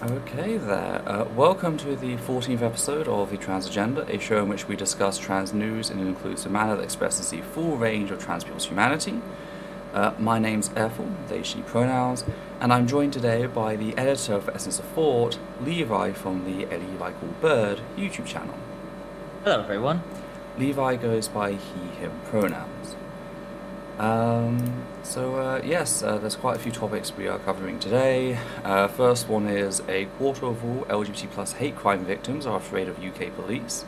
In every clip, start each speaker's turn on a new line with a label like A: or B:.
A: Okay there. Welcome to the 14th episode of the Trans Agenda, a show in which we discuss trans news in an inclusive manner that expresses the full range of trans people's humanity. My name's Ethel, they, she pronouns, and I'm joined today by the editor of Essence of Thought, Levi from the A Levi Called Bird YouTube channel.
B: Hello, everyone.
A: Levi goes by he, him pronouns. Yes, there's quite a few topics we are covering today. First one is a quarter of all LGBT plus hate crime victims are afraid of UK police.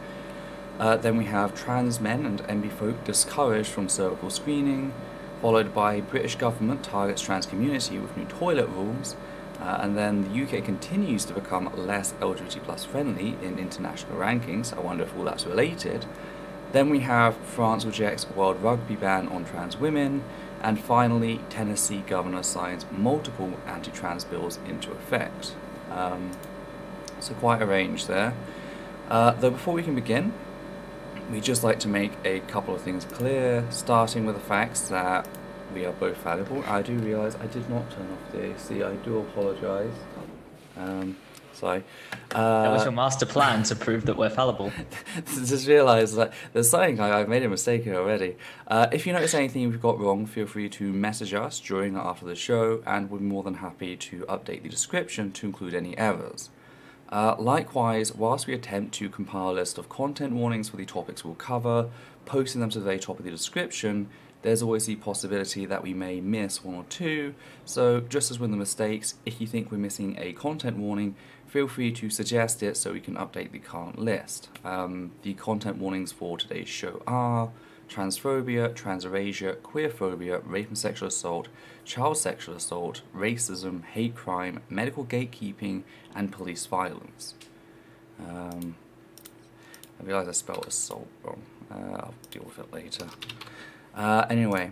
A: Then we have trans men and Enby folk discouraged from cervical screening, followed by British government targets trans community with new toilet rules, and then the UK continues to become less LGBT plus friendly in international rankings. I wonder if all that's related. Then we have France rejects world rugby ban on trans women, and finally Tennessee governor signs multiple anti-trans bills into effect. So quite a range there. Though before we can begin, we'd just like to make a couple of things clear, starting with the facts that we are both fallible. I do realise I did not turn off the AC, I do apologise. Sorry.
B: That was your master plan to prove that we're fallible.
A: Just realised that there's something I've made a mistake here already. If you notice anything we've got wrong, feel free to message us during or after the show, and we're more than happy to update the description to include any errors. Likewise, whilst we attempt to compile a list of content warnings for the topics we'll cover, posting them to the very top of the description, there's always the possibility that we may miss one or two, so just as with the mistakes, if you think we're missing a content warning, feel free to suggest it so we can update the current list. The content warnings for today's show are transphobia, transerasure, queerphobia, rape and sexual assault, child sexual assault, racism, hate crime, medical gatekeeping, and police violence. I realise I spelled assault wrong. I'll deal with it later. Anyway,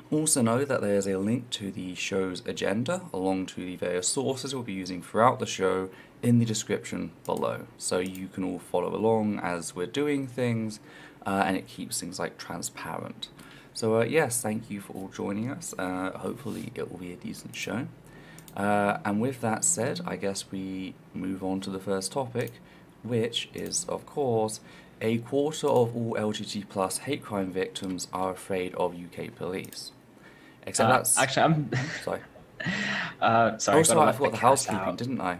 A: also know that there is a link to the show's agenda along to the various sources we'll be using throughout the show in the description below, so you can all follow along as we're doing things, and it keeps things like transparent. So yes, thank you for all joining us. Hopefully it will be a decent show. And with that said, I guess we move on to the first topic, which is, of course, a quarter of all LGBT plus hate crime victims are afraid of UK police. Except that's...
B: Actually, I'm...
A: Sorry.
B: Sorry,
A: Also, I forgot the housekeeping, didn't I?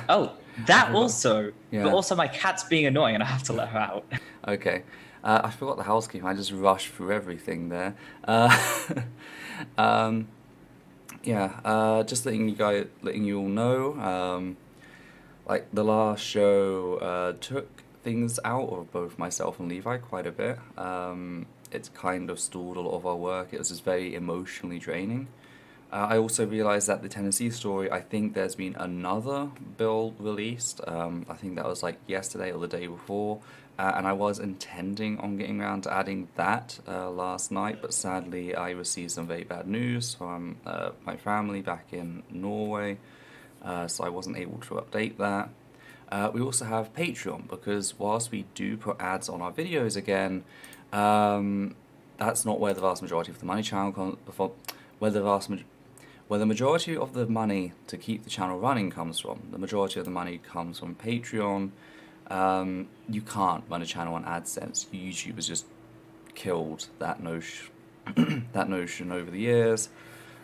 B: Oh, that also.
A: Yeah.
B: But also my cat's being annoying and I have to let her out.
A: Okay. I forgot the housekeeping. I just rushed through everything there. Just letting you all know, like the last show took things out of both myself and Levi quite a bit. It's kind of stalled a lot of our work. It was just very emotionally draining. I also realised that the Tennessee story, I think there's been another bill released. I think that was like yesterday or the day before. And I was intending on getting around to adding that last night, but sadly I received some very bad news from my family back in Norway. So I wasn't able to update that. We also have Patreon, because whilst we do put ads on our videos again, that's not where the vast majority of the money channel comes from. Where the majority of the money to keep the channel running comes from. The majority of the money comes from Patreon. You can't run a channel on AdSense. YouTube has just killed that notion over the years.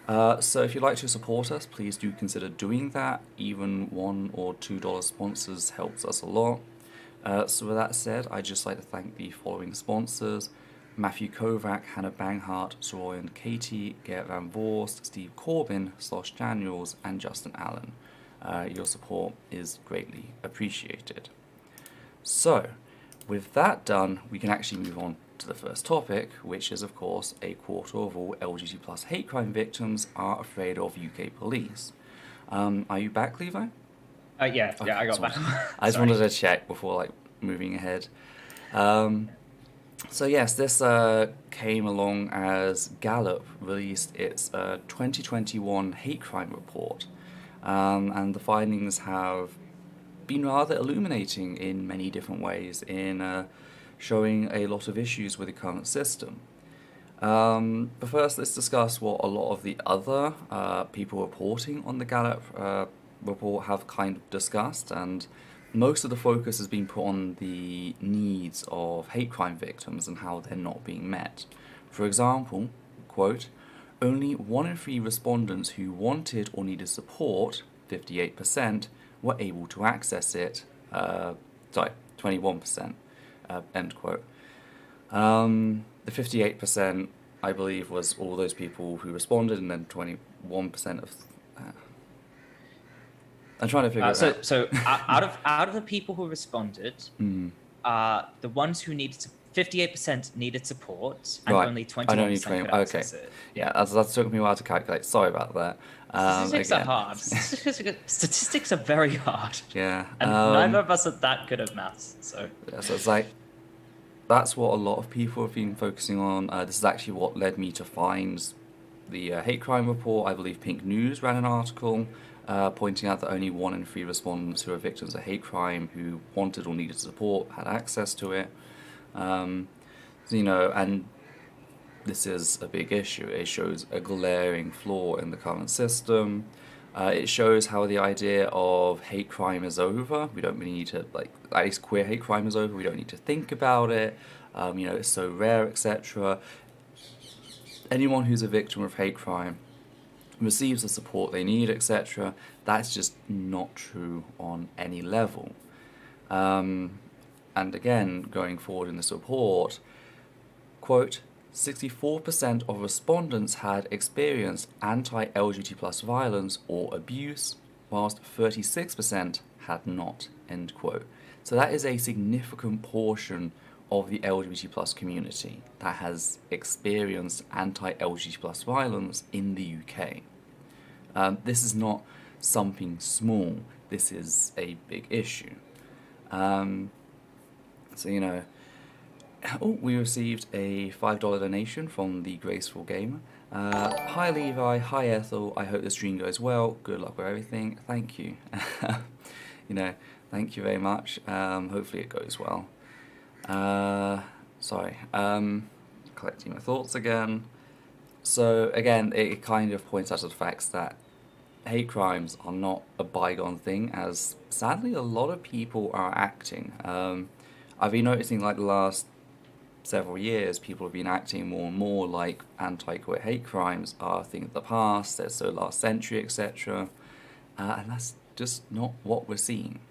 A: So if you'd like to support us, please do consider doing that. Even $1 or $2 sponsors helps us a lot. So with that said, I'd just like to thank the following sponsors: Matthew Kovac, Hannah Banghart, Soroyan Katie, Gert Van Voorst, Steve Corbin, Slosh Daniels, and Justin Allen. Your support is greatly appreciated. So, with that done, we can actually move on to the first topic, which is, of course, a quarter of all LGBT plus hate crime victims are afraid of UK police. Are you back, Levi?
B: Yeah, I got back.
A: I just wanted to check before moving ahead. So yes, this came along as Gallup released its 2021 hate crime report, and the findings have been rather illuminating in many different ways in showing a lot of issues with the current system. But first, let's discuss what a lot of the other people reporting on the Gallup report have kind of discussed, and most of the focus has been put on the needs of hate crime victims and how they're not being met. For example, quote, only 1 in 3 respondents who wanted or needed support, 58%, were able to access it. 21%, end quote. The 58%, I believe, was all those people who responded, and then 21% of. I'm trying to figure it out.
B: So out of the people who responded, the ones who needed 58% needed support, and
A: Right.
B: only 21% could access it.
A: Yeah, that took me a while to calculate. Sorry about that.
B: Statistics are hard. Statistics are very hard.
A: Yeah.
B: And neither of us are that good at maths, so.
A: Yeah, so it's like, that's what a lot of people have been focusing on. This is actually what led me to find the hate crime report. I believe Pink News ran an article pointing out that only 1 in 3 respondents who are victims of hate crime who wanted or needed support had access to it. And this is a big issue. It shows a glaring flaw in the current system. It shows how the idea of hate crime is over. We don't really need to, at least queer hate crime is over. We don't need to think about it. It's so rare, etc. Anyone who's a victim of hate crime receives the support they need, etc. That's just not true on any level. And again, going forward in this report, quote, 64% of respondents had experienced anti-LGBT plus violence or abuse, whilst 36% had not, end quote. So that is a significant portion of the LGBT plus community that has experienced anti-LGBT plus violence in the UK. This is not something small. This is a big issue. We received a $5 donation from the Graceful Gamer. Hi Levi, hi Ethel, I hope the stream goes well. Good luck with everything. Thank you. Thank you very much. Hopefully it goes well. Collecting my thoughts again. So again, it kind of points out to the facts that hate crimes are not a bygone thing, as sadly a lot of people are acting. I've been noticing the last several years, people have been acting more and more like anti-queer hate crimes are a thing of the past, they're so last century, etc. And that's just not what we're seeing.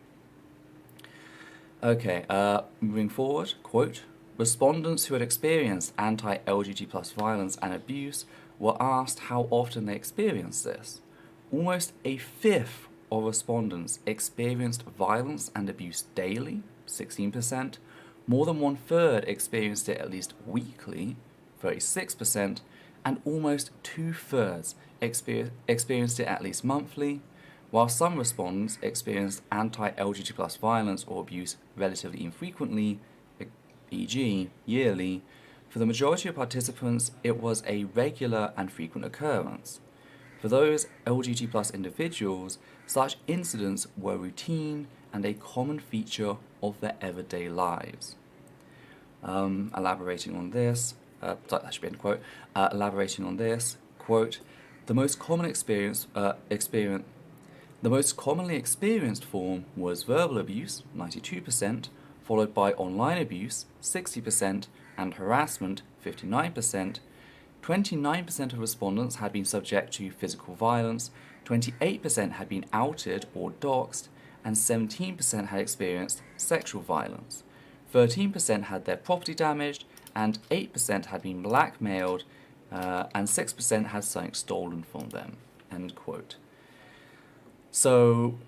A: Okay, moving forward, quote, respondents who had experienced anti-LGBT plus violence and abuse were asked how often they experienced this. Almost a fifth of respondents experienced violence and abuse daily, 16%, more than 1/3 experienced it at least weekly, 36%, and almost 2/3 experienced it at least monthly, while some respondents experienced anti-LGBT plus violence or abuse relatively infrequently, e.g. yearly. For the majority of participants, it was a regular and frequent occurrence. For those LGBT plus individuals, such incidents were routine and a common feature of their everyday lives. Elaborating on this, that should be end quote. Elaborating on this, quote, the most commonly experienced form was verbal abuse, 92%, followed by online abuse, 60%, and harassment, 59%. 29% of respondents had been subject to physical violence, 28% had been outed or doxed, and 17% had experienced sexual violence. 13% had their property damaged, and 8% had been blackmailed, and 6% had something stolen from them, end quote. So,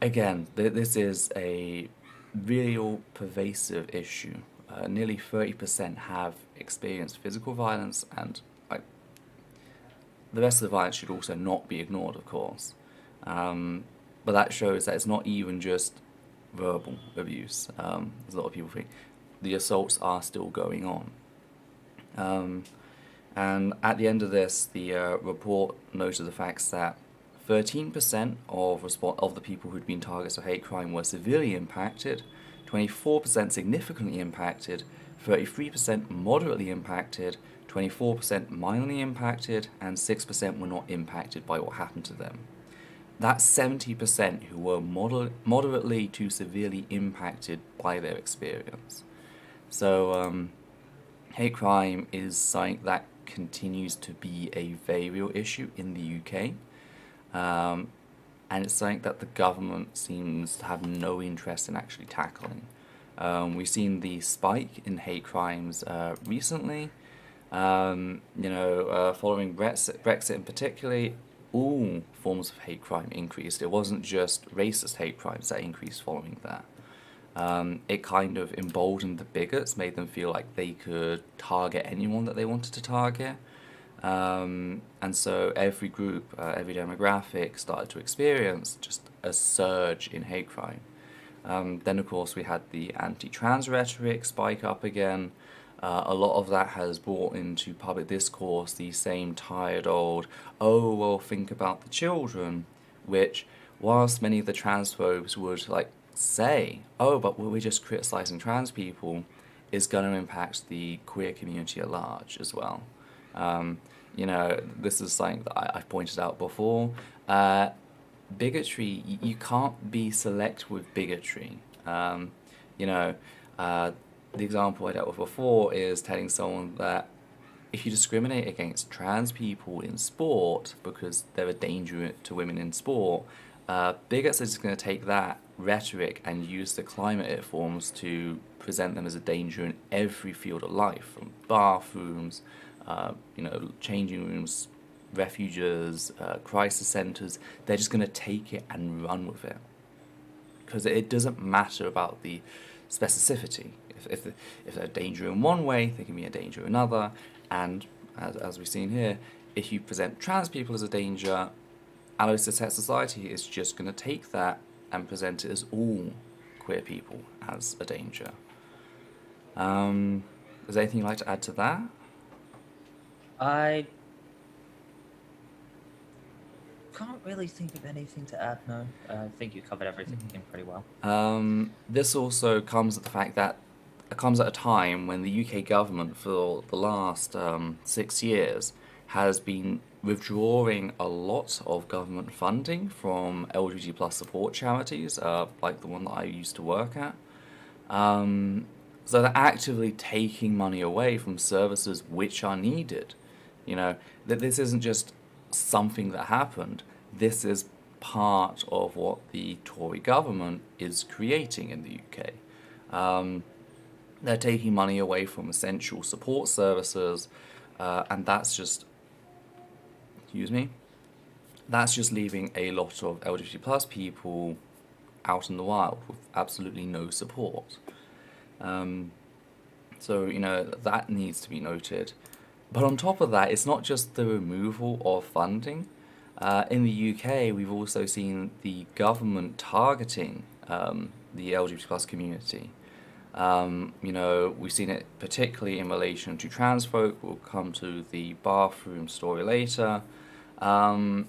A: again, this is a real pervasive issue. Nearly 30% have experienced physical violence, and the rest of the violence should also not be ignored, of course. But that shows that it's not even just verbal abuse. As a lot of people think, the assaults are still going on. And at the end of this, the report noted the facts that 13% of the people who'd been targets of hate crime were severely impacted, 24% significantly impacted, 33% moderately impacted, 24% mildly impacted, and 6% were not impacted by what happened to them. That's 70% who were moderately to severely impacted by their experience. So, hate crime is something that continues to be a very real issue in the UK. And it's something that the government seems to have no interest in actually tackling. We've seen the spike in hate crimes recently. Following Brexit in particular, all forms of hate crime increased. It wasn't just racist hate crimes that increased following that. It kind of emboldened the bigots, made them feel like they could target anyone that they wanted to target. And so every group, every demographic started to experience just a surge in hate crime. Then, of course, we had the anti-trans rhetoric spike up again. A lot of that has brought into public discourse the same tired old, oh, well, think about the children, which, whilst many of the transphobes would, say, oh, but we're just criticising trans people, is going to impact the queer community at large as well. This is something that I've pointed out before. Bigotry, you can't be select with bigotry. The example I dealt with before is telling someone that if you discriminate against trans people in sport because they're a danger to women in sport, bigots are just going to take that rhetoric and use the climate it forms to present them as a danger in every field of life, from bathrooms, changing rooms, refuges, crisis centres. They're just going to take it and run with it. Because it doesn't matter about the specificity. If they're a danger in one way, they can be a danger in another. And as we've seen here, if you present trans people as a danger, our society is just going to take that and present it as all queer people as a danger. Is there anything you'd like to add to that?
B: I can't really think of anything to add, no. I think you covered everything pretty well.
A: This also comes at the fact that it comes at a time when the UK government for the last 6 years has been withdrawing a lot of government funding from LGBT plus support charities, like the one that I used to work at. So they're actively taking money away from services which are needed. That this isn't just something that happened. This is part of what the Tory government is creating in the UK. They're taking money away from essential support services, and that's just leaving a lot of LGBT plus people out in the wild with absolutely no support. So that needs to be noted. But on top of that, it's not just the removal of funding. In the UK, we've also seen the government targeting the LGBT plus community. We've seen it particularly in relation to trans folk. We'll come to the bathroom story later. But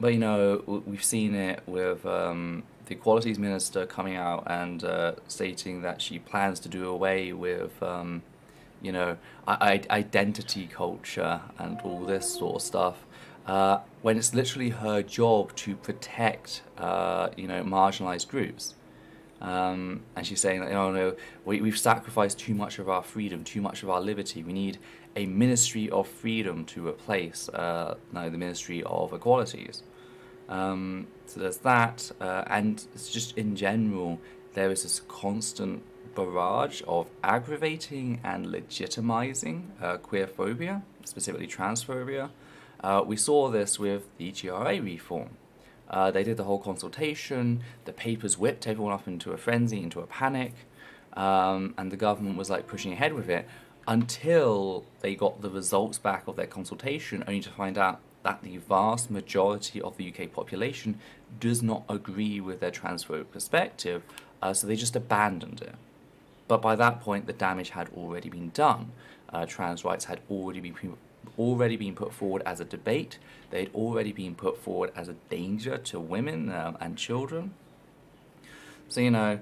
A: we've seen it with the Equalities Minister coming out and stating that she plans to do away with identity culture and all this sort of stuff, when it's literally her job to protect marginalized groups. And she's saying that we've sacrificed too much of our freedom, too much of our liberty. We need a ministry of freedom to replace the ministry of equalities. So there's that, and it's just in general there is this constant barrage of aggravating and legitimizing queerphobia, specifically transphobia. We saw this with the GRA reform. They did the whole consultation, the papers whipped everyone up into a frenzy, into a panic, and the government was pushing ahead with it until they got the results back of their consultation, only to find out that the vast majority of the UK population does not agree with their transphobic perspective, so they just abandoned it. But by that point, the damage had already been done. Trans rights had already been put forward as a debate. They had already been put forward as a danger to women and children. So,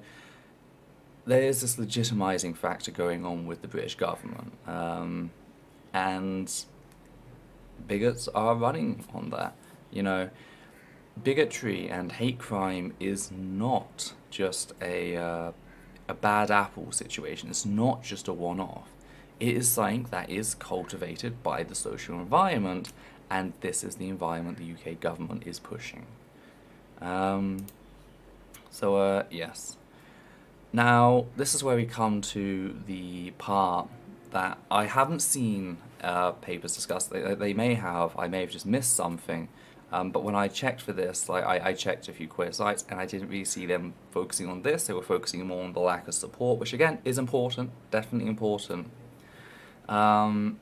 A: there is this legitimizing factor going on with the British government, and bigots are running on that. You know, bigotry and hate crime is not just a bad apple situation. It's not just a one-off. It is something that is cultivated by the social environment, and this is the environment the UK government is pushing. Yes. Now, this is where we come to the part that I haven't seen papers discuss. They may have. I may have just missed something. But when I checked for this, like I checked a few queer sites, and I didn't really see them focusing on this. They were focusing more on the lack of support, which again is important, definitely important. But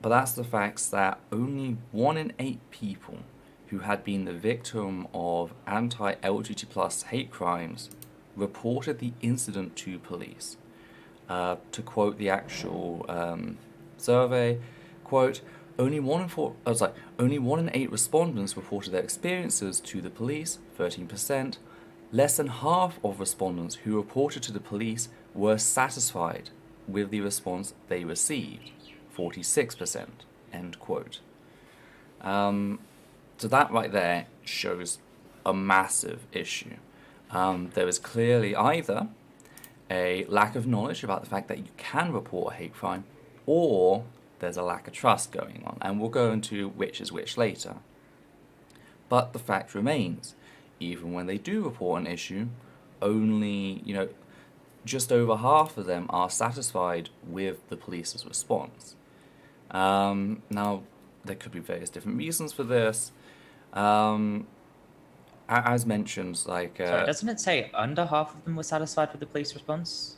A: that's the facts that only 1 in 8 people who had been the victim of anti-LGBT plus hate crimes reported the incident to police. To quote the actual survey, quote, only 1 in 8 respondents reported their experiences to the police, 13%. Less than half of respondents who reported to the police were satisfied with the response they received, 46%, end quote. So that right there shows a massive issue. There is clearly either a lack of knowledge about the fact that you can report a hate crime, or there's a lack of trust going on, and we'll go into which is which later. But the fact remains, even when they do report an issue, only, just over half of them are satisfied with the police's response. Now, there could be various different reasons for this. As mentioned,
B: Sorry, doesn't it say under half of them were satisfied with the police response?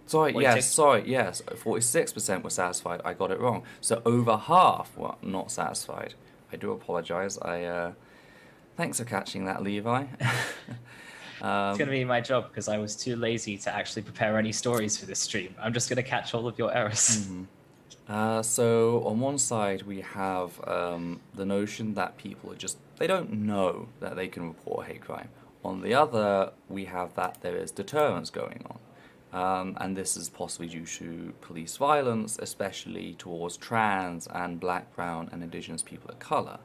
A: Sorry, 46% were satisfied. I got it wrong. So over half were not satisfied. I do apologise. Thanks for catching that, Levi.
B: It's going to be my job because I was too lazy to actually prepare any stories for this stream. I'm just going to catch all of your errors.
A: Mm-hmm. So on one side we have the notion that people they don't know that they can report a hate crime. On the other, we have that there is deterrence going on. And this is possibly due to police violence, especially towards trans and black, brown and indigenous people of colour.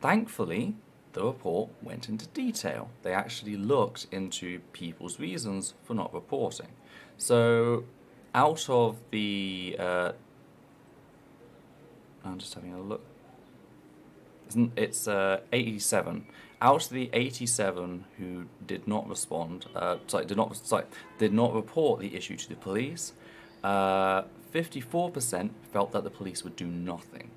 A: Thankfully, the report went into detail. They actually looked into people's reasons for not reporting. So, out of the... I'm just having a look. It's 87. Out of the 87 who did not respond, did not report the issue to the police, 54% felt that the police would do nothing.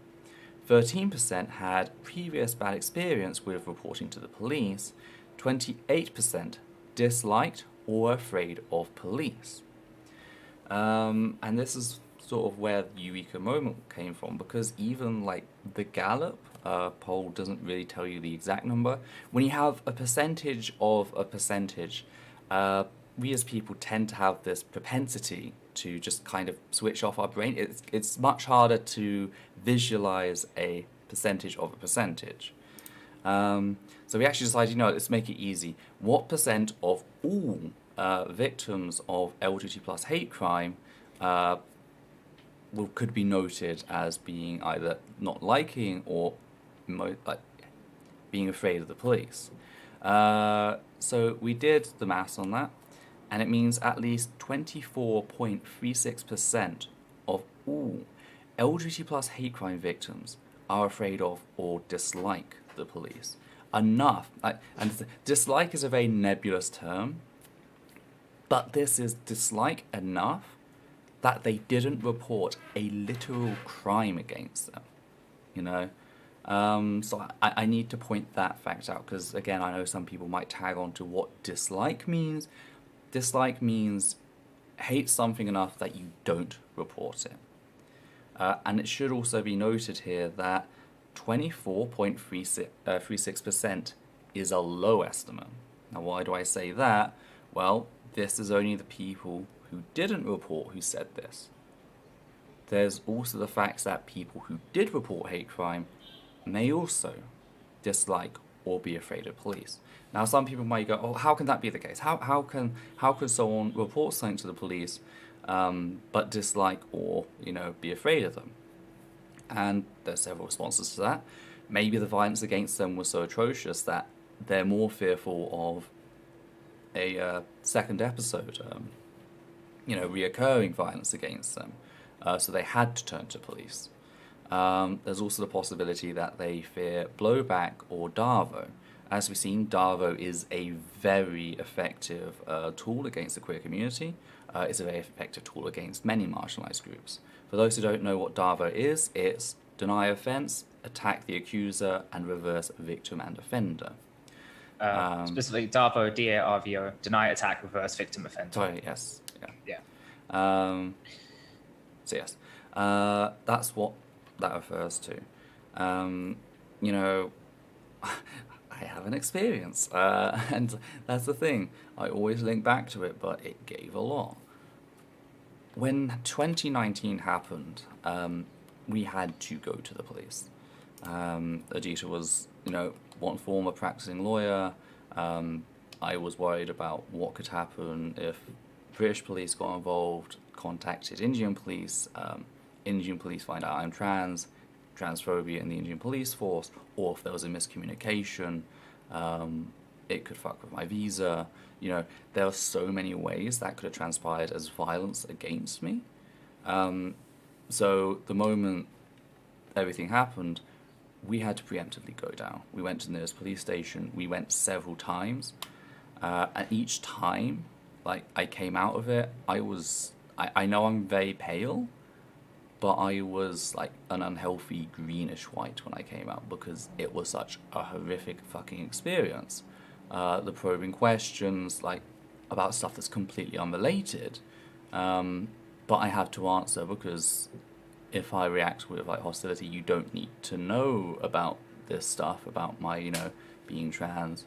A: 13% had previous bad experience with reporting to the police. 28% disliked or were afraid of police. And this is sort of where the eureka moment came from, because even like the Gallup poll doesn't really tell you the exact number. When you have a percentage of a percentage, we as people tend to have this propensity to just kind of switch off our brain. It's much harder to visualize a percentage of a percentage. So we actually decided, let's make it easy. What percent of all victims of LGBT plus hate crime could be noted as being either not liking or being afraid of the police? So we did the maths on that, and it means at least 24.36% of all LGBT plus hate crime victims are afraid of or dislike the police. Enough, and dislike is a very nebulous term, but this is dislike enough that they didn't report a literal crime against them, So I need to point that fact out, because again, I know some people might tag on to what dislike means. Dislike means hate something enough that you don't report it. And it should also be noted here that 24.36% is a low estimate. Now, why do I say that? Well, this is only the people who didn't report who said this. There's also the fact that people who did report hate crime may also dislike or be afraid of police. Now, some people might go, "Oh, how can that be the case? How can someone report something to the police, but dislike or be afraid of them?" And there's several responses to that. Maybe the violence against them was so atrocious that they're more fearful of a second episode, reoccurring violence against them, so they had to turn to police. There's also the possibility that they fear blowback or DARVO. As we've seen, DARVO is a very effective tool against the queer community. It's a very effective tool against many marginalized groups. For those who don't know what DARVO is, it's deny offense, attack the accuser, and reverse victim and offender.
B: Specifically, DARVO, DARVO, deny, attack, reverse victim, offender.
A: Sorry, yes.
B: Yeah.
A: So yes, that's what that refers to. I have an experience, and that's the thing. I always link back to it, but it gave a lot. When 2019 happened, we had to go to the police. Aditya was, one former practicing lawyer. I was worried about what could happen if British police got involved, contacted Indian police. Indian police find out I'm trans, transphobia in the Indian police force, or if there was a miscommunication, it could fuck with my visa. There are so many ways that could have transpired as violence against me. So the moment everything happened, we had to preemptively go down. We went to the nearest police station. We went several times. And each time, I came out of it, I know I'm very pale, but I was an unhealthy greenish white when I came out because it was such a horrific fucking experience. The probing questions, about stuff that's completely unrelated, but I have to answer because if I react with hostility, you don't need to know about this stuff, about my, being trans.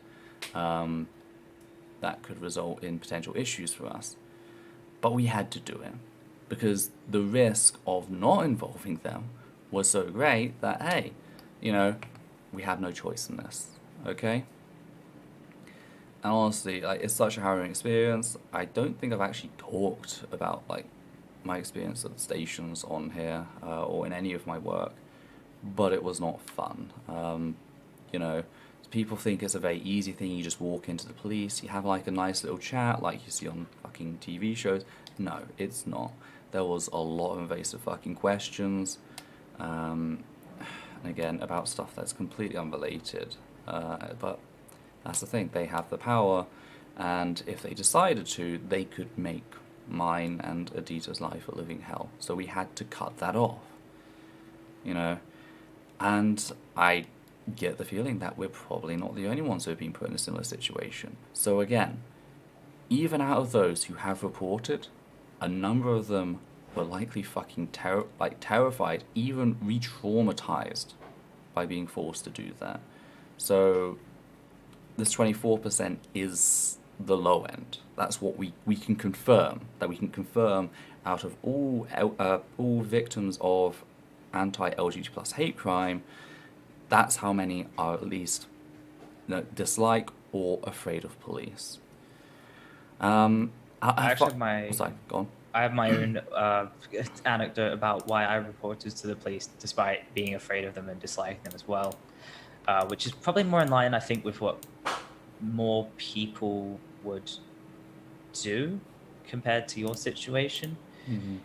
A: That could result in potential issues for us. But we had to do it because the risk of not involving them was so great that, hey, we had no choice in this, okay? And honestly, it's such a harrowing experience. I don't think I've actually talked about, my experience at the stations on here or in any of my work, but it was not fun. People think it's a very easy thing. You just walk into the police, you have a nice little chat like you see on fucking TV shows. No, it's not. There was a lot of invasive fucking questions, and again, about stuff that's completely unrelated. But that's the thing, they have the power, and if they decided to, they could make mine and Adita's life a living hell. So we had to cut that off, and I get the feeling that we're probably not the only ones who have been put in a similar situation. So again, even out of those who have reported, a number of them were likely fucking terrified, even re-traumatized by being forced to do that. So this 24% is the low end. That's what we can confirm. That we can confirm out of all victims of anti-LGBT plus hate crime, that's how many are at least dislike or afraid of police.
B: Sorry, go on. I have my own anecdote about why I reported to the police despite being afraid of them and disliking them as well, which is probably more in line, I think, with what more people would do compared to your situation.
A: Mm-hmm.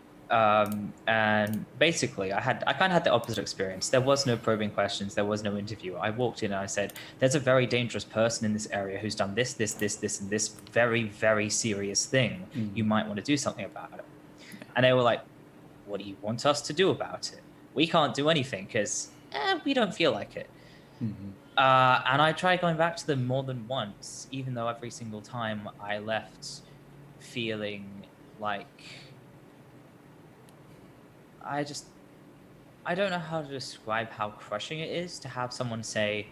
B: And basically, I kind of had the opposite experience. There was no probing questions. There was no interview. I walked in and I said, there's a very dangerous person in this area who's done this, and this very, very serious thing. Mm-hmm. You might want to do something about it. Yeah. And they were like, what do you want us to do about it? We can't do anything because we don't feel like it. Mm-hmm. And I tried going back to them more than once, even though every single time I left feeling like I don't know how to describe how crushing it is to have someone say,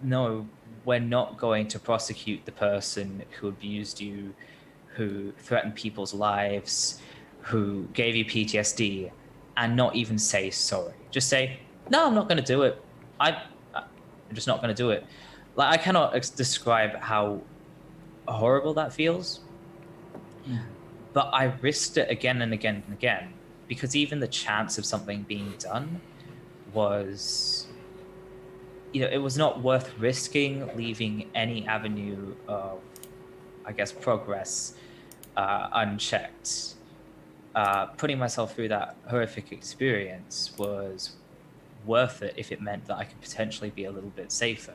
B: no, we're not going to prosecute the person who abused you, who threatened people's lives, who gave you PTSD, and not even say sorry. Just say, no, I'm not going to do it. I'm just not going to do it. Like, I cannot describe how horrible that feels, but I risked it again and again and again, because even the chance of something being done was, it was not worth risking leaving any avenue of, I guess, progress unchecked. Putting myself through that horrific experience was worth it if it meant that I could potentially be a little bit safer.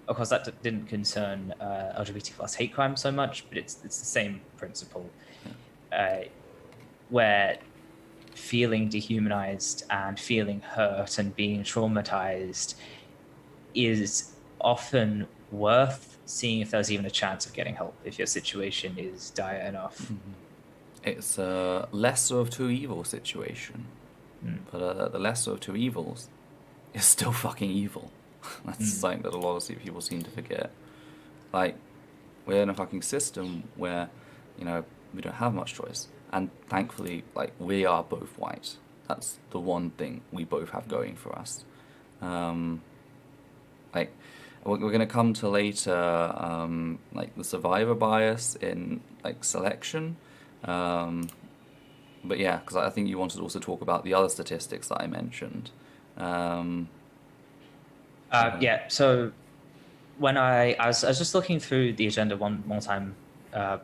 B: Of course, that didn't concern LGBT plus hate crime so much, but it's the same principle, where feeling dehumanized and feeling hurt and being traumatized is often worth seeing if there's even a chance of getting help if your situation is dire enough.
A: It's a lesser of two evils situation, but the lesser of two evils is still fucking evil. That's something that a lot of people seem to forget. Like, we're in a fucking system where, we don't have much choice. And thankfully, like, we are both white. That's the one thing we both have going for us. Like, we're going to come to later, like, the survivor bias in, like, selection. But yeah, because I think you wanted to also talk about the other statistics that I mentioned.
B: Yeah, so when I was just looking through the agenda one more time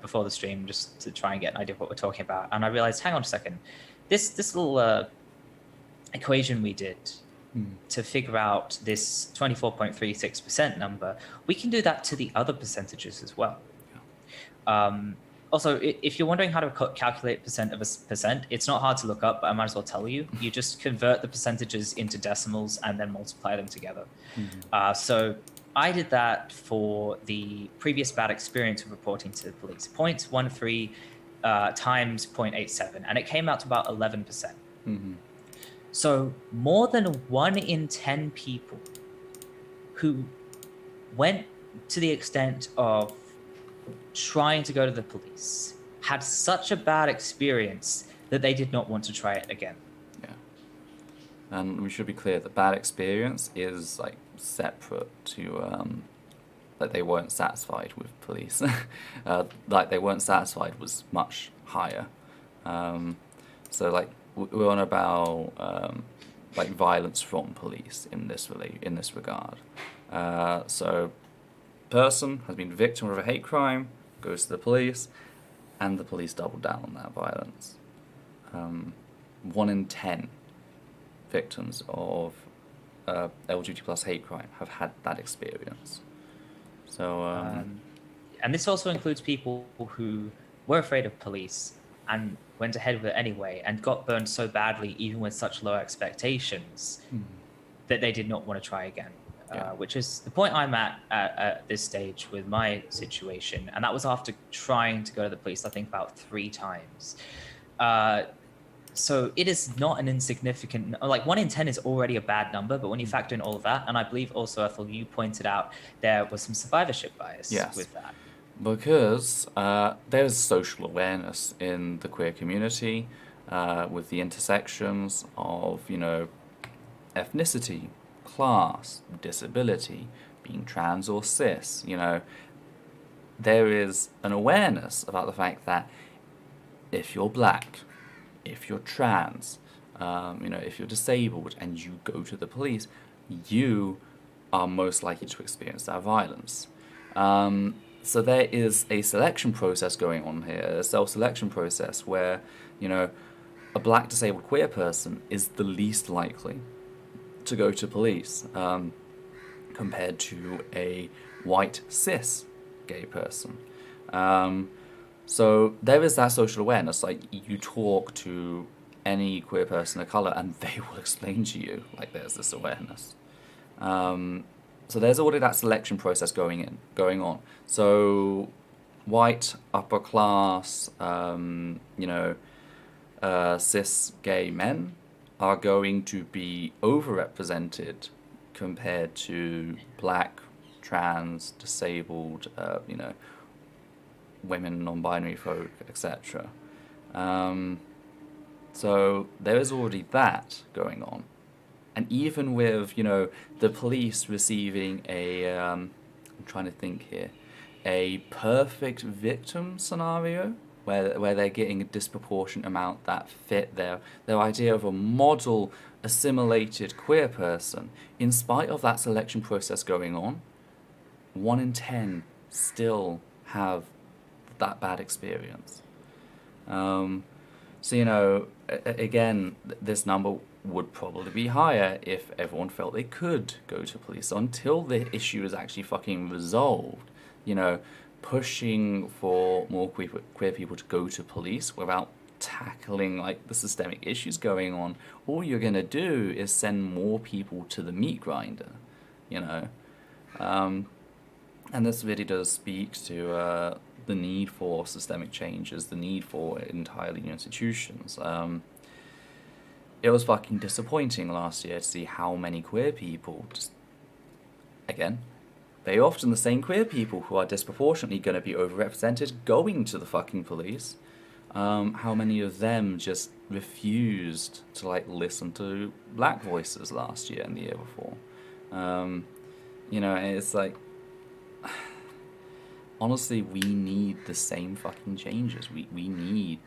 B: before the stream, just to try and get an idea of what we're talking about, and I realized, hang on a second, this little equation we did to figure out this 24.36% number, we can do that to the other percentages as well. Also, if you're wondering how to calculate percent of a percent, it's not hard to look up, but I might as well tell you. You just convert the percentages into decimals and then multiply them together. So I did that for the previous bad experience of reporting to the police. 0.13 times 0.87, and it came out to about 11%. So more than 1 in 10 people who went to the extent of trying to go to the police had such a bad experience that they did not want to try it again.
A: Yeah. And we should be clear that bad experience is, like, separate to, like, they weren't satisfied with police. Like, they weren't satisfied was much higher. So, like, we're on about, like, violence from police in this regard. So, person has been victim of a hate crime, goes to the police, and the police double down on that violence. 1 in 10 victims of LGBT plus hate crime have had that experience. So,
B: and this also includes people who were afraid of police and went ahead with it anyway and got burned so badly, even with such low expectations, that they did not want to try again. Which is the point I'm at this stage with my situation. And that was after trying to go to the police, I think, about 3 times. So it is not an insignificant, like 1 in 10 is already a bad number, but when you factor in all of that, and I believe also, Ethel, you pointed out there was some survivorship bias with that.
A: Because there's social awareness in the queer community with the intersections of, ethnicity, class, disability, being trans or cis, there is an awareness about the fact that if you're black, if you're trans, if you're disabled and you go to the police, you are most likely to experience that violence. So there is a selection process going on here, a self-selection process where, a black disabled queer person is the least likely to go to police compared to a white cis gay person. So there is that social awareness. Like, you talk to any queer person of color and they will explain to you, like, there's this awareness. So there's already that selection process going on. So white, upper class, cis gay men are going to be overrepresented compared to black, trans, disabled, women, non-binary folk, etc. So there is already that going on. And even with, the police receiving I'm trying to think here, a perfect victim scenario where they're getting a disproportionate amount that fit their idea of a model assimilated queer person, in spite of that selection process going on, 1 in 10 still have that bad experience. So, again, this number would probably be higher if everyone felt they could go to police. So until the issue is actually fucking resolved, pushing for more queer people to go to police without tackling like the systemic issues going on, all you're gonna do is send more people to the meat grinder, and this really does speak to the need for systemic changes, the need for entirely new institutions. It was fucking disappointing last year to see how many queer people just, again, very often the same queer people who are disproportionately going to be overrepresented going to the fucking police, how many of them just refused to listen to black voices last year and the year before. It's like, honestly, we need the same fucking changes. We need,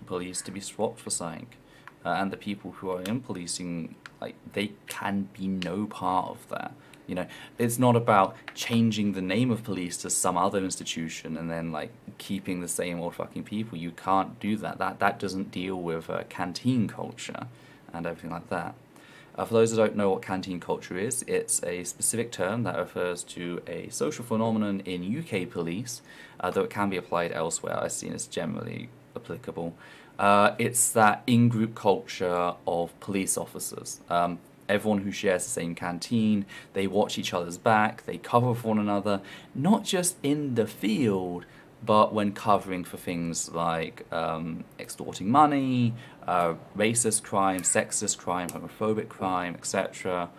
A: police to be swapped for something. And the people who are in policing, they can be no part of that. It's not about changing the name of police to some other institution and then, keeping the same old fucking people. You can't do that. That doesn't deal with canteen culture and everything like that. For those that don't know what canteen culture is, it's a specific term that refers to a social phenomenon in UK police, though it can be applied elsewhere. I've seen it's generally applicable. It's that in-group culture of police officers. Everyone who shares the same canteen, they watch each other's back, they cover for one another, not just in the field, but when covering for things like extorting money, racist crime, sexist crime, homophobic crime, etc.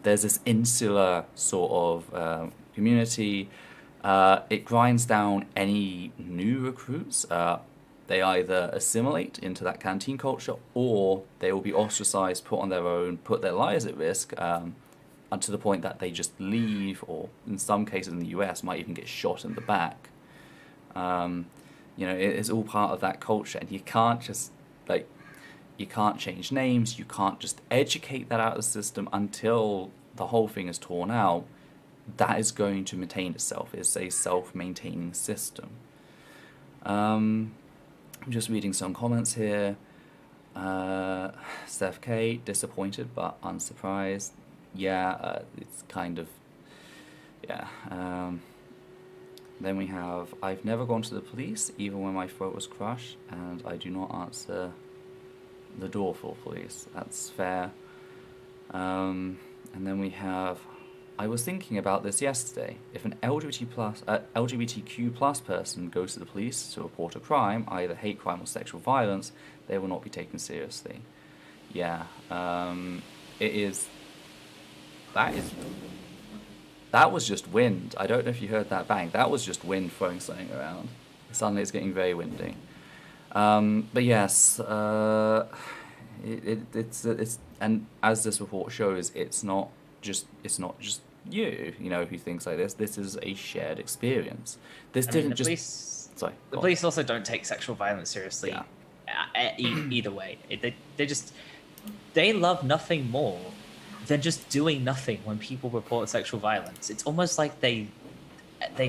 A: There's this insular sort of community. It grinds down any new recruits. They either assimilate into that canteen culture, or they will be ostracized, put on their own, put their lives at risk, to the point that they just leave, or in some cases in the US, might even get shot in the back. It's all part of that culture, and you can't just, you can't change names, you can't just educate that out of the system until the whole thing is torn out. That is going to maintain itself. It's a self-maintaining system. I'm just reading some comments here. Steph K, disappointed but unsurprised. Yeah, it's kind of, yeah. Then we have, I've never gone to the police, even when my throat was crushed, and I do not answer the door for police. That's fair. And then we have, I was thinking about this yesterday. If an LGBTQ plus person goes to the police to report a crime, either hate crime or sexual violence, they will not be taken seriously. Yeah, that was just wind. I don't know if you heard that bang. That was just wind throwing something around. Suddenly it's getting very windy. But yes, it's and as this report shows, it's not just you who thinks like this. This is a shared experience. This didn't just. Sorry.
B: The police also don't take sexual violence seriously. Yeah. Either way, they love nothing more than just doing nothing when people report sexual violence. It's almost like they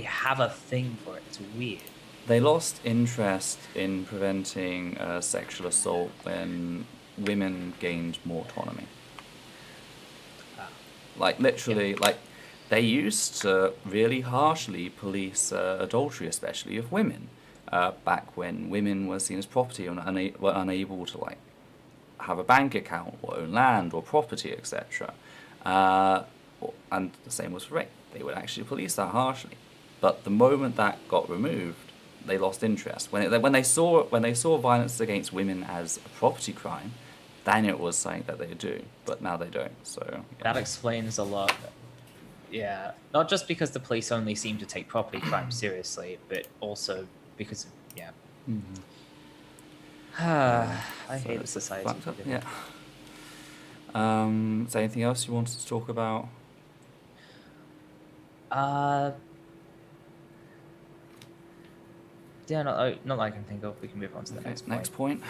B: have a thing for it. It's weird.
A: They lost interest in preventing sexual assault when women gained more autonomy. Literally, they used to really harshly police adultery, especially of women, back when women were seen as property and were unable to, have a bank account or own land or property, etc. And the same was for rape. They would actually police that harshly. But the moment that got removed, they lost interest. When they saw violence against women as a property crime, then it was something that they do, but now they don't. So yeah.
B: That explains a lot. Yeah, not just because the police only seem to take property crime seriously, but also because
A: Mm-hmm.
B: I hate the society.
A: Yeah. Is there anything else you wanted to talk about?
B: Yeah, not that I can think of. We can move on to the
A: Okay,
B: next point.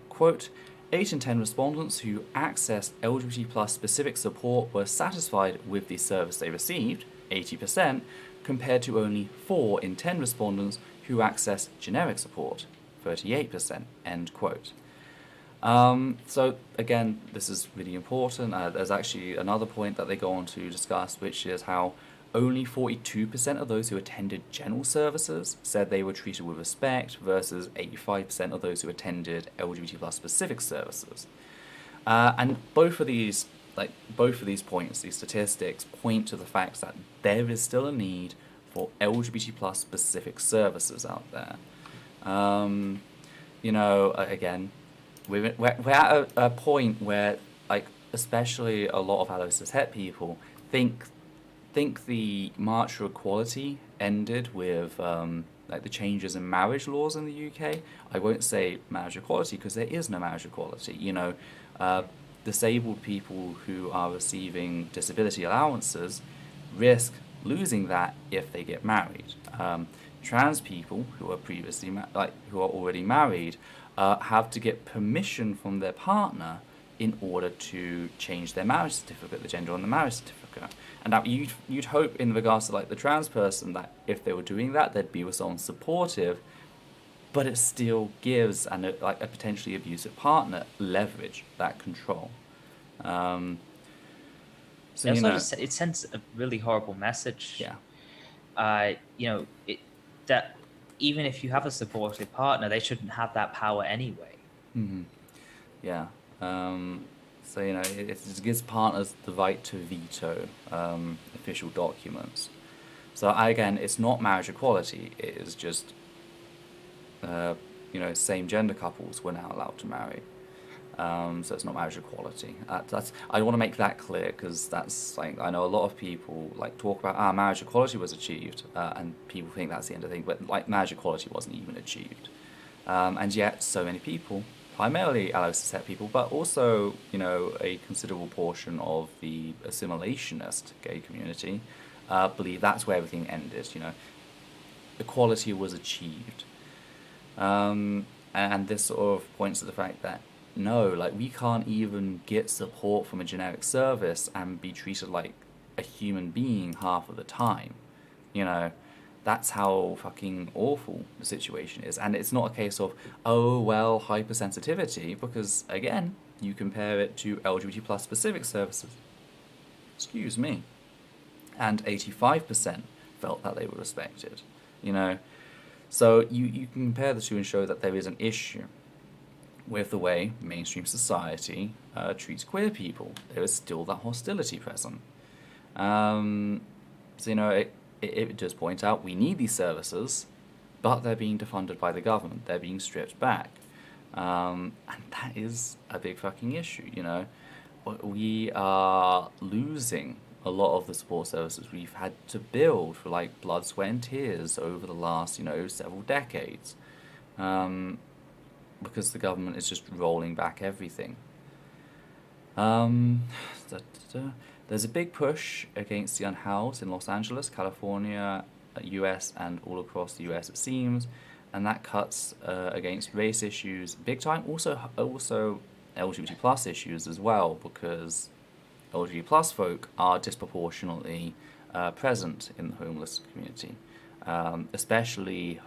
A: Quote, 8 in 10 respondents who accessed LGBT plus specific support were satisfied with the service they received, 80%, compared to only 4 in 10 respondents who accessed generic support, 38%, end quote. So again, this is really important. There's actually another point that they go on to discuss, which is how only 42% of those who attended general services said they were treated with respect versus 85% of those who attended LGBT plus specific services. And both of these points, these statistics, point to the fact that there is still a need for LGBT plus specific services out there. Again, we're at a point where, like, especially a lot of adolescent het people think the March for Equality ended with like the changes in marriage laws in the UK. I won't say marriage equality because there is no marriage equality. Disabled people who are receiving disability allowances risk losing that if they get married. Trans people who are who are already married have to get permission from their partner in order to change their marriage certificate, the gender on the marriage certificate. And now you'd hope in regards to like the trans person that if they were doing that, they'd be with someone supportive, but it still gives a potentially abusive partner leverage, that control.
B: It sends a really horrible message.
A: Yeah.
B: That even if you have a supportive partner, they shouldn't have that power anyway.
A: Mm-hmm. Yeah. It gives partners the right to veto official documents. So again, it's not marriage equality. It is just, same gender couples were now allowed to marry. So it's not marriage equality. I want to make that clear because that's like I know a lot of people like talk about marriage equality was achieved, and people think that's the end of the thing. But like marriage equality wasn't even achieved, and yet so many people, primarily allo-cis people, but also a considerable portion of the assimilationist gay community, believe that's where everything ended. Equality was achieved, and this sort of points to the fact that no, like we can't even get support from a generic service and be treated like a human being half of the time. That's how fucking awful the situation is. And it's not a case of, oh, well, hypersensitivity, because, again, you compare it to LGBT plus specific services. Excuse me. And 85% felt that they were respected. So you can compare the two and show that there is an issue with the way mainstream society treats queer people. There is still that hostility present. It does point out we need these services, but they're being defunded by the government. They're being stripped back. And that is a big fucking issue, We are losing a lot of the support services we've had to build for, like, blood, sweat, and tears over the last, several decades. Because the government is just rolling back everything. There's a big push against the unhoused in Los Angeles, California, US, and all across the US, it seems, and that cuts against race issues big time. Also LGBT plus issues as well, because LGBT plus folk are disproportionately present in the homeless community, especially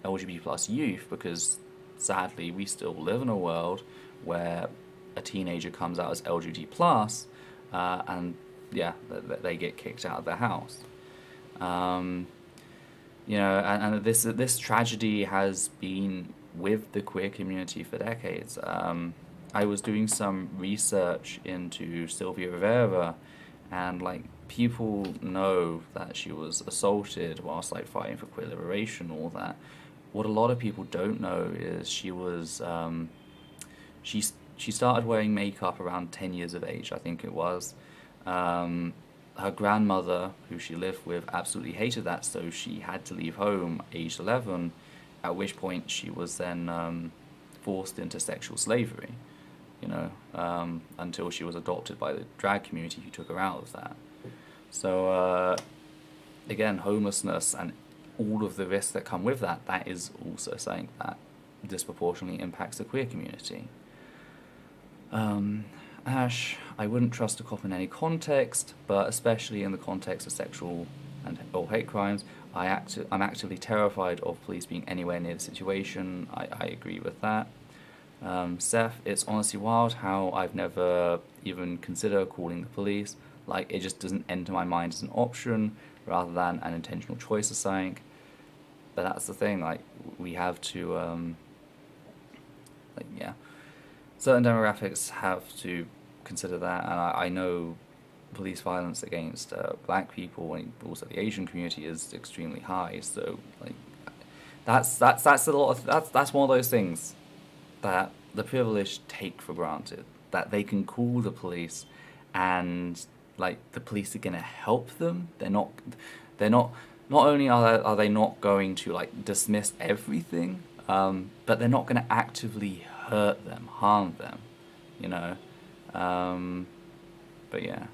A: LGBT plus youth, because sadly we still live in a world where a teenager comes out as LGBT plus and they get kicked out of their house. And this tragedy has been with the queer community for decades. I was doing some research into Sylvia Rivera, and like people know that she was assaulted whilst like fighting for queer liberation, all that. What a lot of people don't know is she was she started wearing makeup around 10 years of age, I think it was. Her grandmother, who she lived with, absolutely hated that, so she had to leave home aged 11, at which point she was then forced into sexual slavery. until she was adopted by the drag community who took her out of that. So, again, homelessness and all of the risks that come with that, that is also something that disproportionately impacts the queer community. Ash, I wouldn't trust a cop in any context, but especially in the context of sexual or hate crimes, I'm actively terrified of police being anywhere near the situation. I agree with that. Seth, it's honestly wild how I've never even considered calling the police. Like, it just doesn't enter my mind as an option rather than an intentional choice or something. But that's the thing, like, we have to, certain demographics have to consider that, and I know police violence against black people and also the Asian community is extremely high. So, like, that's a lot of that's one of those things that the privileged take for granted, that they can call the police and like the police are gonna help them. They're not not only are they not going to like dismiss everything, but they're not going to actively hurt them, harm them, but yeah.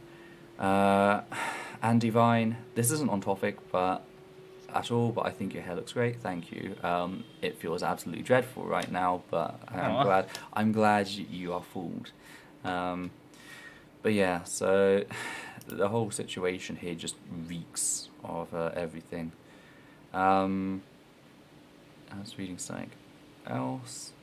A: And Divine, this isn't on topic at all, but I think your hair looks great. Thank you. It feels absolutely dreadful right now, but I'm glad you are fooled. But yeah, so the whole situation here just reeks of everything. I was reading something else.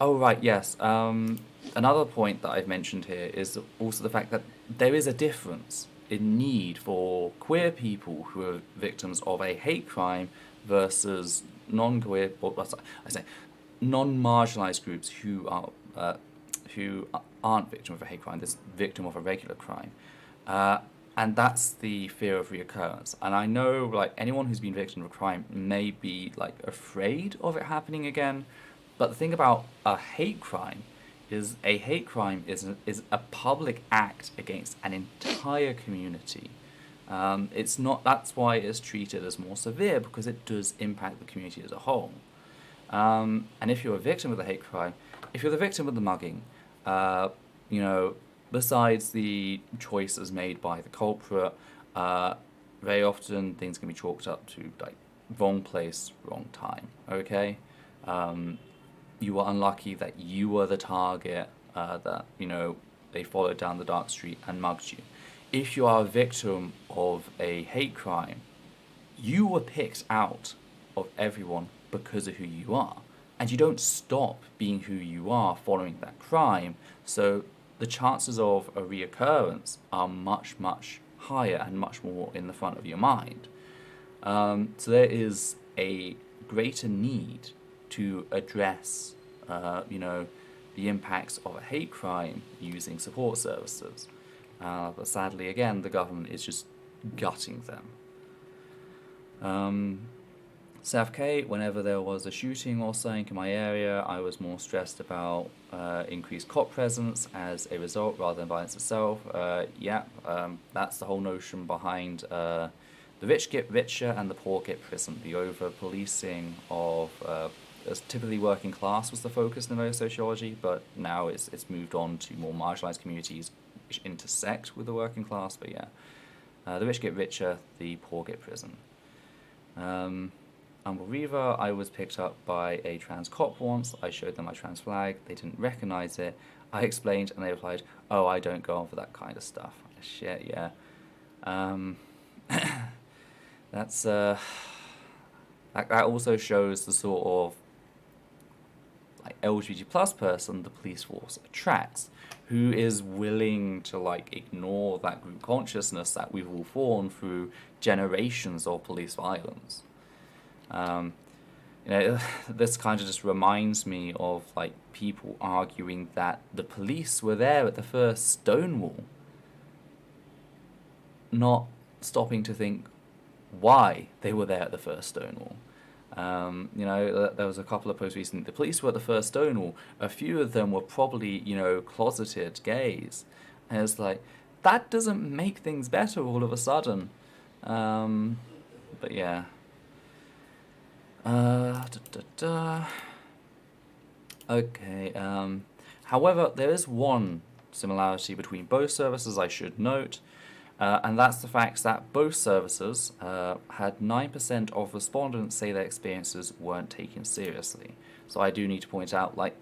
A: Oh, right, yes. Another point that I've mentioned here is also the fact that there is a difference in need for queer people who are victims of a hate crime versus non-queer, or I say non-marginalised groups who aren't victim of a hate crime, this victim of a regular crime. And that's the fear of reoccurrence. And I know, like, anyone who's been victim of a crime may be, like, afraid of it happening again. But the thing about a hate crime is a public act against an entire community. It's not. That's why it's treated as more severe, because it does impact the community as a whole. And if you're a victim of the hate crime, if you're the victim of the mugging, besides the choices made by the culprit, very often things can be chalked up to like wrong place, wrong time. Okay, you were unlucky that you were the target, that they followed down the dark street and mugged you. If you are a victim of a hate crime, you were picked out of everyone because of who you are. And you don't stop being who you are following that crime. So the chances of a reoccurrence are much, much higher and much more in the front of your mind. So there is a greater need to address, the impacts of a hate crime using support services. But sadly, again, the government is just gutting them. South K, whenever there was a shooting or something in my area, I was more stressed about increased cop presence as a result rather than violence itself. That's the whole notion behind the rich get richer and the poor get prison. The over-policing of typically working class was the focus in sociology, but now it's moved on to more marginalised communities which intersect with the working class. But yeah, the rich get richer, the poor get prison. Humble Reaver, I was picked up by a trans cop once. I showed them my trans flag. They didn't recognise it. I explained and they replied, "Oh, I don't go on for that kind of stuff." Shit, yeah. That's that also shows the sort of like LGBT plus person the police force attracts, who is willing to like ignore that group consciousness that we've all formed through generations of police violence. This kind of just reminds me of like people arguing that the police were there at the first Stonewall, not stopping to think why they were there at the first Stonewall. There was a couple of posts recently. The police were at the first Stonewall. A few of them were probably, closeted gays. And it's like, that doesn't make things better all of a sudden. But yeah. Okay, However, there is one similarity between both services I should note, and that's the fact that both services had 9% of respondents say their experiences weren't taken seriously. So I do need to point out, like,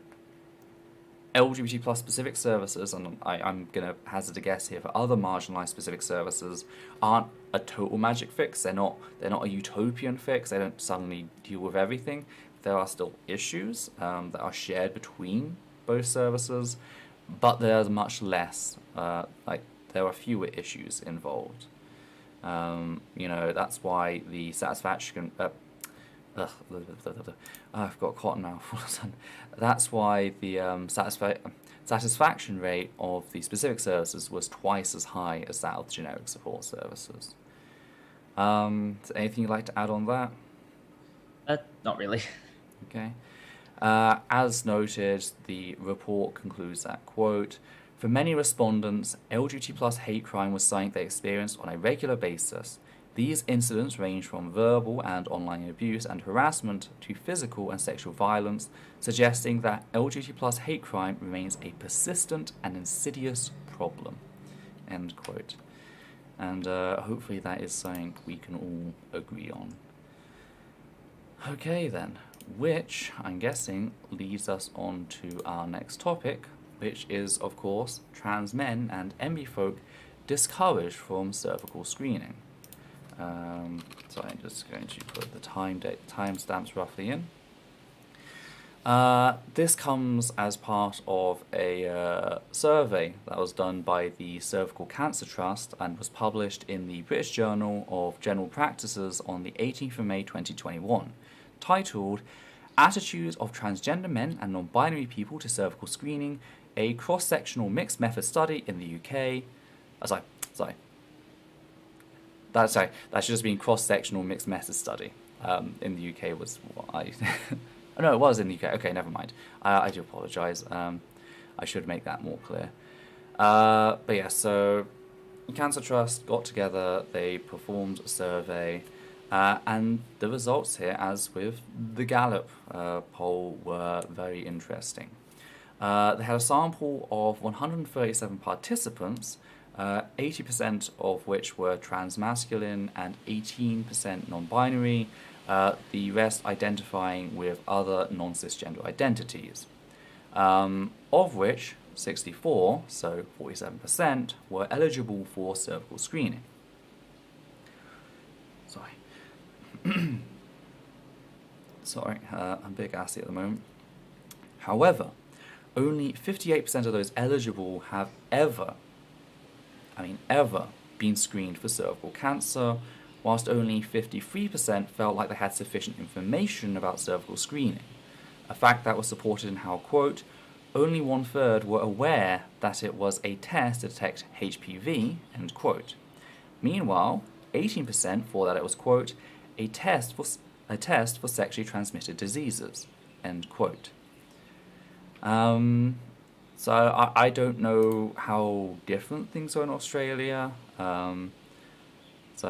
A: LGBT plus specific services, and I'm going to hazard a guess here for other marginalised specific services, aren't a total magic fix. They're not a utopian fix. They don't suddenly deal with everything. There are still issues that are shared between both services, but there's much less, there are fewer issues involved. That's why the satisfaction... I've got cotton mouth all of a sudden. That's why the satisfaction rate of the specific services was twice as high as that of the generic support services. Anything you'd like to add on that?
B: Not really.
A: Okay. As noted, the report concludes that, quote, for many respondents, LGBT plus hate crime was something they experienced on a regular basis. These incidents range from verbal and online abuse and harassment to physical and sexual violence, suggesting that LGBT plus hate crime remains a persistent and insidious problem. End quote. And hopefully that is something we can all agree on. Okay then, which I'm guessing leads us on to our next topic, which is, of course, trans men and Enby folk discouraged from cervical screening. So I'm just going to put the timestamps roughly in. This comes as part of a survey that was done by the Cervical Cancer Trust and was published in the British Journal of General Practices on the 18th of May 2021, titled Attitudes of Transgender Men and Non-Binary People to Cervical Screening, a Cross-Sectional Mixed Method Study in the UK. That should just been cross-sectional mixed method study. In the UK was what I... oh, no, it was in the UK. Okay, never mind. I do apologise. I should make that more clear. But yeah, so Cancer Trust got together, they performed a survey, and the results here, as with the Gallup poll, were very interesting. They had a sample of 137 participants, 80% of which were transmasculine and 18% non-binary, the rest identifying with other non-cisgender identities, of which 64, so 47%, were eligible for cervical screening. Sorry, I'm a bit gassy at the moment. However, only 58% of those eligible have ever been screened for cervical cancer, whilst only 53% felt like they had sufficient information about cervical screening, a fact that was supported in how, quote, only 1/3 were aware that it was a test to detect HPV, end quote. Meanwhile, 18% thought that it was, quote, a test for sexually transmitted diseases, end quote. So I don't know how different things are in Australia. So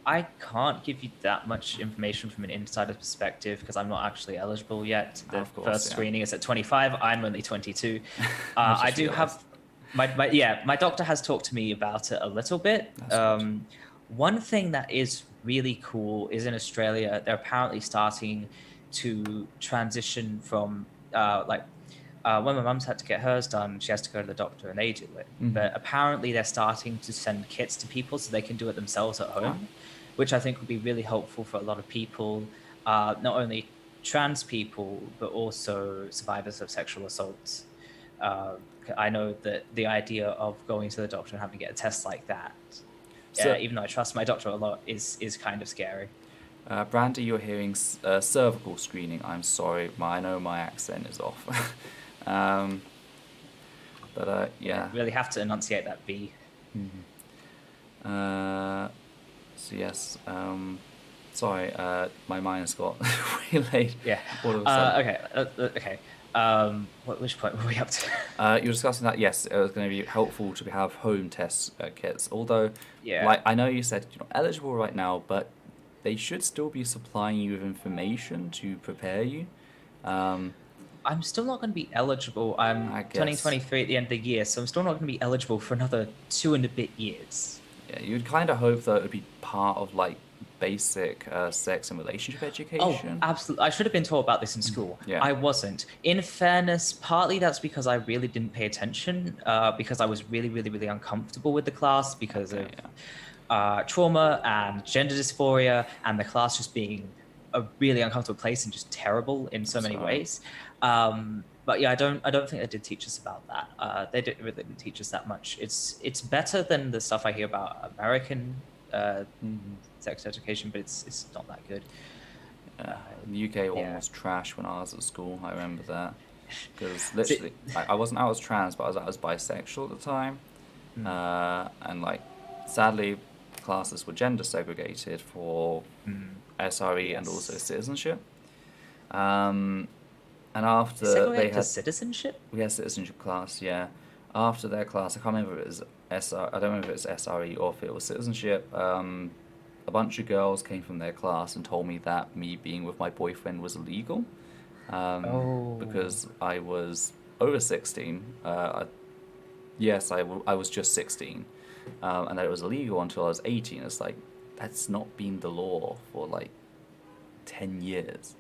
B: I can't give you that much information from an insider's perspective because I'm not actually eligible yet. The first screening is at 25. I'm only 22. I do have my doctor has talked to me about it a little bit. One thing that is really cool is in Australia, they're apparently starting to transition from when my mum's had to get hers done, she has to go to the doctor and they do it. Mm-hmm. But apparently they're starting to send kits to people so they can do it themselves at home, which I think would be really helpful for a lot of people, not only trans people, but also survivors of sexual assaults. I know that the idea of going to the doctor and having to get a test like that, even though I trust my doctor a lot, is kind of scary.
A: Brandy, you're hearing cervical screening. I'm sorry, I know my accent is off. But yeah.
B: You really have to enunciate that B.
A: Mm-hmm. So yes, sorry, my mind has got relayed.
B: Yeah. Okay. Which point were we up to?
A: You're discussing that. Yes, it was going to be helpful to have home test kits. Although,
B: yeah,
A: I know you said you're not eligible right now, but they should still be supplying you with information to prepare you.
B: I'm still not going to be eligible. I'm
A: I
B: turning
A: guess.
B: 23 at the end of the year, so I'm still not going to be eligible for another 2 and a bit years.
A: Yeah, you'd kind of hope that it would be part of like basic sex and relationship
B: Oh,
A: education.
B: absolutely. I should have been taught about this in school.
A: Yeah.
B: I wasn't. In fairness, partly that's because I really didn't pay attention, because I was really, really, really uncomfortable with the class because
A: Okay.
B: of
A: Yeah.
B: trauma and gender dysphoria, and the class just being a really uncomfortable place and just terrible in so many
A: Sorry.
B: ways. But yeah, I don't think they did teach us about that. They didn't really teach us that much. It's better than the stuff I hear about American sex education, but it's not that good.
A: The UK one
B: Yeah.
A: was trash when I was at school. I remember that because
B: So-
A: literally, I wasn't out as trans, but I was bisexual at the time, and like, sadly, classes were gender segregated for SRE and also
B: Yes.
A: citizenship. And after
B: Segregated
A: they
B: to
A: had
B: citizenship?
A: we had citizenship class, yeah. After their class, I can't remember if it was I don't remember if it was SRE or if it was citizenship. A bunch of girls came from their class and told me that me being with my boyfriend was illegal, because I was over 16. Yes, I was just 16, and that it was illegal until I was 18. It's like, that's not been the law for like 10 years.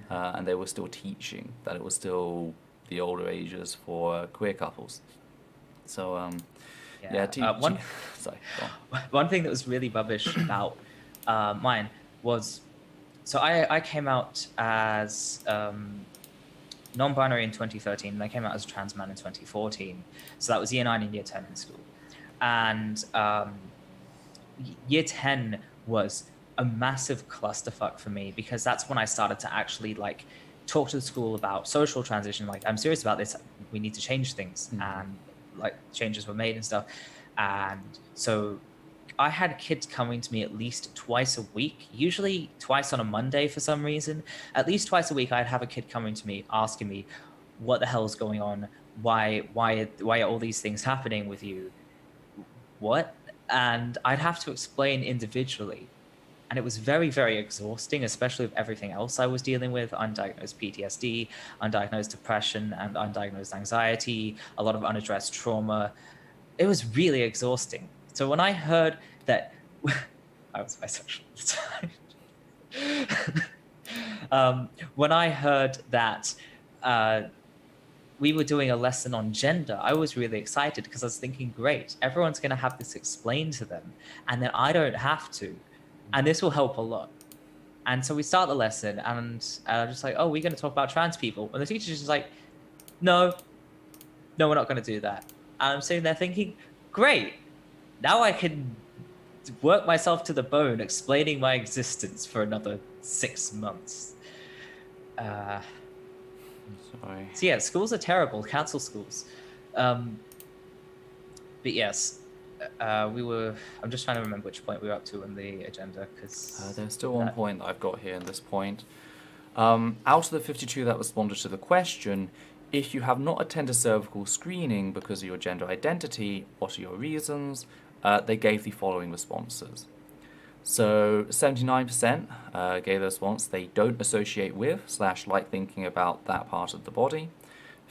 A: And they were still teaching that it was still the older ages for queer couples. So, yeah, sorry, go on.
B: One thing that was really rubbish about mine was, so I came out as non-binary in 2013, and I came out as a trans man in 2014. So that was year 9 and year 10 in school. And year 10 was a massive clusterfuck for me, because that's when I started to actually like talk to the school about social transition. Like, I'm serious about this. We need to change things. And like, changes were made and stuff. And so I had kids coming to me at least twice a week, usually twice on a Monday for some reason. At least twice a week, I'd have a kid coming to me asking me, what the hell is going on? Why are all these things happening with you? What? And I'd have to explain individually. And it was very, very exhausting, especially with everything else I was dealing with: undiagnosed PTSD, undiagnosed depression, and undiagnosed anxiety, a lot of unaddressed trauma. It was really exhausting. So when I heard that I was bisexual at the time, when I heard that we were doing a lesson on gender, I was really excited, because I was thinking, great, everyone's going to have this explained to them, and then I don't have to. And this will help a lot. And so we start the lesson, and I'm just like, oh, we're going to talk about trans people. And the teacher's just like, no, we're not going to do that. And I'm sitting there thinking, great, now I can work myself to the bone explaining my existence for another 6 months.
A: Sorry.
B: So yeah, schools are terrible. Cancel schools. But yes, I'm just trying to remember which point we were up to on the agenda, because
A: there's still one point that I've got here in this point. Out of the 52 that responded to the question, if you have not attended cervical screening because of your gender identity, what are your reasons? They gave the following responses. So 79% gave the response they don't associate with / like thinking about that part of the body.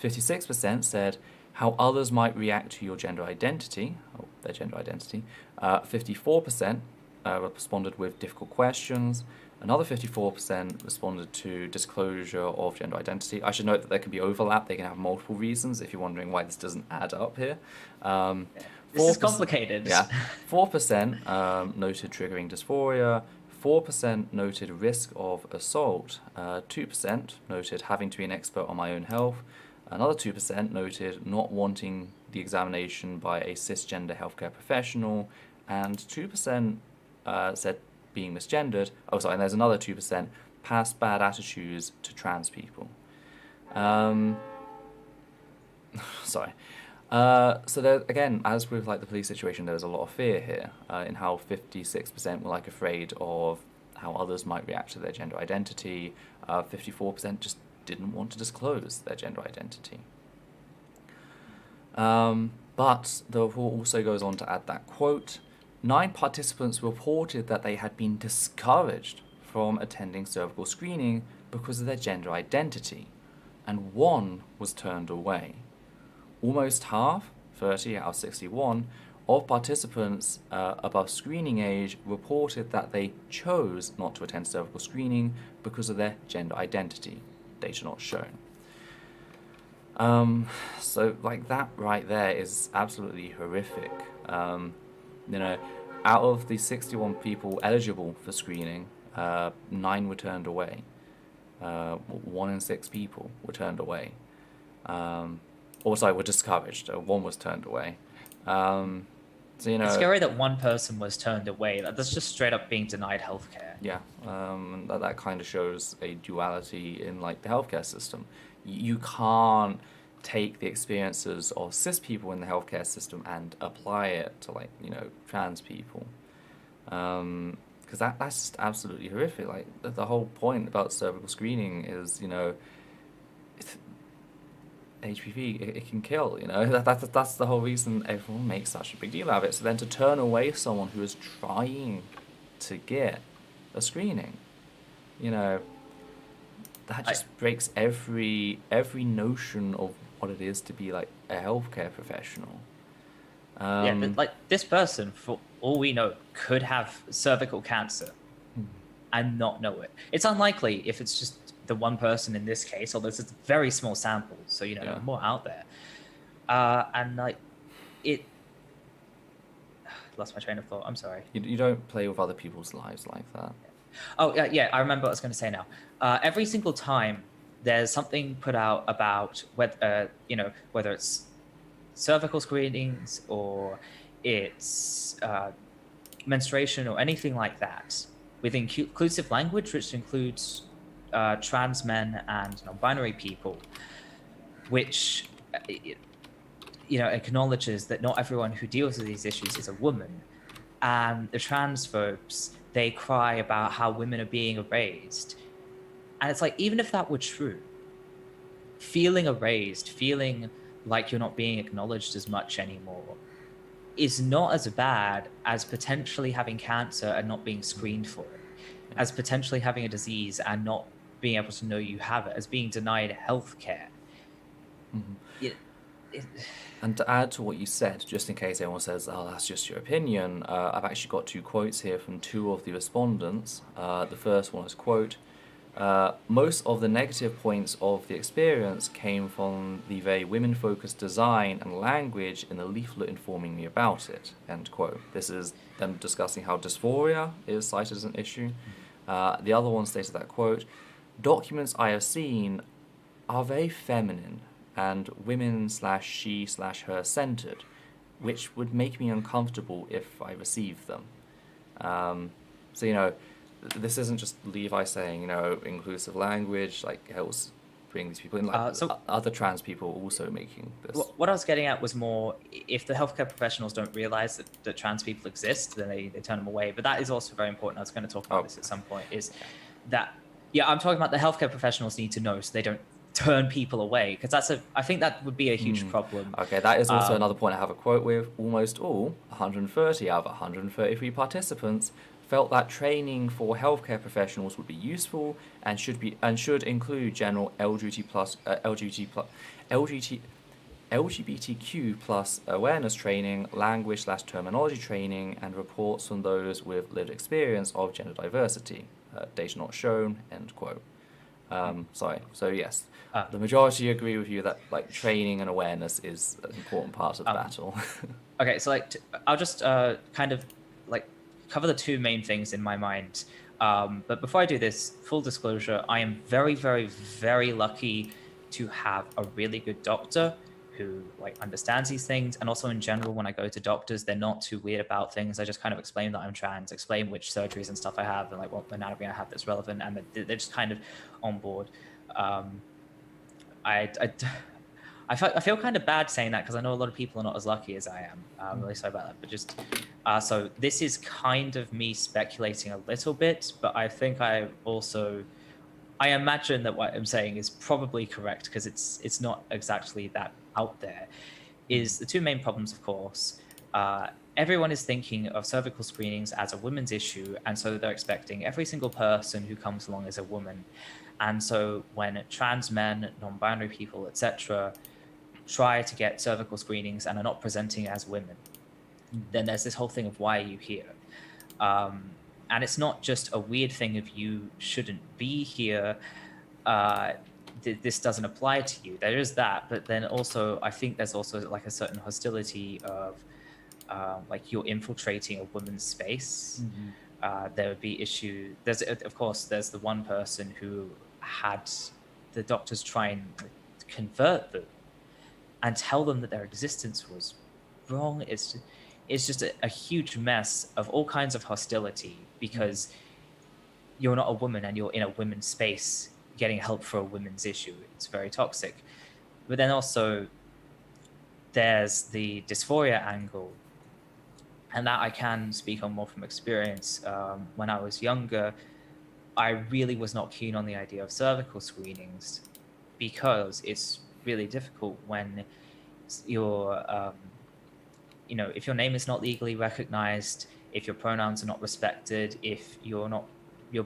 A: 56% said how others might react to your gender identity, or their gender identity. 54% responded with difficult questions. Another 54% responded to disclosure of gender identity. I should note that there can be overlap. They can have multiple reasons, if you're wondering why this doesn't add up here.
B: This is complicated.
A: Yeah. 4% noted triggering dysphoria. 4% noted risk of assault. 2% noted having to be an expert on my own health. Another 2% noted not wanting the examination by a cisgender healthcare professional. And 2% said being misgendered. Oh, sorry, and there's another 2% past bad attitudes to trans people. Sorry. So there, again, as with like the police situation, there was a lot of fear here in how 56% were like afraid of how others might react to their gender identity. 54% just didn't want to disclose their gender identity. But the report also goes on to add that, quote, 9 participants reported that they had been discouraged from attending cervical screening because of their gender identity. and 1 was turned away. Almost half, 30 out of 61, of participants above screening age reported that they chose not to attend cervical screening because of their gender identity. Data not shown. So like that right there is absolutely horrific. You know, out of the 61 people eligible for screening, 9 were turned away. 1 in 6 people were turned away. Were discouraged. 1 was turned away. So, you know,
B: it's scary that 1 person was turned away. That's just straight up being denied healthcare.
A: Yeah, that kind of shows a duality in like the healthcare system. You can't take the experiences of cis people in the healthcare system and apply it to like, you know, trans people, because that's just absolutely horrific. Like the whole point about cervical screening is, you know, HPV, it can kill, you know. That's the whole reason everyone makes such a big deal out of it. So then to turn away someone who is trying to get a screening, you know, that just breaks every notion of what it is to be like a healthcare professional.
B: But like this person, for all we know, could have cervical cancer and not know it. It's unlikely if it's just the 1 person in this case, although it's a very small sample, so you know, more out there. And like it lost my train of thought. I'm sorry.
A: You don't play with other people's lives like that.
B: Oh yeah, I remember what I was going to say now. Every single time there's something put out about whether whether it's cervical screenings or it's menstruation or anything like that, with inclusive language, which includes trans men and non-binary people, which acknowledges that not everyone who deals with these issues is a woman, and the transphobes, they cry about how women are being erased. And it's like, even if that were true, feeling erased, feeling like you're not being acknowledged as much anymore is not as bad as potentially having cancer and not being screened for it, as potentially having a disease and not being able to know you have it, as being denied healthcare.
A: And to add to what you said, just in case anyone says, oh, that's just your opinion, I've actually got 2 quotes here from 2 of the respondents. The first one is, quote, most of the negative points of the experience came from the very women-focused design and language in the leaflet informing me about it, end quote. This is them discussing how dysphoria is cited as an issue. The other one stated that, quote, documents I have seen are very feminine and women/she/her centered, which would make me uncomfortable if I received them. So, you know, this isn't just Levi saying, you know, inclusive language, like, helps bring these people in. Like, other trans people also making this.
B: What I was getting at was more, if the healthcare professionals don't realize that trans people exist, then they turn them away. But that is also very important. I was going to talk about this at some point, is that, I'm talking about the healthcare professionals need to know so they don't turn people away, because I think that would be a huge problem.
A: Okay, that is also another point I have a quote with. Almost all, 130 out of 133 participants, felt that training for healthcare professionals would be useful and should include general LGBTQ plus awareness training, language/terminology training, and reports from those with lived experience of gender diversity. Data not shown, end quote. So yes, the majority agree with you that like training and awareness is an important part of the battle.
B: Okay, so like I'll just kind of like cover the 2 main things in my mind. But before I do this, full disclosure, I am very, very, very lucky to have a really good doctor who like understands these things. And also in general, when I go to doctors, they're not too weird about things. I just kind of explain that I'm trans, explain which surgeries and stuff I have and like what anatomy I have that's relevant, and they're just kind of on board. I feel kind of bad saying that because I know a lot of people are not as lucky as I am. I'm really sorry about that. But just so this is kind of me speculating a little bit, but I think I imagine that what I'm saying is probably correct because it's not exactly that out there. Is the 2 main problems, of course. everyone is thinking of cervical screenings as a women's issue, and so they're expecting every single person who comes along as a woman. And so when trans men, non-binary people, etc., try to get cervical screenings and are not presenting as women, then there's this whole thing of why are you here? And it's not just a weird thing of you shouldn't be here. This doesn't apply to you. There is that, but then also I think there's also like a certain hostility of like you're infiltrating a woman's space. There would be issue. There's of course there's the one person who had the doctors try and convert them and tell them that their existence was wrong. It's just a huge mess of all kinds of hostility because you're not a woman and you're in a women's space getting help for a women's issue. It's very toxic. But then also there's the dysphoria angle, and that I can speak on more from experience. When I was younger, I really was not keen on the idea of cervical screenings because it's really difficult when you're, if your name is not legally recognized, if your pronouns are not respected, if your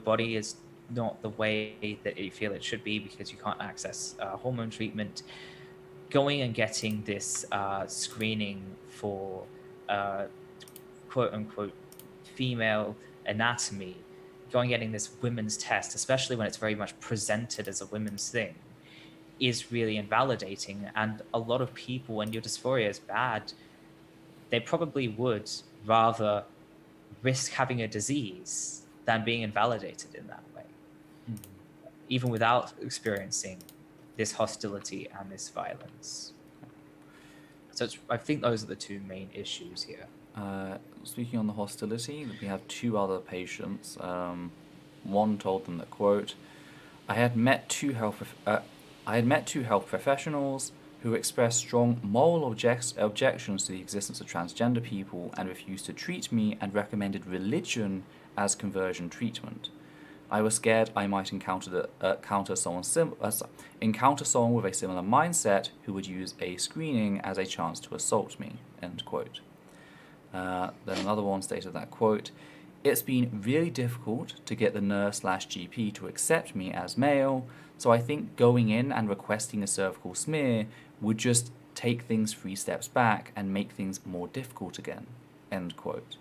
B: body is not the way that you feel it should be because you can't access hormone treatment, going and getting this screening for quote unquote female anatomy, going getting this women's test, especially when it's very much presented as a women's thing, is really invalidating. And a lot of people, when your dysphoria is bad, they probably would rather risk having a disease than being invalidated in that way, even without experiencing this hostility and this violence. So I think those are the two main issues here.
A: Speaking on the hostility, we have two other patients. One told them that, quote, I had met two health professionals who expressed strong moral objections to the existence of transgender people and refused to treat me and recommended religion as conversion treatment. I was scared I might encounter someone with a similar mindset who would use a screening as a chance to assault me, end quote. Then another one stated that, quote, it's been really difficult to get the nurse/GP to accept me as male, so I think going in and requesting a cervical smear would just take things 3 steps back and make things more difficult again, end quote.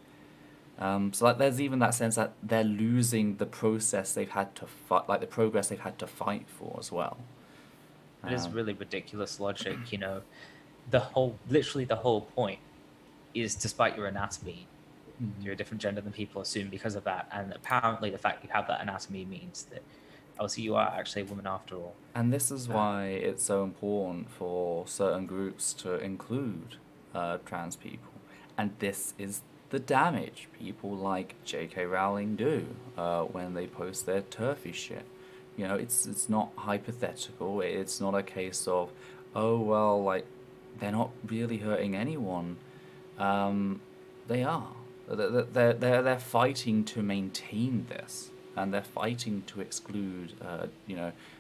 A: So like, there's even that sense that they're losing the process they've had to fight, like the progress they've had to fight for as well.
B: It is really ridiculous logic, literally the whole point is, despite your anatomy, you're a different gender than people assume because of that. And apparently the fact you have that anatomy means that obviously you are actually a woman after all.
A: And this is why it's so important for certain groups to include trans people. And this is the damage people like J.K. Rowling do when they post their turfy shit. It's not hypothetical. It's not a case of, oh, well, like, they're not really hurting anyone. They are. They're fighting to maintain this, and they're fighting to exclude,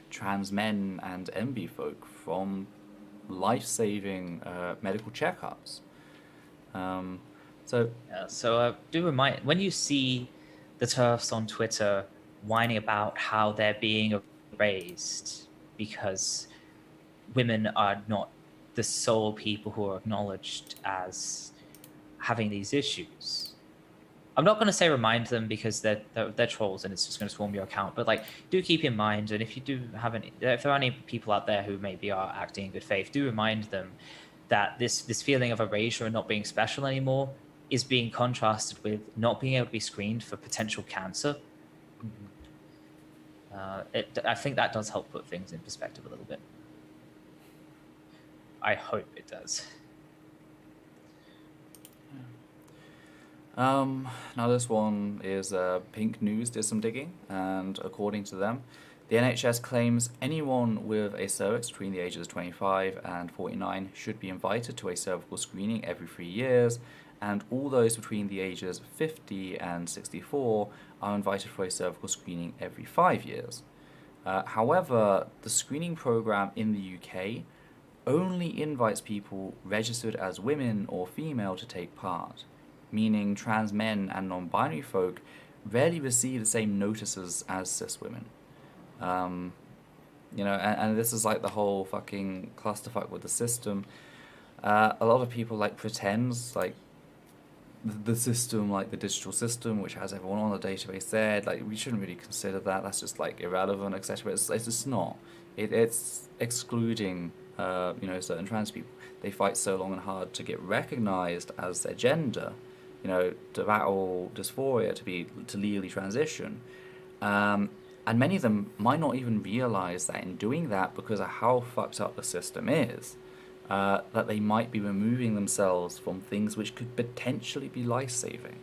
A: trans men and Enby folk from life-saving medical checkups.
B: So do remind, when you see the TERFs on Twitter whining about how they're being erased because women are not the sole people who are acknowledged as having these issues, I'm not going to say remind them because they're trolls and it's just going to swarm your account, but like, do keep in mind, and if you do have if there are any people out there who maybe are acting in good faith, do remind them that this feeling of erasure and not being special anymore is being contrasted with not being able to be screened for potential cancer. I think that does help put things in perspective a little bit. I hope it does.
A: Now this one is Pink News did some digging, and according to them, the NHS claims anyone with a cervix between the ages of 25 and 49 should be invited to a cervical screening every 3 years, and all those between the ages 50 and 64 are invited for a cervical screening every 5 years. However, the screening program in the UK only invites people registered as women or female to take part, meaning trans men and non-binary folk rarely receive the same notices as cis women. And this is like the whole fucking clusterfuck with the system. A lot of people like pretends like the system, like the digital system, which has everyone on the database there, like we shouldn't really consider that. That's just like irrelevant, etc. It's just not. It's excluding, certain trans people. They fight so long and hard to get recognized as their gender, to battle dysphoria, to legally transition. And many of them might not even realize that in doing that, because of how fucked up the system is, that they might be removing themselves from things which could potentially be life-saving.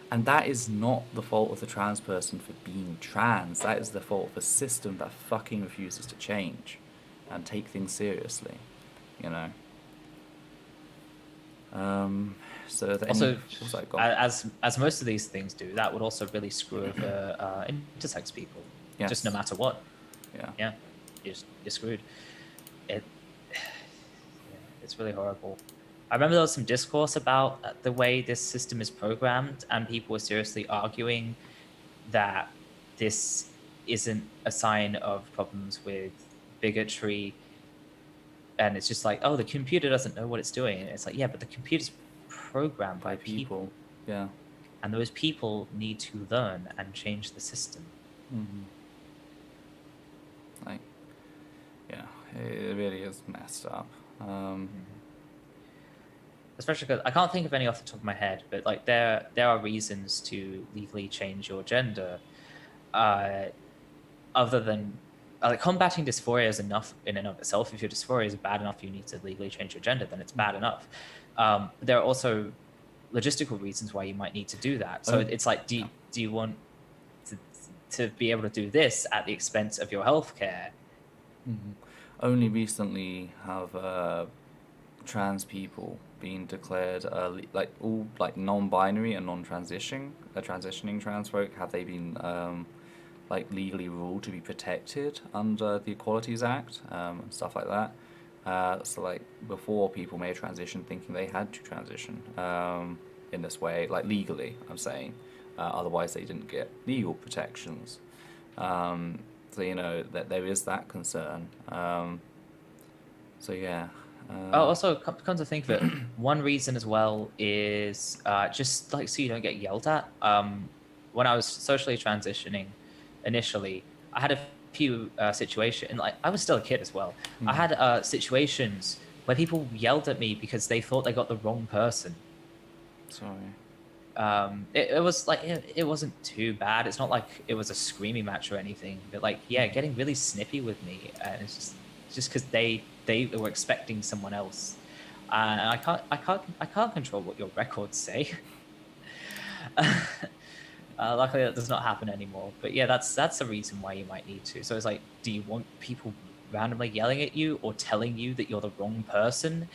A: And that is not the fault of the trans person for being trans. That is the fault of a system that fucking refuses to change and take things seriously, So
B: also, as most of these things do, that would also really screw over intersex people.
A: Yes.
B: Just no matter what.
A: Yeah.
B: You're screwed. It's really horrible. I remember there was some discourse about the way this system is programmed, and people were seriously arguing that this isn't a sign of problems with bigotry. And it's just like, oh, the computer doesn't know what it's doing. And it's like, yeah, but the computer's programmed by people.
A: Yeah.
B: And those people need to learn and change the system.
A: Mm-hmm. It really is messed up.
B: Especially because I can't think of any off the top of my head, but like there are reasons to legally change your gender, other than like combating dysphoria is enough in and of itself. If your dysphoria is bad enough, you need to legally change your gender, then it's bad enough. There are also logistical reasons why you might need to do that. So it's like, do you want to be able to do this at the expense of your healthcare?
A: Mm-hmm. Only recently have trans people been declared like all like non-binary and transitioning trans folk, have they been like legally ruled to be protected under the Equalities Act and stuff like that. So like before, people may have transitioned thinking they had to transition in this way, like legally, I'm saying. Otherwise they didn't get legal protections. So that there is that concern. So yeah.
B: Also, come to think of it, one reason as well is just like so you don't get yelled at. When I was socially transitioning initially, I had a few situations, and like I was still a kid as well. I had situations where people yelled at me because they thought they got the wrong person.
A: Sorry.
B: It was like it wasn't too bad. It's not like it was a screaming match or anything, but like getting really snippy with me, and it's just because they were expecting someone else, and I can't control what your records say. Luckily, that does not happen anymore. But yeah, that's the reason why you might need to. So it's like, do you want people randomly yelling at you or telling you that you're the wrong person,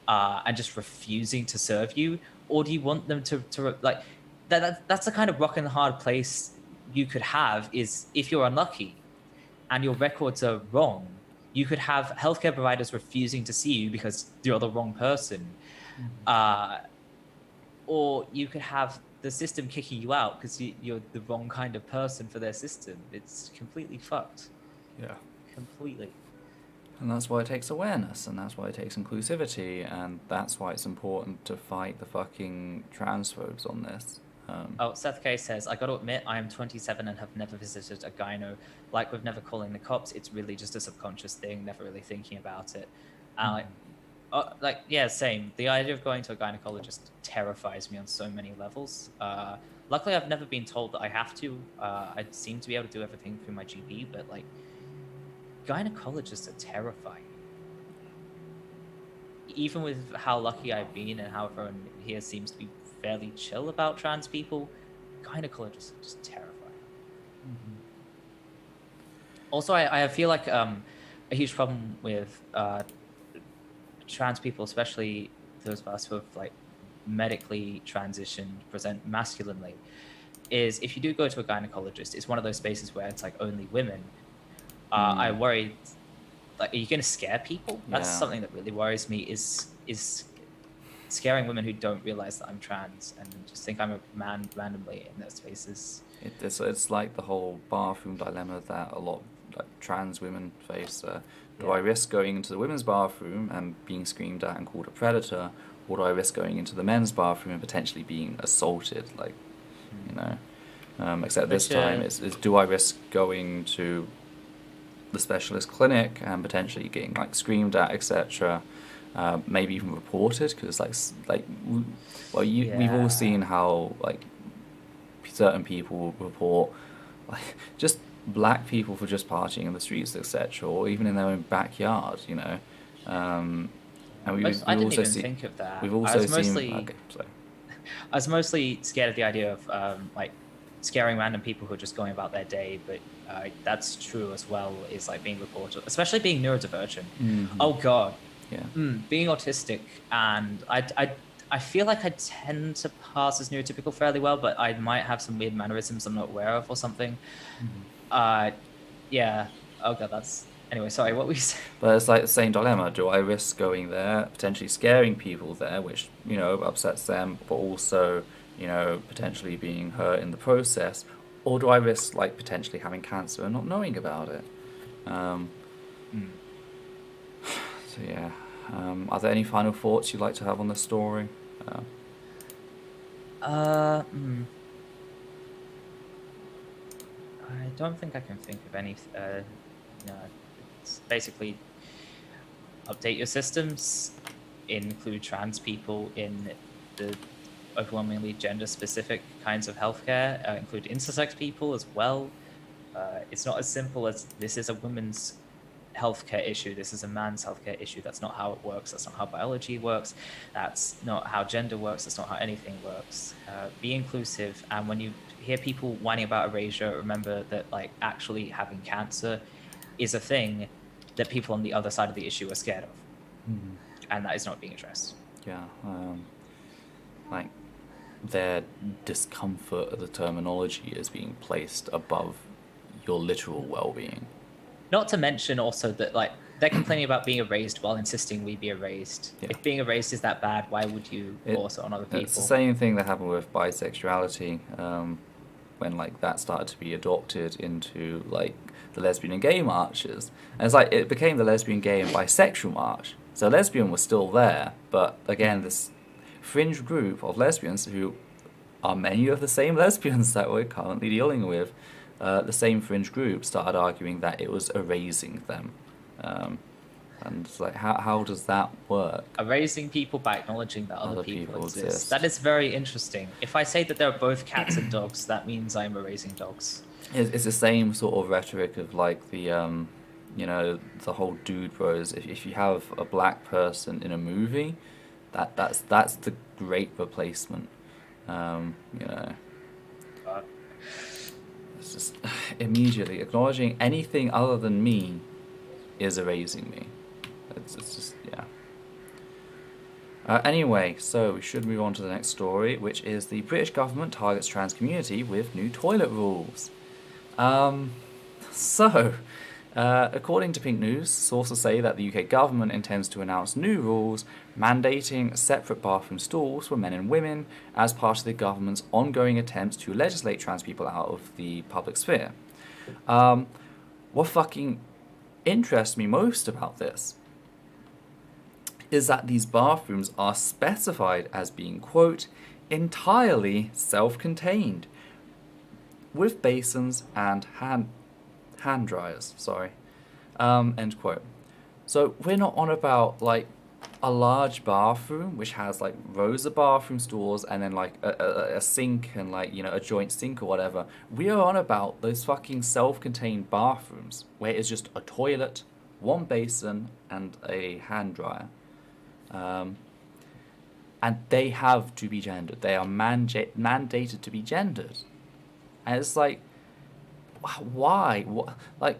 B: and just refusing to serve you? Or do you want them to like that's the kind of rock and hard place you could have, is if you're unlucky and your records are wrong, you could have healthcare providers refusing to see you because you're the wrong person. Or you could have the system kicking you out because you're the wrong kind of person for their system. It's completely fucked.
A: Yeah. Completely. And that's why it takes awareness, and that's why it takes inclusivity, and that's why it's important to fight the fucking transphobes on this.
B: Seth K says, I got to admit, I am 27 and have never visited a gyno. Like with never calling the cops, it's really just a subconscious thing, never really thinking about it. Same. The idea of going to a gynecologist terrifies me on so many levels. Luckily, I've never been told that I have to. I seem to be able to do everything through my GP, but like, gynecologists are terrifying. Even with how lucky I've been and how everyone here seems to be fairly chill about trans people, gynecologists are just terrifying. Also, I feel like a huge problem with trans people, especially those of us who have like medically transitioned, present masculinely, is if you do go to a gynecologist, it's one of those spaces where it's like only women. I worry like, are you going to scare people? That's
A: Yeah.
B: something that really worries me. Is scaring women who don't realize that I'm trans and just think I'm a man randomly in those spaces.
A: It's like the whole bathroom dilemma that a lot of like trans women face. Do
B: Yeah.
A: I risk going into the women's bathroom and being screamed at and called a predator, or do I risk going into the men's bathroom and potentially being assaulted? Like, you know. Except this time, it's do I risk going to the specialist clinic and potentially getting like screamed at, etc. Maybe even reported, because we've all seen how like certain people report like just black people for just partying in the streets, etc., or even in their own backyard, you know. And
B: I didn't even think of that.
A: We've also seen. Okay, sorry.
B: I was mostly scared of the idea of like scaring random people who are just going about their day, but that's true as well, is like being reported, especially being neurodivergent.
A: Mm-hmm.
B: Oh god.
A: Yeah.
B: Being autistic, and I feel like I tend to pass as neurotypical fairly well, but I might have some weird mannerisms I'm not aware of or something.
A: Mm-hmm.
B: Yeah. Oh god, that's... Anyway, sorry, what were you saying?
A: But it's like the same dilemma. Do I risk going there, potentially scaring people there, which, you know, upsets them, but also, you know, potentially being hurt in the process? Or do I risk, like, potentially having cancer and not knowing about it? So, yeah. Are there any final thoughts you'd like to have on the story?
B: I don't think I can think of any. No, it's basically update your systems, include trans people in the overwhelmingly gender-specific kinds of healthcare, include intersex people as well. It's not as simple as this is a woman's healthcare issue, this is a man's healthcare issue. That's not how it works. That's not how biology works. That's not how gender works. That's not how anything works. Be inclusive, and when you hear people whining about erasure, remember that like actually having cancer is a thing that people on the other side of the issue are scared of, and that is not being addressed.
A: Yeah, like their discomfort of the terminology is being placed above your literal well-being.
B: Not to mention also that like they're complaining about being erased while insisting we be erased. Yeah. If being erased is that bad, why would you force it on other people?
A: It's the same thing that happened with bisexuality, when like that started to be adopted into like the lesbian and gay marches. And it's like it became the lesbian, gay and bisexual march. So lesbian was still there, but again this fringe group of lesbians who are many of the same lesbians that we're currently dealing with, the same fringe group started arguing that it was erasing them. And it's like, how does that work?
B: Erasing people by acknowledging that other people exist. That is very interesting. If I say that they're both cats and dogs, that means I'm erasing dogs.
A: It's the same sort of rhetoric of like the, you know, the whole dude bros. If you have a black person in a movie, that's the great replacement. You know. It's just immediately acknowledging anything other than me is erasing me. It's just, yeah. Anyway, so we should move on to the next story, which is the British government targets trans community with new toilet rules. According to Pink News, sources say that the UK government intends to announce new rules mandating separate bathroom stalls for men and women as part of the government's ongoing attempts to legislate trans people out of the public sphere. What fucking interests me most about this is that these bathrooms are specified as being, quote, entirely self-contained, with basins and hand dryers, end quote. So we're not on about like a large bathroom which has like rows of bathroom stalls and then like a sink and like, you know, a joint sink or whatever. We are on about those fucking self-contained bathrooms where it's just a toilet, one basin and a hand dryer. And they have to be gendered. They are mandated to be gendered. And it's like, why? Like,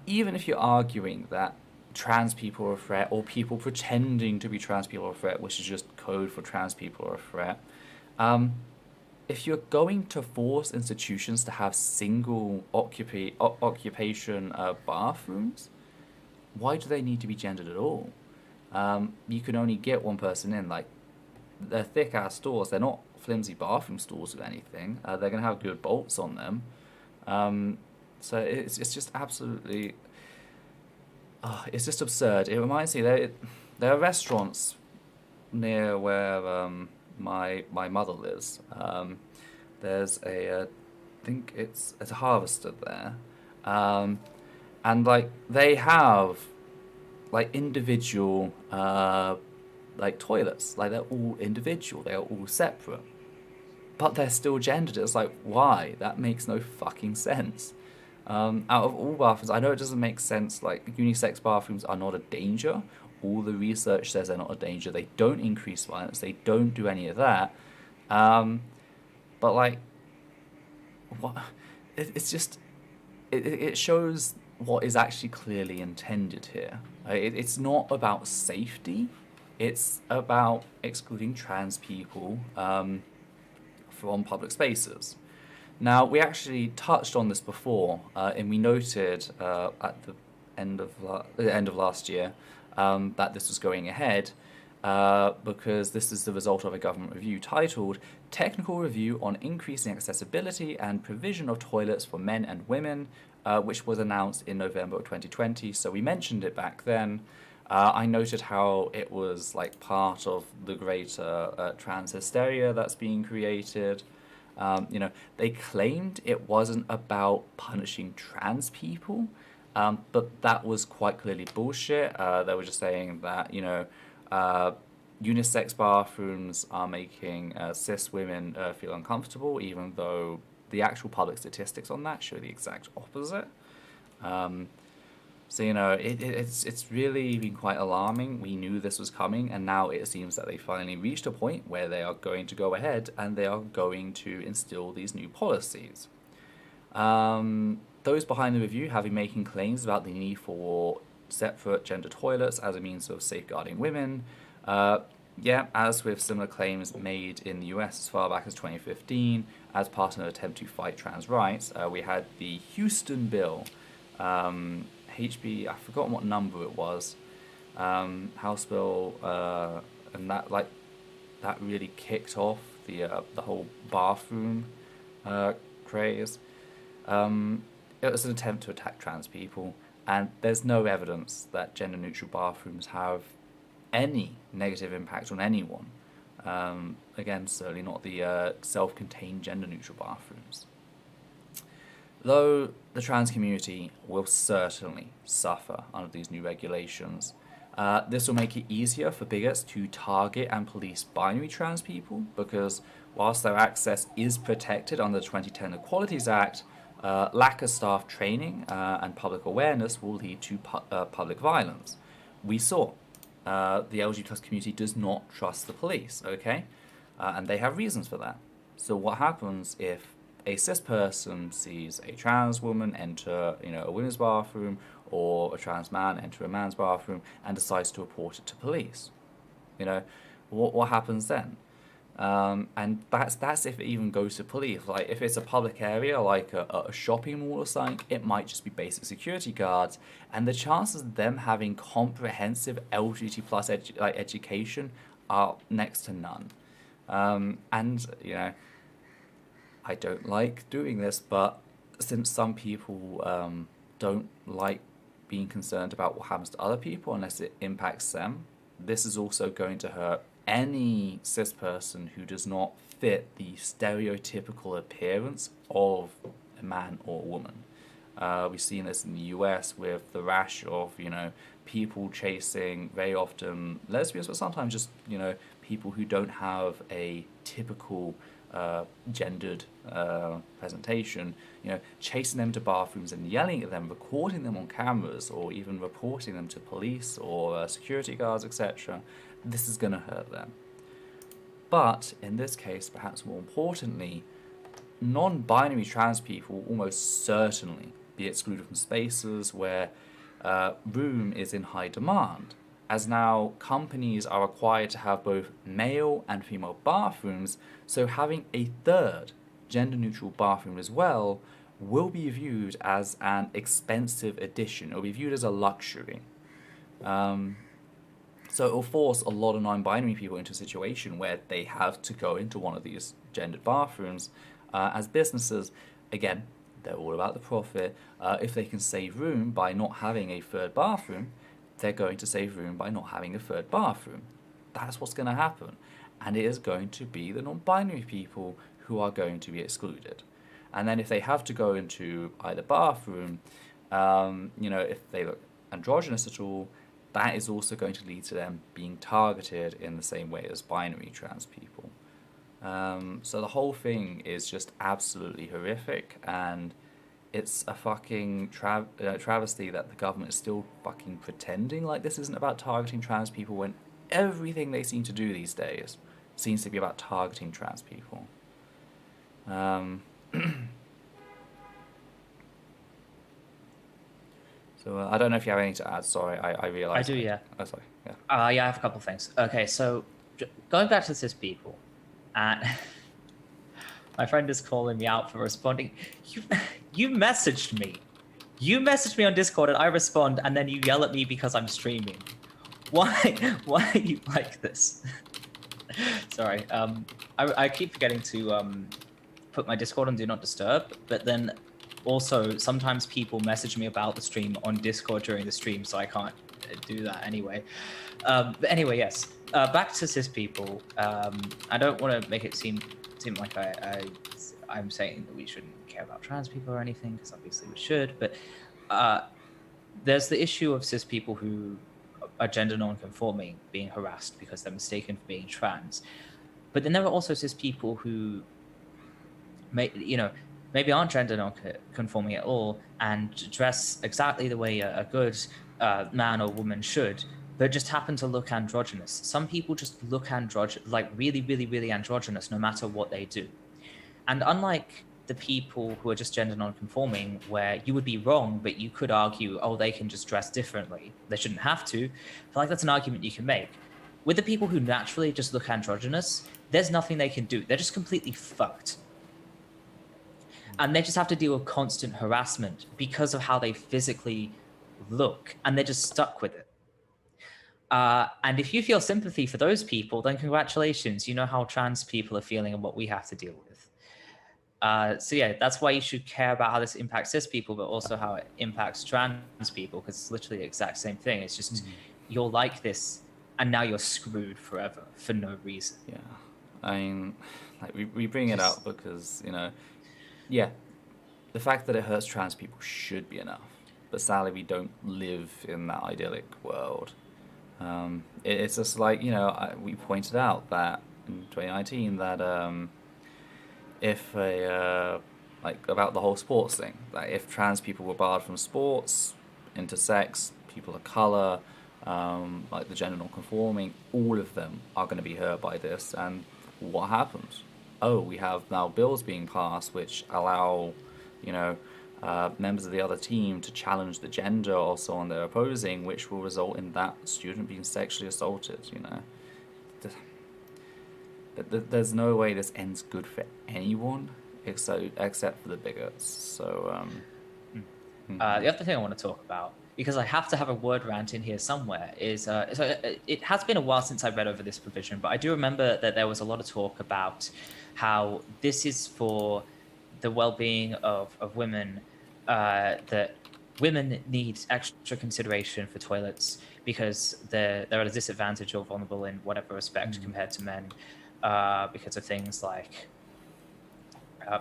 A: even if you're arguing that trans people are a threat, or people pretending to be trans people are a threat, which is just code for trans people are a threat, if you're going to force institutions to have single occupation bathrooms, why do they need to be gendered at all? You can only get one person in. Like, they're thick ass doors. They're not flimsy bathroom stalls or anything. They're gonna have good bolts on them. So it's just absolutely, it's just absurd. It reminds me there are restaurants near where my mother lives. There's I think it's a Harvester there, and like they have like individual like toilets. Like they're all individual. They are all separate, but they're still gendered. It's like, why? That makes no fucking sense. Out of all bathrooms, I know it doesn't make sense. Like, unisex bathrooms are not a danger. All the research says they're not a danger. They don't increase violence. They don't do any of that. But like, what? It's just it shows what is actually clearly intended here. It's not about safety. It's about excluding trans people from public spaces. Now, we actually touched on this before, and we noted at the end of last year that this was going ahead because this is the result of a government review titled Technical Review on Increasing Accessibility and Provision of Toilets for Men and Women, which was announced in November of 2020. So we mentioned it back then. I noted how it was like part of the greater trans hysteria that's being created. They claimed it wasn't about punishing trans people, but that was quite clearly bullshit. They were just saying that, unisex bathrooms are making cis women feel uncomfortable, even though the actual public statistics on that show the exact opposite. So, it's really been quite alarming. We knew this was coming, and now it seems that they finally reached a point where they are going to go ahead and they are going to instill these new policies. Those behind the review have been making claims about the need for separate gender toilets as a means of safeguarding women. As with similar claims made in the US as far back as 2015, as part of an attempt to fight trans rights, we had the Houston Bill, HB, I've forgotten what number it was, House Bill, and that really kicked off the whole bathroom craze. It was an attempt to attack trans people, and there's no evidence that gender-neutral bathrooms have any negative impact on anyone. Again, certainly not the self-contained gender-neutral bathrooms. Though the trans community will certainly suffer under these new regulations, this will make it easier for bigots to target and police binary trans people, because whilst their access is protected under the 2010 Equalities Act, lack of staff training and public awareness will lead to public violence. We saw the LGBT community does not trust the police, okay? And they have reasons for that. So what happens if a cis person sees a trans woman enter, a women's bathroom, or a trans man enter a man's bathroom and decides to report it to police? What happens then? And that's if it even goes to police. Like, if it's a public area, like a shopping mall or something, it might just be basic security guards, and the chances of them having comprehensive LGBT plus education are next to none. I don't like doing this, but since some people don't like being concerned about what happens to other people unless it impacts them, this is also going to hurt any cis person who does not fit the stereotypical appearance of a man or a woman. We've seen this in the US with the rash of, people chasing very often lesbians, but sometimes just, people who don't have a typical gendered presentation, chasing them to bathrooms and yelling at them, recording them on cameras, or even reporting them to police or security guards, etc. This is going to hurt them. But in this case, perhaps more importantly, non-binary trans people will almost certainly be excluded from spaces where room is in high demand, as now companies are required to have both male and female bathrooms, so having a third gender-neutral bathroom as well will be viewed as an expensive addition. It will be viewed as a luxury. So it will force a lot of non-binary people into a situation where they have to go into one of these gendered bathrooms as businesses. Again, they're all about the profit. If they can save room by not having a third bathroom, they're going to save room by not having a third bathroom. That's what's going to happen. And it is going to be the non-binary people who are going to be excluded. And then if they have to go into either bathroom, if they look androgynous at all, that is also going to lead to them being targeted in the same way as binary trans people. So the whole thing is just absolutely horrific, and it's a fucking travesty that the government is still fucking pretending like this isn't about targeting trans people when everything they seem to do these days seems to be about targeting trans people. So I don't know if you have anything to add. Sorry, I realised.
B: I do, yeah.
A: Oh, sorry. Yeah.
B: Yeah, I have a couple of things. Okay, so going back to cis people, and my friend is calling me out for responding. You messaged me. You messaged me on Discord and I respond, and then you yell at me because I'm streaming. Why are you like this? Sorry. I keep forgetting to put my Discord on Do Not Disturb, but then also sometimes people message me about the stream on Discord during the stream, so I can't do that anyway. But anyway, yes. Back to cis people. I don't want to make it seem like I'm saying that we shouldn't care about trans people or anything, because obviously we should. But there's the issue of cis people who are gender non-conforming being harassed because they're mistaken for being trans. But then there are also cis people who maybe aren't gender non-conforming at all and dress exactly the way a good man or woman should, but just happen to look androgynous. Some people just look like really, really, really androgynous no matter what they do. And unlike the people who are just gender non-conforming, where you would be wrong, but you could argue, oh, they can just dress differently, they shouldn't have to. I feel like that's an argument you can make. With the people who naturally just look androgynous, there's nothing they can do. They're just completely fucked. And they just have to deal with constant harassment because of how they physically look, and they're just stuck with it. And if you feel sympathy for those people, then congratulations. You know how trans people are feeling and what we have to deal with. So yeah, that's why you should care about how this impacts cis people, but also how it impacts trans people, because it's literally the exact same thing. It's just you're like this, and now you're screwed forever for no reason.
A: Yeah, I mean, like we bring it up because yeah, the fact that it hurts trans people should be enough. But sadly, we don't live in that idyllic world. It's just like, we pointed out that in 2019 that if about the whole sports thing, that if trans people were barred from sports, intersex, people of colour, like the gender non-conforming, all of them are going to be hurt by this. And what happens? Oh, we have now bills being passed which allow, members of the other team to challenge the gender or someone they're opposing, which will result in that student being sexually assaulted, There's no way this ends good for anyone except for the bigots. So,
B: the other thing I want to talk about, because I have to have a word rant in here somewhere, is so it has been a while since I read over this provision, but I do remember that there was a lot of talk about how this is for the well-being of women, that women need extra consideration for toilets because they're at a disadvantage or vulnerable in whatever respect compared to men, because of things like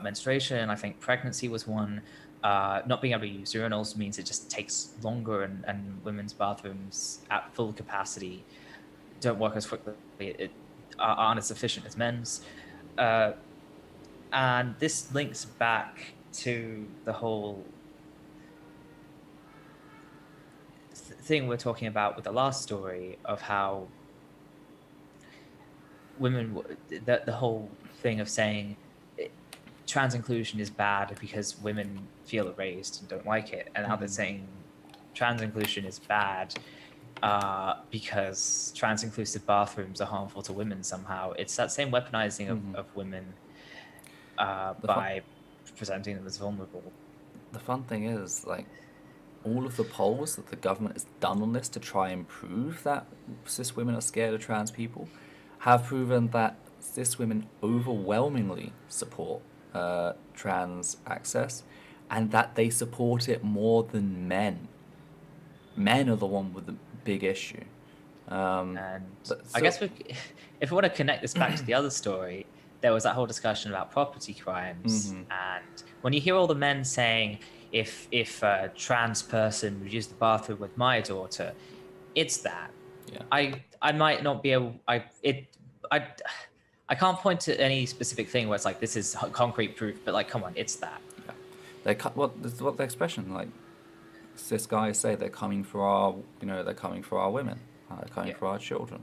B: menstruation. I think pregnancy was one. Not being able to use urinals means it just takes longer, and women's bathrooms at full capacity don't work as quickly, aren't as efficient as men's. And this links back to the whole thing we're talking about with the last story of how women, the whole thing of saying trans inclusion is bad because women feel erased and don't like it, and now they're saying trans inclusion is bad because trans inclusive bathrooms are harmful to women somehow. It's that same weaponizing of women by presenting them as vulnerable.
A: The fun thing is, like, all of the polls that the government has done on this to try and prove that cis women are scared of trans people have proven that cis women overwhelmingly support trans access, and that they support it more than men. Men are the one with the big issue.
B: And I guess if we want to connect this back to the other story, there was that whole discussion about property crimes. And when you hear all the men saying, if a trans person would use the bathroom with my daughter, it's that.
A: Yeah.
B: I might not be able. I can't point to any specific thing where it's like this is concrete proof, but like, come on, it's that.
A: Yeah. This is what the expression, like cis guys say, they're coming for our, they're coming for our women, they're coming for our children.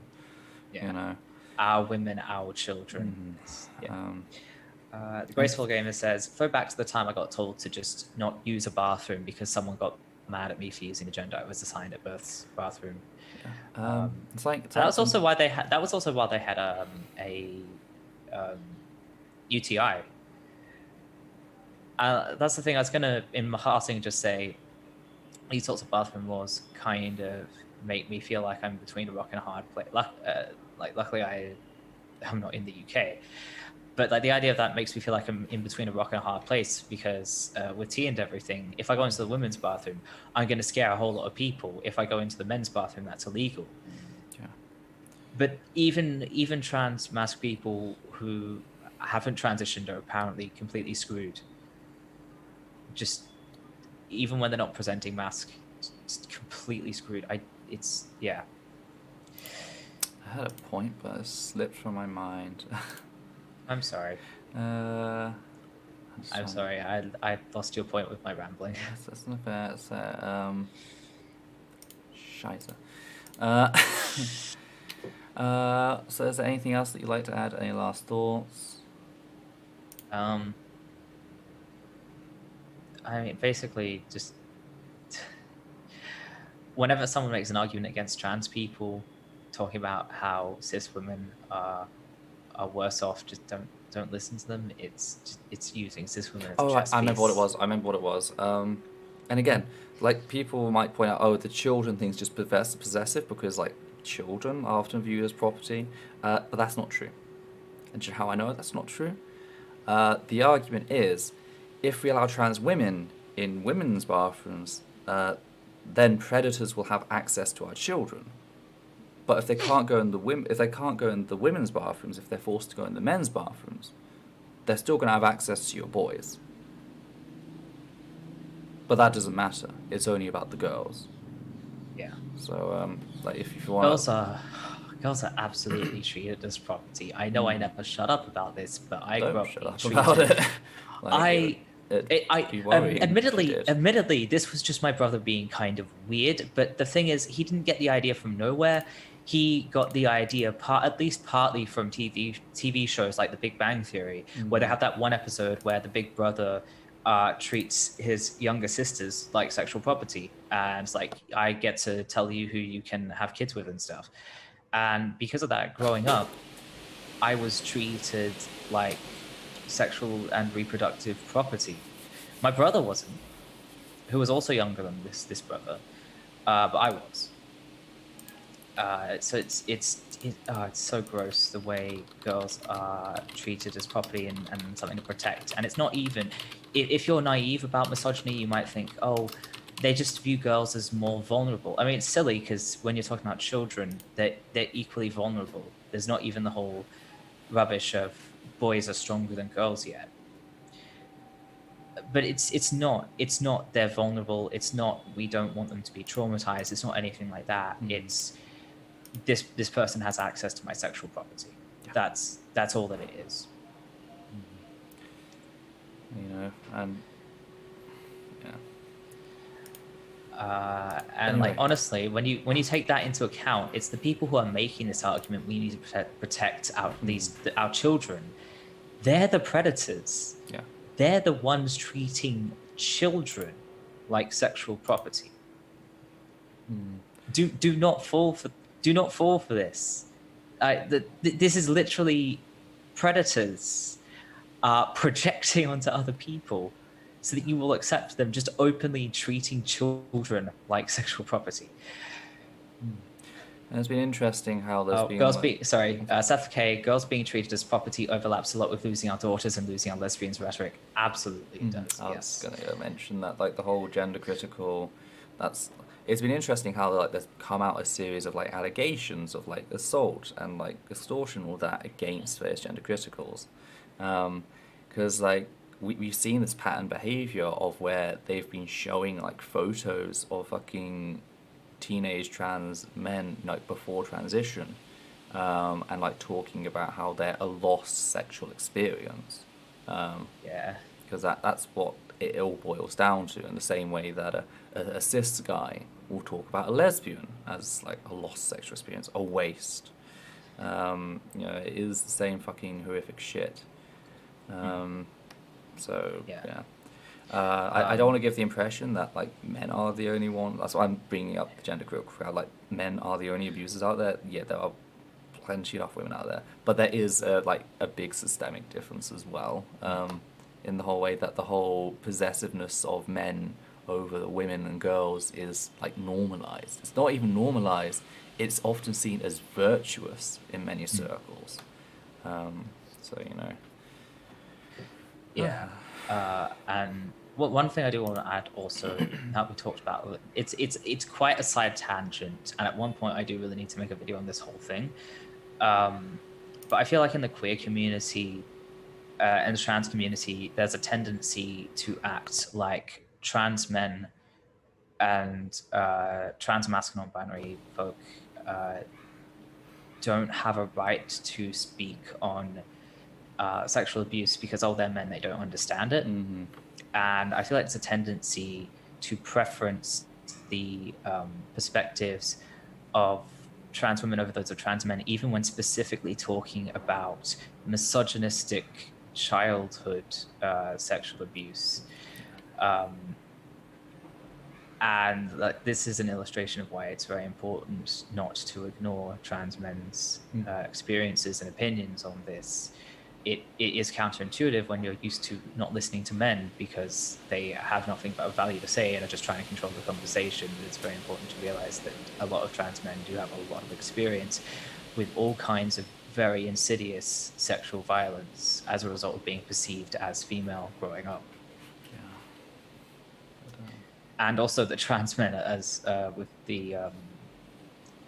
B: Yeah. Our women, our children. The Graceful Gamer says, throw back to the time I got told to just not use a bathroom because someone got mad at me for using a gender I was assigned at birth's bathroom. That was also why they had a UTI. That's the thing. I was gonna, in passing, just say these sorts of bathroom laws kind of make me feel like I'm between a rock and a hard place. Luckily, I'm not in the UK, but like the idea of that makes me feel like I'm in between a rock and a hard place because with tea and everything, if I go into the women's bathroom, I'm going to scare a whole lot of people. If I go into the men's bathroom, that's illegal.
A: Yeah.
B: But even trans masc people who haven't transitioned are apparently completely screwed. Just even when they're not presenting masc, it's completely screwed. I
A: had a point, but it slipped from my mind.
B: I'm sorry. I'm sorry. I lost your point with my rambling.
A: That's not fair. It's, Scheiße. So is there anything else that you'd like to add? Any last thoughts?
B: I mean, basically, just whenever someone makes an argument against trans people, talking about how cis women are worse off, just don't listen to them. It's using cis women as a chess piece.
A: I remember what it was. And again, like, people might point out, the children thing's just possessive because, like, children are often viewed as property, but that's not true. And do you know how I know that's not true? The argument is, if we allow trans women in women's bathrooms, then predators will have access to our children. But if they can't go in the women's bathrooms, if they're forced to go in the men's bathrooms, they're still going to have access to your boys. But that doesn't matter. It's only about the girls.
B: Yeah.
A: So, like, if you want,
B: girls are absolutely treated as property. I know I never shut up about this, but I grew up
A: shut up
B: treated.
A: about it.
B: Admittedly, this was just my brother being kind of weird. But the thing is, he didn't get the idea from nowhere. He got the idea at least partly from TV shows like The Big Bang Theory, where they have that one episode where the big brother treats his younger sisters like sexual property, and it's like, I get to tell you who you can have kids with and stuff. And because of that, growing up, I was treated like sexual and reproductive property. My brother wasn't, who was also younger than this brother, but I was. So it's so gross the way girls are treated as property and something to protect. And it's not even, if you're naive about misogyny, you might think, oh, they just view girls as more vulnerable. I mean, it's silly because when you're talking about children, they're equally vulnerable. There's not even the whole rubbish of boys are stronger than girls yet. But it's not they're vulnerable. It's not we don't want them to be traumatized. It's not anything like that. It's this person has access to my sexual property. Yeah. That's all that it is.
A: And
B: anyway. Like, honestly, when you take that into account, it's the people who are making this argument we need to protect our children. They're the predators.
A: Yeah.
B: They're the ones treating children like sexual property. Do not fall for this. This is literally predators projecting onto other people so that you will accept them just openly treating children like sexual property.
A: And it's been interesting how there's been...
B: Seth K, girls being treated as property overlaps a lot with losing our daughters and losing our lesbians rhetoric. Absolutely it does,
A: I
B: yes.
A: was going to mention that, like, the whole gender critical, it's been interesting how, like, there's come out a series of, like, allegations of, like, assault and, like, extortion, all that, against various gender criticals. Because, like, we've seen this pattern behavior of where they've been showing, like, photos of fucking teenage trans men, like, before transition, and, like, talking about how they're a lost sexual experience. Because that's what it all boils down to, in the same way that a cis guy will talk about a lesbian as, like, a lost sexual experience, a waste. It is the same fucking horrific shit. I don't want to give the impression that, like, men are the only one. That's why I'm bringing up the gender critical crowd. Like, men are the only abusers out there. Yeah, there are plenty enough women out there, but there is like a big systemic difference as well, in the whole way that the whole possessiveness of men over the women and girls is, like, normalized. It's not even normalized. It's often seen as virtuous in many circles.
B: And one thing I do want to add also that we talked about, it's quite a side tangent, and at one point I do really need to make a video on this whole thing. But I feel like in the queer community and the trans community, there's a tendency to act like trans men and trans masculine non-binary folk don't have a right to speak on sexual abuse because, they're men, they don't understand it. And I feel like it's a tendency to preference the perspectives of trans women over those of trans men, even when specifically talking about misogynistic childhood sexual abuse. And this is an illustration of why it's very important not to ignore trans men's experiences and opinions on this. It is counterintuitive when you're used to not listening to men because they have nothing but a value to say and are just trying to control the conversation. It's very important to realize that a lot of trans men do have a lot of experience with all kinds of very insidious sexual violence as a result of being perceived as female growing up. And also that trans men, as with the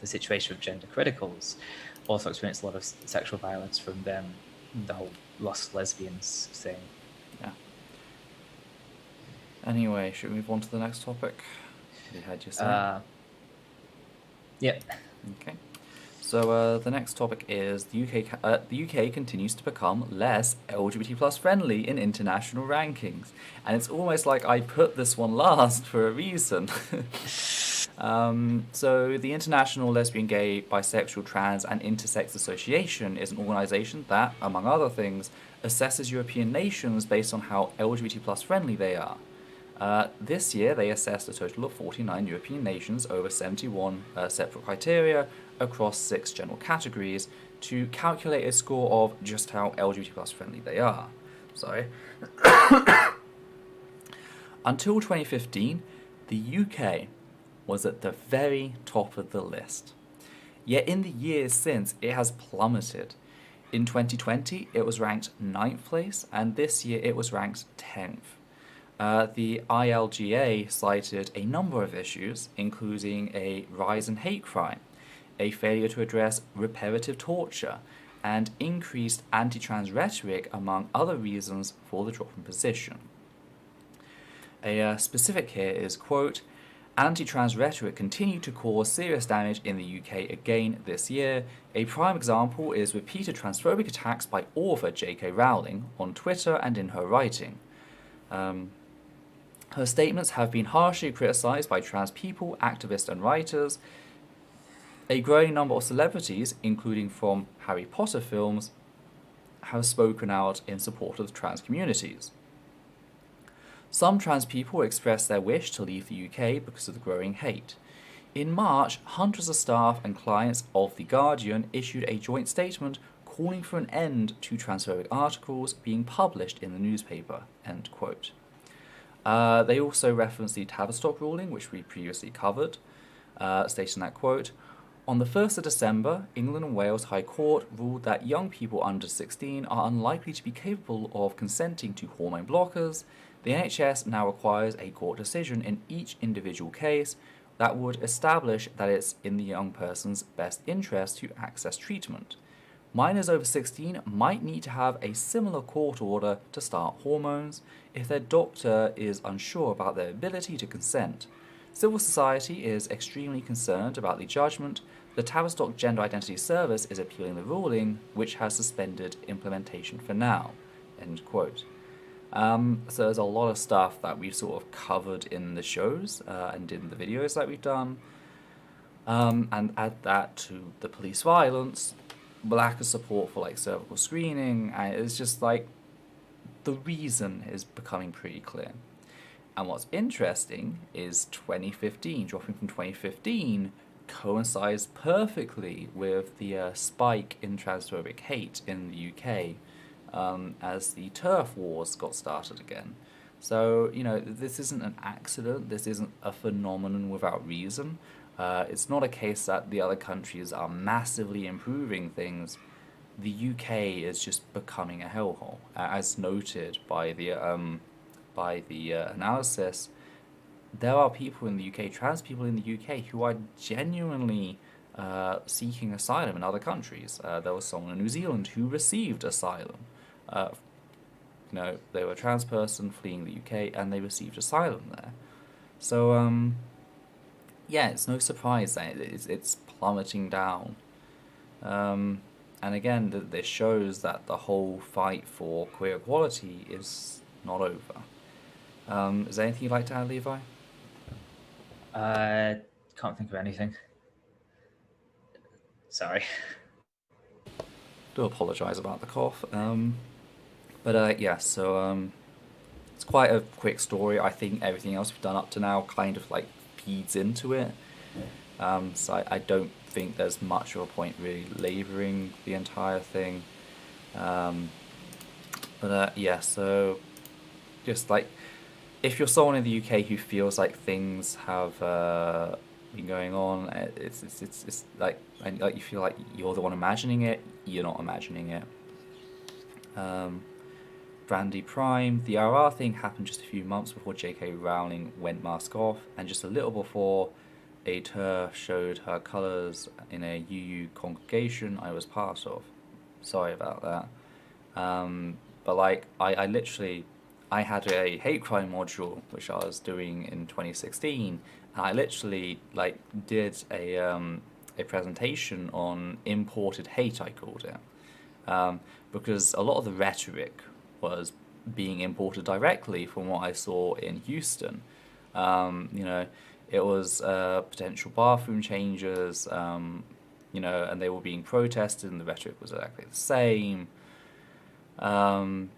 B: situation of gender criticals, also experience a lot of sexual violence from them. The whole lost lesbians thing.
A: Yeah. Anyway, should we move on to the next topic? You had your say.
B: Yep.
A: Okay. So the next topic is the UK continues to become less LGBT plus friendly in international rankings, and it's almost like I put this one last for a reason. So the International Lesbian, Gay, Bisexual, Trans and Intersex Association is an organisation that, among other things, assesses European nations based on how LGBT plus friendly they are. This year they assessed a total of 49 European nations over 71 separate criteria across 6 general categories to calculate a score of just how LGBT plus friendly they are. Until 2015, the UK was at the very top of the list. Yet in the years since, it has plummeted. In 2020, it was ranked 9th place, and this year it was ranked 10th. The ILGA cited a number of issues, including a rise in hate crime, a failure to address reparative torture, and increased anti-trans rhetoric, among other reasons for the drop in position. A specific here is, quote, anti-trans rhetoric continued to cause serious damage in the UK again this year. A prime example is repeated transphobic attacks by author J.K. Rowling on Twitter and in her writing. Her statements have been harshly criticised by trans people, activists and writers. A growing number of celebrities, including from Harry Potter films, have spoken out in support of trans communities. Some trans people expressed their wish to leave the UK because of the growing hate. In March, hundreds of staff and clients of The Guardian issued a joint statement calling for an end to transphobic articles being published in the newspaper, end quote. They also reference the Tavistock ruling, which we previously covered, stating that, quote, "On the 1st of December, England and Wales High Court ruled that young people under 16 are unlikely to be capable of consenting to hormone blockers. The NHS now requires a court decision in each individual case that would establish that it's in the young person's best interest to access treatment. Minors over 16 might need to have a similar court order to start hormones if their doctor is unsure about their ability to consent. Civil society is extremely concerned about the judgment. The Tavistock Gender Identity Service is appealing the ruling, which has suspended implementation for now." End quote. So there's a lot of stuff that we've sort of covered in the shows and in the videos that we've done. And add that to the police violence, lack of support for like cervical screening, and it's just like the reason is becoming pretty clear. And what's interesting is 2015, dropping from 2015, coincides perfectly with the spike in transphobic hate in the UK as the turf wars got started again. So, you know, this isn't an accident, this isn't a phenomenon without reason. It's not a case that the other countries are massively improving things. The UK is just becoming a hellhole, as noted by the analysis. There are people in the UK, trans people in the UK, who are genuinely seeking asylum in other countries. There was someone in New Zealand who received asylum. You know, they were a trans person fleeing the UK, and they received asylum there. So, yeah, it's no surprise that it's plummeting down. And again, this shows that the whole fight for queer equality is not over. Is there anything you'd like to add, Levi?
B: Can't think of anything. Sorry.
A: Do apologise about the cough. Yeah, so it's quite a quick story. I think everything else we've done up to now kind of like feeds into it. So I don't think there's much of a point really labouring the entire thing. Yeah, so just like, if you're someone in the UK who feels like things have been going on, it's like you feel like you're the one imagining it, you're not imagining it. Brandy Prime, the RR thing happened just a few months before J.K. Rowling went mask off, and just a little before a TERF showed her colours in a UU congregation I was part of. Sorry about that. But like, I literally, I had a hate crime module which I was doing in 2016, and I literally like did a presentation on imported hate, I called it, because a lot of the rhetoric was being imported directly from what I saw in Houston. You know, it was potential bathroom changes, you know, and they were being protested, and the rhetoric was exactly the same. You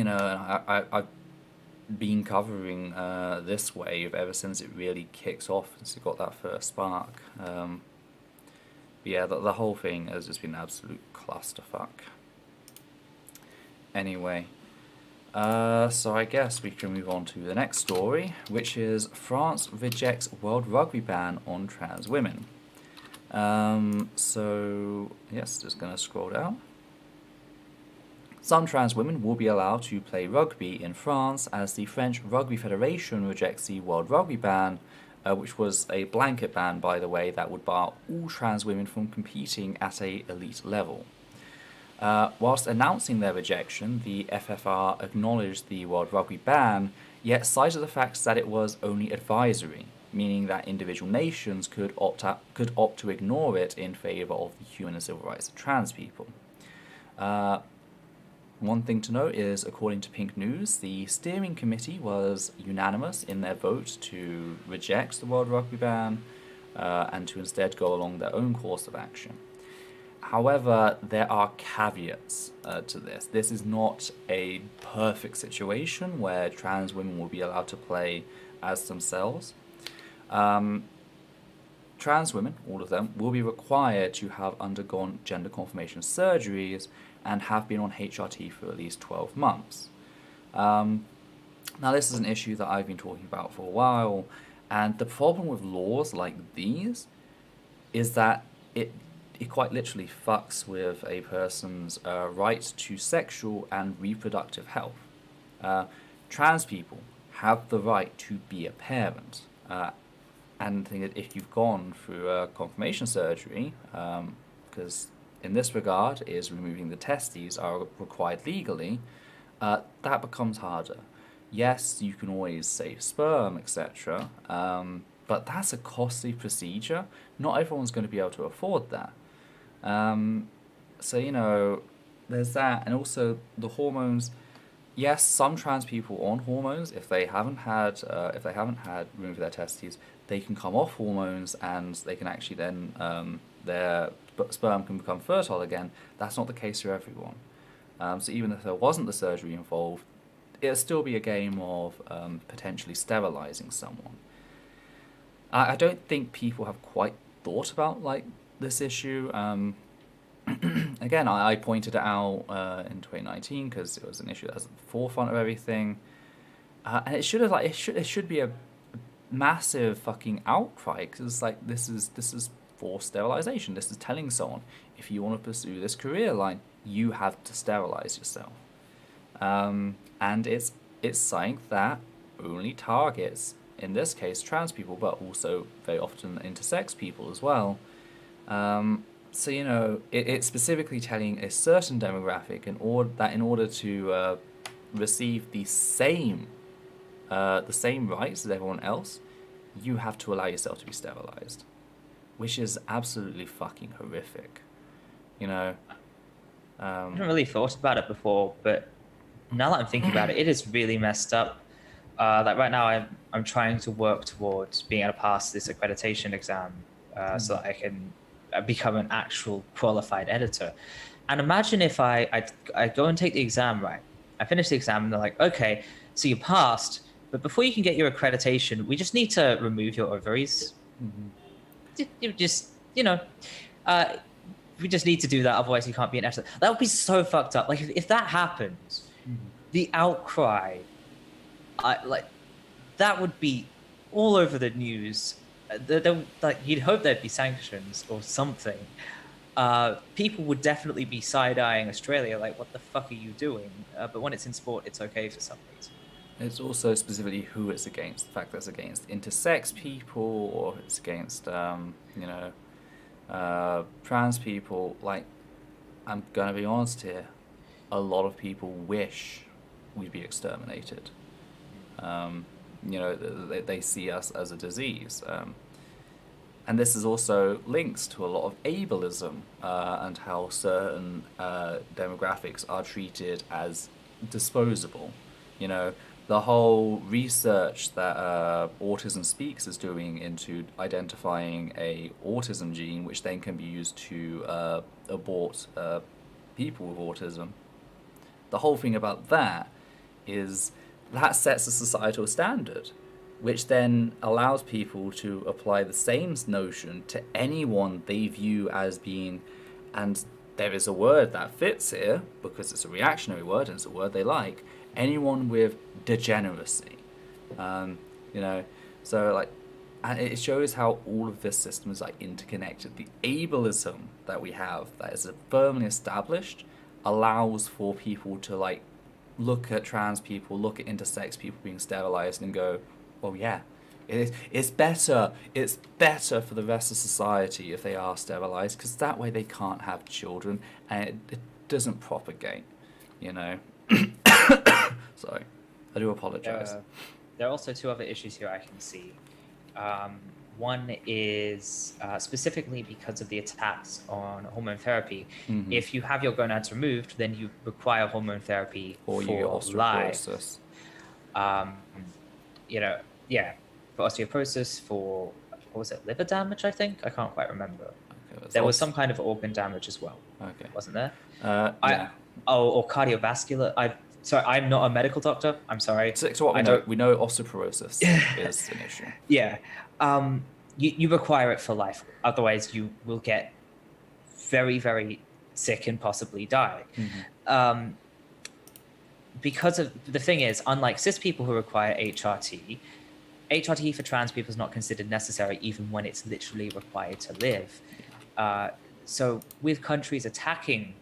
A: know, and I've been covering this wave ever since it really kicked off, since it got that first spark. But yeah, the whole thing has just been an absolute clusterfuck. Anyway, so I guess we can move on to the next story, which is France rejects World Rugby ban on trans women. So, yes, just going to scroll down. Some trans women will be allowed to play rugby in France as the French Rugby Federation rejects the World Rugby ban, which was a blanket ban, by the way, that would bar all trans women from competing at an elite level. Whilst announcing their rejection, the FFR acknowledged the World Rugby ban, yet cited the fact that it was only advisory, meaning that individual nations could opt to ignore it in favour of the human and civil rights of trans people. One thing to note is, according to Pink News, the steering committee was unanimous in their vote to reject the World Rugby ban and to instead go along their own course of action. However, there are caveats to this. This is not a perfect situation where trans women will be allowed to play as themselves. Trans women, all of them, will be required to have undergone gender confirmation surgeries and have been on HRT for at least 12 months. Now, this is an issue that I've been talking about for a while, and the problem with laws like these is that it quite literally fucks with a person's right to sexual and reproductive health. Trans people have the right to be a parent, and if you've gone through a confirmation surgery, because in this regard is removing the testes are required legally, that becomes harder. Yes, you can always save sperm, etc., but that's a costly procedure. Not everyone's going to be able to afford that. So, you know, there's that, and also the hormones. Yes, some trans people on hormones, if they haven't had removed their testes, they can come off hormones and they can actually then their sperm can become fertile again. That's not the case for everyone. So even if there wasn't the surgery involved, it'll still be a game of potentially sterilizing someone. I don't think people have quite thought about like this issue. Again, I pointed it out in 2019 because it was an issue that was at the forefront of everything, and it should be a massive fucking outcry because like this is forced sterilization. This is telling someone if you want to pursue this career line, you have to sterilize yourself, and it's something that only targets, in this case, trans people, but also very often intersex people as well. So, you know, it's specifically telling a certain demographic in order to receive the same rights as everyone else, you have to allow yourself to be sterilized, which is absolutely fucking horrific. You know,
B: I haven't really thought about it before, but now that I'm thinking about it, it is really messed up. Like right now, I'm trying to work towards being able to pass this accreditation exam so that I can become an actual qualified editor. And imagine if I go and take the exam, right? I finish the exam and they're like, okay, so you passed, but before you can get your accreditation, we just need to remove your ovaries. Mm-hmm. You just, you know, we just need to do that, otherwise you can't be an editor. That would be so fucked up. Like if that happens, the outcry, like that would be all over the news. Like you'd hope there'd be sanctions or something. People would definitely be side-eyeing Australia, like, what the fuck are you doing? But when it's in sport, it's okay for some reason.
A: It's also specifically who it's against. The fact that it's against intersex people, or it's against, trans people. Like, I'm gonna be honest here, a lot of people wish we'd be exterminated. They see us as a disease. And this is also linked to a lot of ableism and how certain demographics are treated as disposable. You know, the whole research that Autism Speaks is doing into identifying a autism gene, which then can be used to abort people with autism. The whole thing about that is that sets a societal standard, which then allows people to apply the same notion to anyone they view as being, and there is a word that fits here because it's a reactionary word and it's a word they like, anyone with degeneracy. So like, and it shows how all of this system is like interconnected. The ableism that we have that is firmly established allows for people to like look at trans people, look at intersex people being sterilized and go, well, yeah, it's better for the rest of society if they are sterilized, because that way they can't have children and it doesn't propagate, you know. Sorry, I do apologize.
B: There are also two other issues here I can see. One is specifically because of the attacks on hormone therapy. Mm-hmm. If you have your gonads removed, then you require hormone therapy
A: or
B: for
A: osteoporosis.
B: For osteoporosis, for, what was it, liver damage, I think? I can't quite remember.
A: Okay,
B: there was some kind of organ damage as well.
A: Okay.
B: Wasn't there?
A: Yeah.
B: Or cardiovascular. I'm not a medical doctor. I'm sorry.
A: So what we know osteoporosis is an issue.
B: Yeah. You require it for life. Otherwise, you will get very, very sick and possibly die. Mm-hmm. because of the thing is, unlike cis people who require HRT for trans people is not considered necessary even when it's literally required to live. So with countries attacking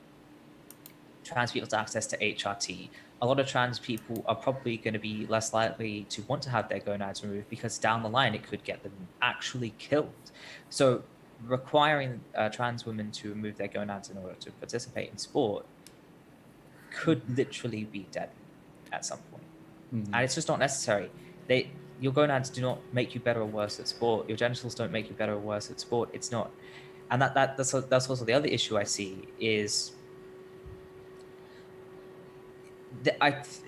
B: trans people's access to HRT, a lot of trans people are probably going to be less likely to want to have their gonads removed because down the line it could get them actually killed. So requiring trans women to remove their gonads in order to participate in sport could literally be dead at some point.
A: Mm-hmm.
B: And it's just not necessary. Your gonads do not make you better or worse at sport. Your genitals don't make you better or worse at sport. It's not. And that's also the other issue I see is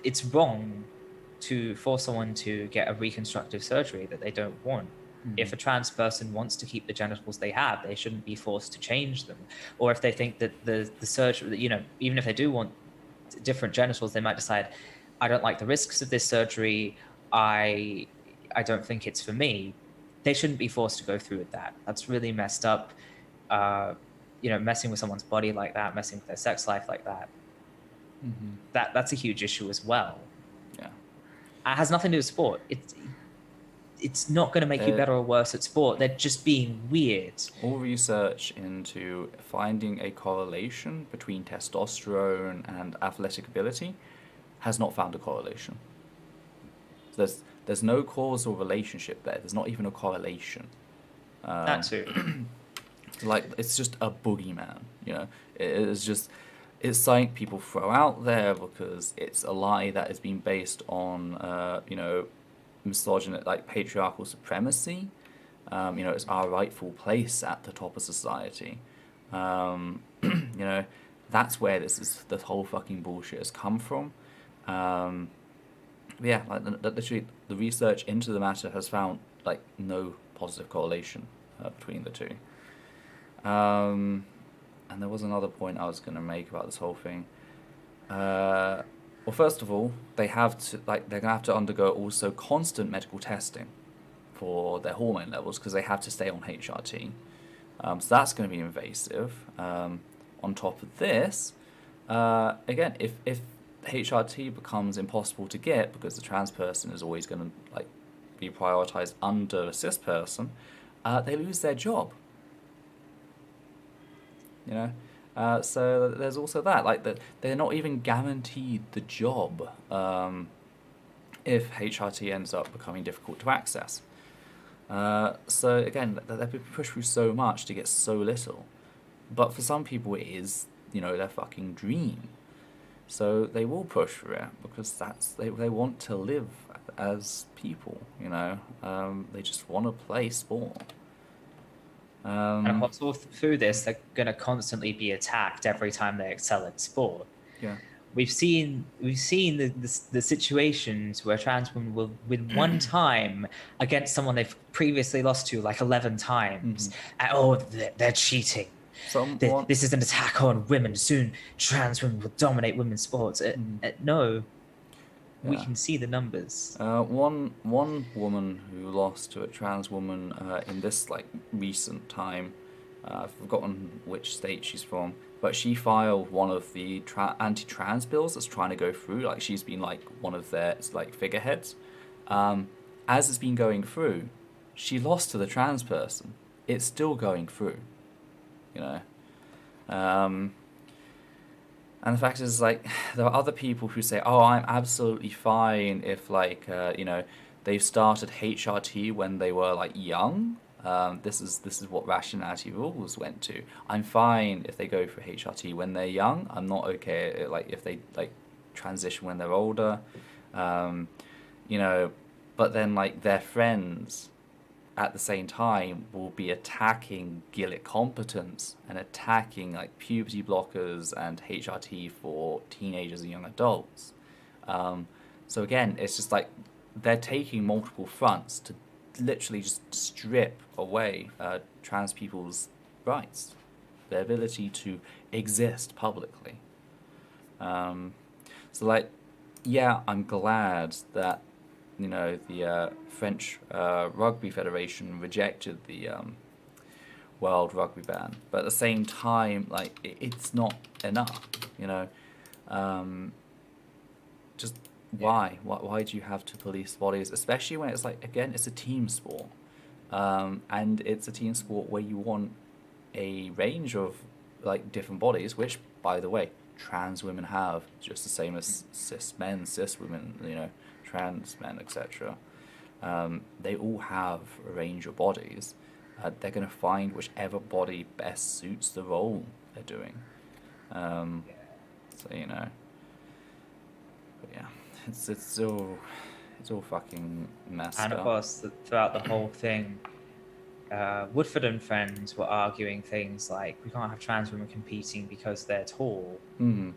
B: it's wrong to force someone to get a reconstructive surgery that they don't want. Mm-hmm. If a trans person wants to keep the genitals they have, they shouldn't be forced to change them. Or if they think that the surgery, even if they do want different genitals, they might decide, I don't like the risks of this surgery. I don't think it's for me. They shouldn't be forced to go through with that. That's really messed up. Messing with someone's body like that, messing with their sex life like that. Mm-hmm. That's a huge issue as well.
A: Yeah,
B: it has nothing to do with sport. It's not going to make you better or worse at sport. They're just being weird.
A: All research into finding a correlation between testosterone and athletic ability has not found a correlation. There's no causal relationship there. There's not even a correlation.
B: That too.
A: It's just a boogeyman. It's something people throw out there because it's a lie that is being based on misogyny, patriarchal supremacy. It's our rightful place at the top of society. That's where this whole fucking bullshit has come from. Literally, the research into the matter has found no positive correlation between the two. And there was another point I was going to make about this whole thing. Well, first of all, they're going to have to undergo also constant medical testing for their hormone levels because they have to stay on HRT. So that's going to be invasive. On top of this, again, if HRT becomes impossible to get because the trans person is always going to be prioritized under a cis person, they lose their job. So there's also that, they're not even guaranteed the job if HRT ends up becoming difficult to access. So again, they've been pushed through so much to get so little. But for some people it is, their fucking dream. So they will push for it because they want to live as people, they just want to play sport.
B: And of course, all through this, they're going to constantly be attacked every time they excel at sport.
A: Yeah,
B: we've seen the situations where trans women will win one time against someone they've previously lost to 11 times. Mm-hmm. And they're cheating. This is an attack on women. Soon, trans women will dominate women's sports. No. Yeah. We can see the numbers.
A: One woman who lost to a trans woman in this recent time, I've forgotten which state she's from, but she filed one of the anti-trans bills that's trying to go through. She's been one of their figureheads. As it's been going through, she lost to the trans person. It's still going through. And the fact is, there are other people who say, "Oh, I'm absolutely fine if, they've started HRT when they were young. This is what rationality rules went to. I'm fine if they go for HRT when they're young. I'm not okay if they transition when they're older. But then their friends at the same time will be attacking Gillick competence and attacking puberty blockers and HRT for teenagers and young adults. So again, it's just they're taking multiple fronts to literally just strip away trans people's rights, their ability to exist publicly. I'm glad that the French Rugby Federation rejected the World Rugby ban, but at the same time, it's not enough. just why? Why do you have to police bodies, especially when it's like, again, it's a team sport, and it's a team sport where you want a range of like different bodies, which, by the way, trans women have just the same as cis men, cis women, trans men, etc. They all have a range of bodies. They're going to find whichever body best suits the role they're doing. So but yeah, it's all fucking messed up.
B: And of course, throughout the whole thing, Woodford and friends were arguing things like we can't have trans women competing because they're tall.
A: And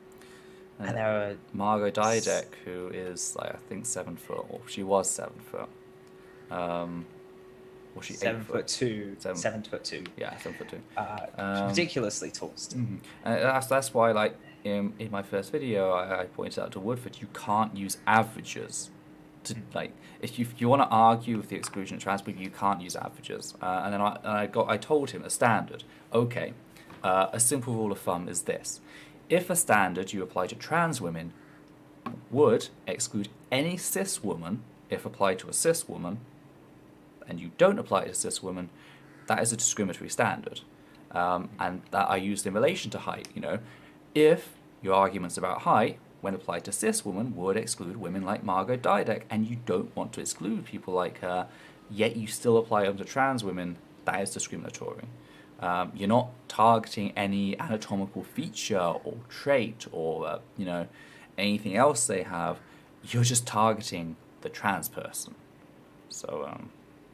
B: there are
A: Margot Didek, who is like, I think 7 foot, or she was 7 foot. Was she
B: 7
A: 8
B: foot 2? 7 foot 2.
A: Yeah, 7 foot 2.
B: Ridiculously tall still.
A: And that's why, like, in my first video, I pointed out to Woodford, you can't use averages to, like, if you want to argue with the exclusion of trans people, you can't use averages. And then I told him a standard. Okay, a simple rule of thumb is this: if a standard you apply to trans women would exclude any cis woman if applied to a cis woman, and you don't apply it to cis women, that is a discriminatory standard. And that I used in relation to height. If your arguments about height, when applied to cis women, would exclude women like Margot Didek, and you don't want to exclude people like her, yet you still apply them to trans women, that is discriminatory. You're not targeting any anatomical feature or trait or anything else they have. You're just targeting the trans person. So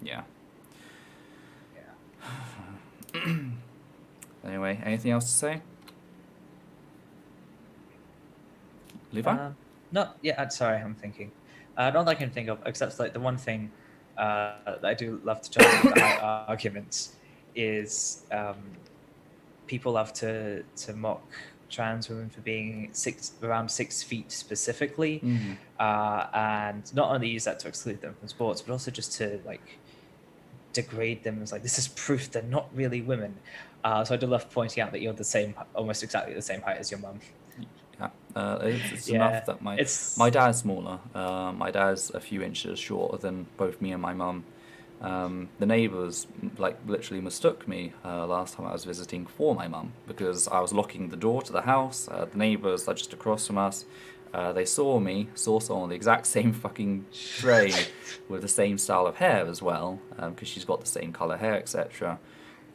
A: yeah. Anyway, anything else to say? Levi?
B: No, yeah, sorry, I'm thinking. Not that I can think of, except like the one thing that I do love to jump into the arguments is people love to mock trans women for being around 6 feet specifically, and not only use that to exclude them from sports, but also just to like degrade them as like, this is proof they're not really women. So I do love pointing out that you're almost exactly the same height as your mum.
A: It's enough that my dad's smaller. My dad's a few inches shorter than both me and my mum. The neighbours like literally mistook me last time I was visiting for my mum, because I was locking the door to the house. The neighbours are just across from us. They saw someone with the exact same fucking tray with the same style of hair as well, because she's got the same colour hair, etc.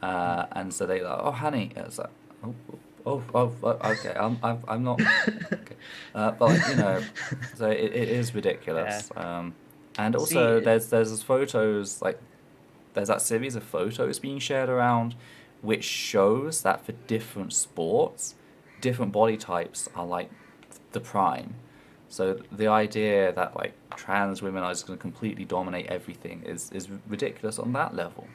A: And so they like, oh honey, it's like, oh, okay, I'm not, okay. But like, so it is ridiculous. Yeah. And also there's photos, like there's that series of photos being shared around, which shows that for different sports, different body types are like the prime. So the idea that like trans women are just going to completely dominate everything is ridiculous on that level.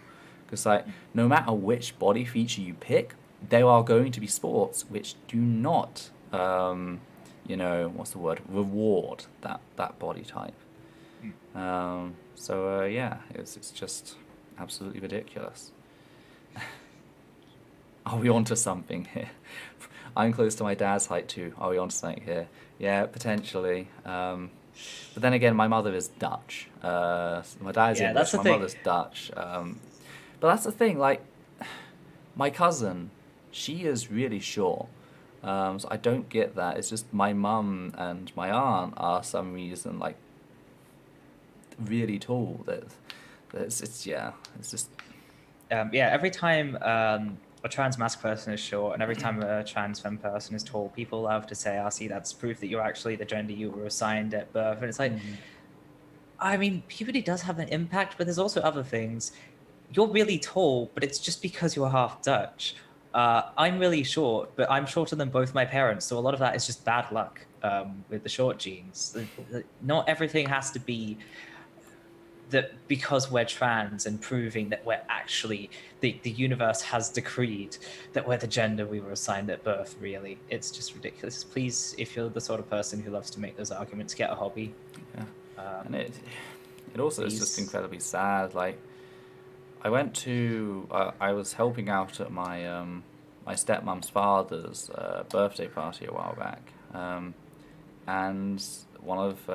A: Because like no matter which body feature you pick, there are going to be sports which do not, reward that body type. Yeah, it's just absolutely ridiculous. Are we onto something here? I'm close to my dad's height too. Are we onto something here? Yeah, potentially. But then again, my mother is Dutch. My dad's English, my mother's Dutch. But that's the thing, like, my cousin, she is really short. So I don't get that. It's just my mum and my aunt are some reason, like, really tall. It's just...
B: every time a trans masc person is short and every time a trans femme person is tall, people love to say, see, that's proof that you're actually the gender you were assigned at birth. And it's like, I mean, puberty does have an impact, but there's also other things. You're really tall, but it's just because you're half Dutch. I'm really short, but I'm shorter than both my parents. So a lot of that is just bad luck with the short genes. Not everything has to be that because we're trans and proving that we're actually, the universe has decreed that we're the gender we were assigned at birth, really. It's just ridiculous. Please, if you're the sort of person who loves to make those arguments, get a hobby.
A: Yeah. And it also is just incredibly sad. Like, I went to, I was helping out at my my stepmom's father's birthday party a while back, and one of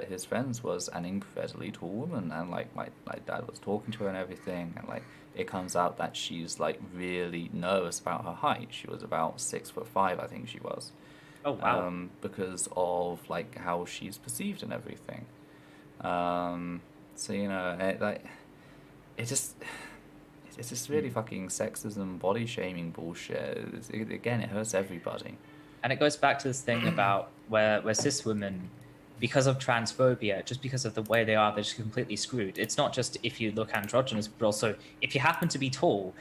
A: his friends was an incredibly tall woman, and like my dad was talking to her and everything, and like it comes out that she's like really nervous about her height. She was about 6'5", I think she was.
B: Oh wow.
A: Because of like how she's perceived and everything. So it just it's just really fucking sexism, body shaming bullshit. Again, it hurts everybody.
B: And it goes back to this thing about where cis women, because of transphobia, just because of the way they are, they're just completely screwed. It's not just if you look androgynous, but also if you happen to be tall,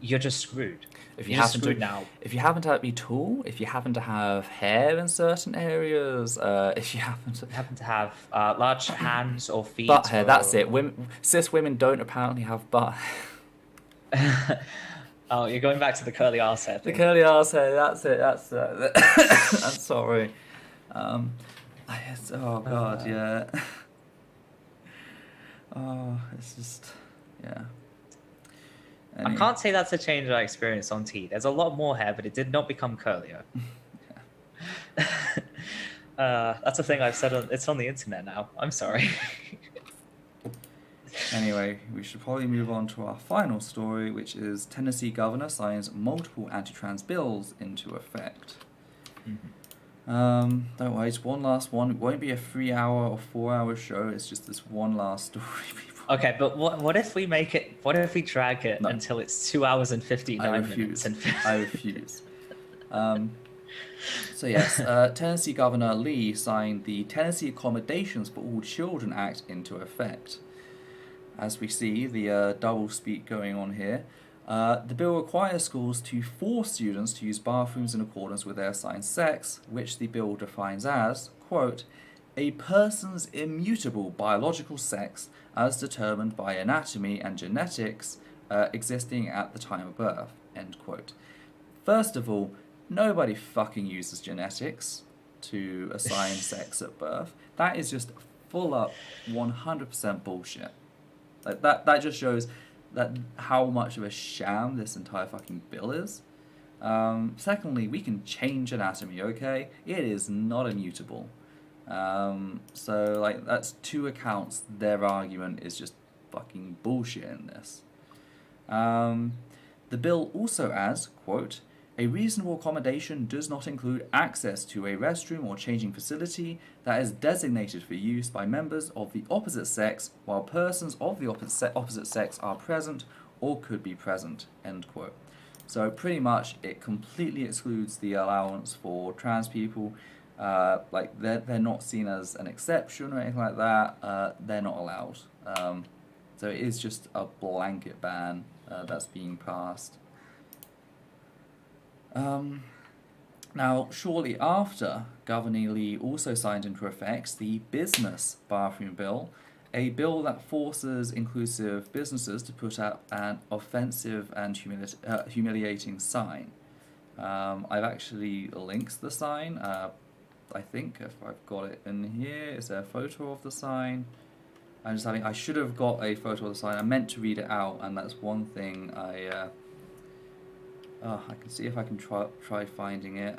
B: you're just screwed.
A: If
B: you happen to now,
A: if you happen to be tall, if you happen to have hair in certain areas, if you happen to
B: have large hands or feet,
A: butt hair, that's it. Cis women don't apparently have butt.
B: Oh, you're going back to the curly arse hair thing.
A: The curly arse hair, that's it. I'm sorry. Oh god, yeah. Oh, it's just, yeah.
B: I can't say that's a change I experienced on T. There's a lot more hair, but it did not become curlier. That's a thing I've said. It's on the internet now. I'm sorry.
A: Anyway, we should probably move on to our final story, which is Tennessee governor signs multiple anti-trans bills into effect. Don't worry, it's one last one. It won't be a 3-hour or 4-hour show. It's just this one last story, people.
B: Okay, but what if we make it? What if we drag it until it's 2 hours and 59 minutes?
A: I refuse. So yes, Tennessee Governor Lee signed the Tennessee Accommodations for All Children Act into effect. As we see, the double speak going on here. The bill requires schools to force students to use bathrooms in accordance with their assigned sex, which the bill defines as, quote, a person's immutable biological sex as determined by anatomy and genetics existing at the time of birth, end quote. First of all, nobody fucking uses genetics to assign sex at birth. That is just full up 100% bullshit. Like that just shows that how much of a sham this entire fucking bill is. Secondly, we can change anatomy, okay? It is not immutable. So like that's 2 accounts. Their argument is just fucking bullshit in this. The bill also adds, quote, a reasonable accommodation does not include access to a restroom or changing facility that is designated for use by members of the opposite sex while persons of the opposite sex are present or could be present, end quote. So pretty much it completely excludes the allowance for trans people. Like they're not seen as an exception or anything like that. They're not allowed. So it is just a blanket ban that's being passed. Now, shortly after, Governor Lee also signed into effect the Business Bathroom Bill, a bill that forces inclusive businesses to put up an offensive and humiliating sign. I've actually linked the sign. I think if I've got it in here, is there a photo of the sign? I should have got a photo of the sign. I meant to read it out, and that's one thing I can see if I can try finding it.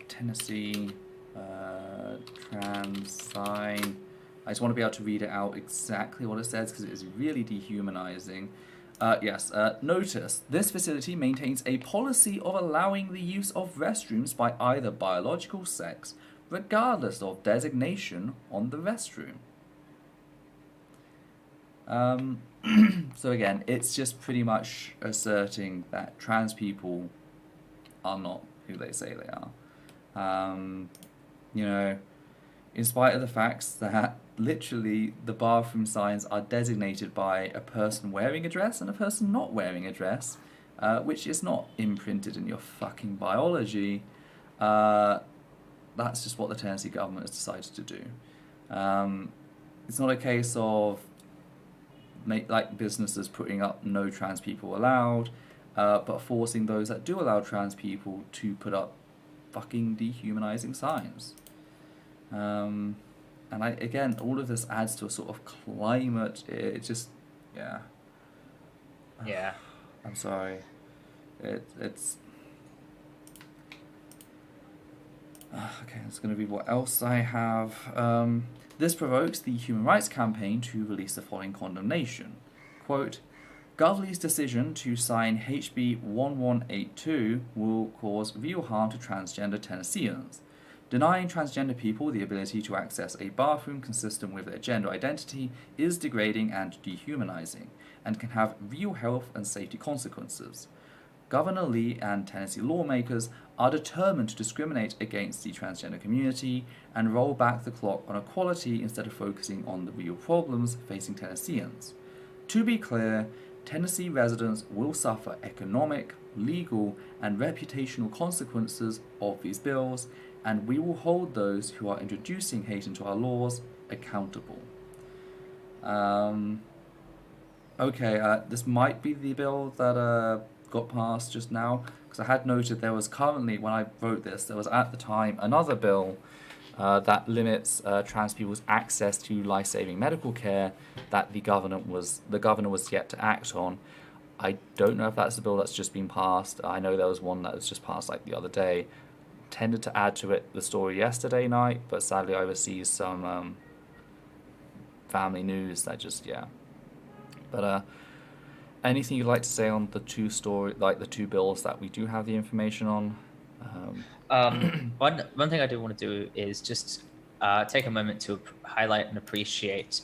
A: Tennessee trans sign. I just want to be able to read it out exactly what it says because it is really dehumanizing. Yes, notice, this facility maintains a policy of allowing the use of restrooms by either biological sex, regardless of designation on the restroom. So again, it's just pretty much asserting that trans people are not who they say they are. You know, in spite of the facts that literally the bathroom signs are designated by a person wearing a dress and a person not wearing a dress, which is not imprinted in your fucking biology, that's just what the Tennessee government has decided to do. It's not a case of like businesses putting up no trans people allowed, but forcing those that do allow trans people to put up fucking dehumanizing signs. And again, all of this adds to a sort of climate. It just, yeah.
B: Yeah.
A: I'm sorry. It's. Okay, that's going to be what else I have. This provokes the Human Rights Campaign to release the following condemnation. Quote, Govley's decision to sign HB 1182 will cause real harm to transgender Tennesseans. Denying transgender people the ability to access a bathroom consistent with their gender identity is degrading and dehumanizing, and can have real health and safety consequences. Governor Lee and Tennessee lawmakers are determined to discriminate against the transgender community and roll back the clock on equality instead of focusing on the real problems facing Tennesseans. To be clear, Tennessee residents will suffer economic, legal, and reputational consequences of these bills, and we will hold those who are introducing hate into our laws accountable. This might be the bill that got passed just now, because I had noted there was currently, when I wrote this, there was at the time another bill that limits trans people's access to life-saving medical care that the governor was yet to act on. I don't know if that's the bill that's just been passed. I know there was one that was just passed like the other day. Tended to add to it the story yesterday night, but sadly I received some family news that just, yeah. But anything you'd like to say on the the two bills that we do have the information on?
B: One thing I do want to do is just take a moment to highlight and appreciate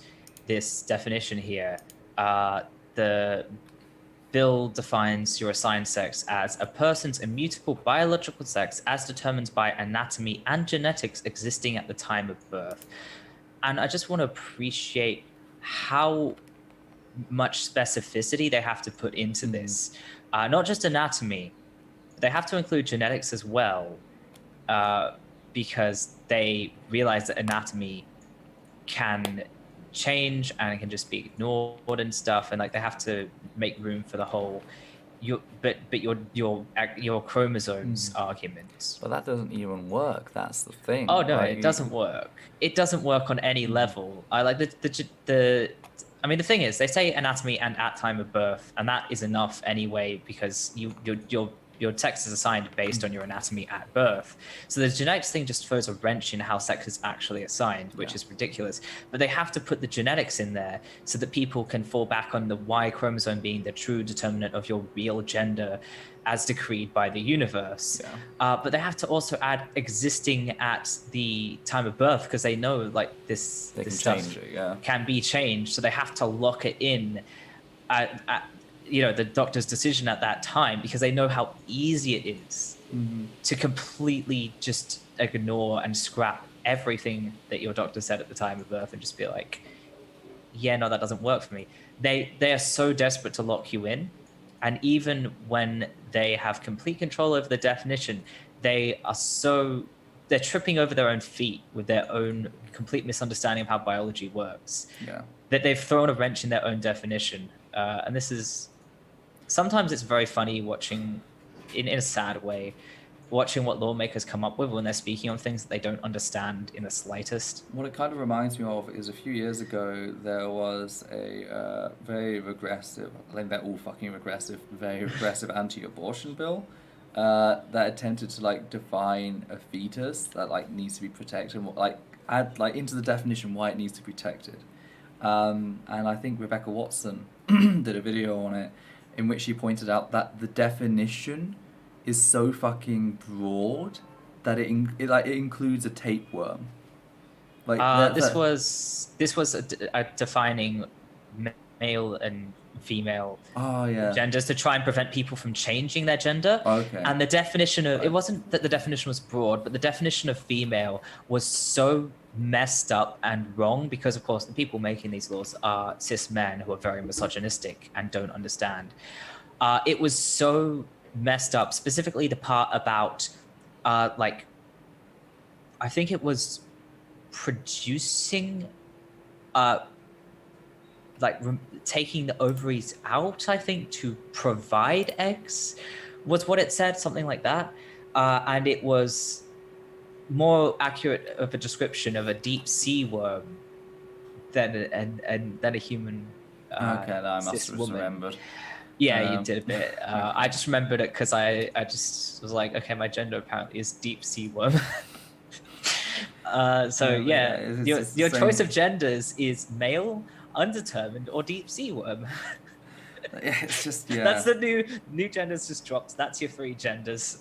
B: this definition here. The bill defines your assigned sex as a person's immutable biological sex as determined by anatomy and genetics existing at the time of birth. And I just want to appreciate how much specificity they have to put into this. Not just anatomy, they have to include genetics as well, because they realize that anatomy can change and it can just be ignored and stuff, and like they have to make room for the whole your chromosomes arguments.
A: But that doesn't even work. That's the thing.
B: Oh no, it doesn't work. It doesn't work on any level. I like the I mean, the thing is, they say anatomy and at time of birth, and that is enough anyway, because your sex is assigned based on your anatomy at birth. So the genetics thing just throws a wrench in how sex is actually assigned, which is ridiculous. But they have to put the genetics in there so that people can fall back on the Y chromosome being the true determinant of your real gender as decreed by the universe. But they have to also add existing at the time of birth, because they know like this stuff can be changed. So they have to lock it in at the doctor's decision at that time, because they know how easy it is to completely just ignore and scrap everything that your doctor said at the time of birth and just be like, yeah, no, that doesn't work for me. They are so desperate to lock you in. And even when they have complete control over the definition, they're tripping over their own feet with their own complete misunderstanding of how biology works. That they've thrown a wrench in their own definition. And this is, sometimes it's very funny watching, in a sad way, watching what lawmakers come up with when they're speaking on things that they don't understand in the slightest.
A: What it kind of reminds me of is a few years ago, there was a very regressive, I think they're all fucking regressive, very regressive anti-abortion bill that attempted to like define a fetus that like needs to be protected, like add like into the definition why it needs to be protected. And I think Rebecca Watson did a video on it in which she pointed out that the definition is so fucking broad that it includes a tapeworm. Like
B: this was defining male and female genders to try and prevent people from changing their gender. And the definition of it wasn't that the definition was broad, but the definition of female was so messed up and wrong, because of course the people making these laws are cis men who are very misogynistic and don't understand. It was so messed up, specifically the part about I think it was producing taking the ovaries out, I think, to provide eggs was what it said, something like that. And it was more accurate of a description of a deep sea worm than a human
A: I must have remembered.
B: Yeah, you did a bit. I just remembered it because I just was like, okay, my gender apparently is deep sea worm. So
A: yeah, it's the
B: your choice
A: same.
B: of genders is male, undetermined, or deep sea worm.
A: It's just
B: That's
A: yeah.
B: the new genders just dropped. That's your 3 genders.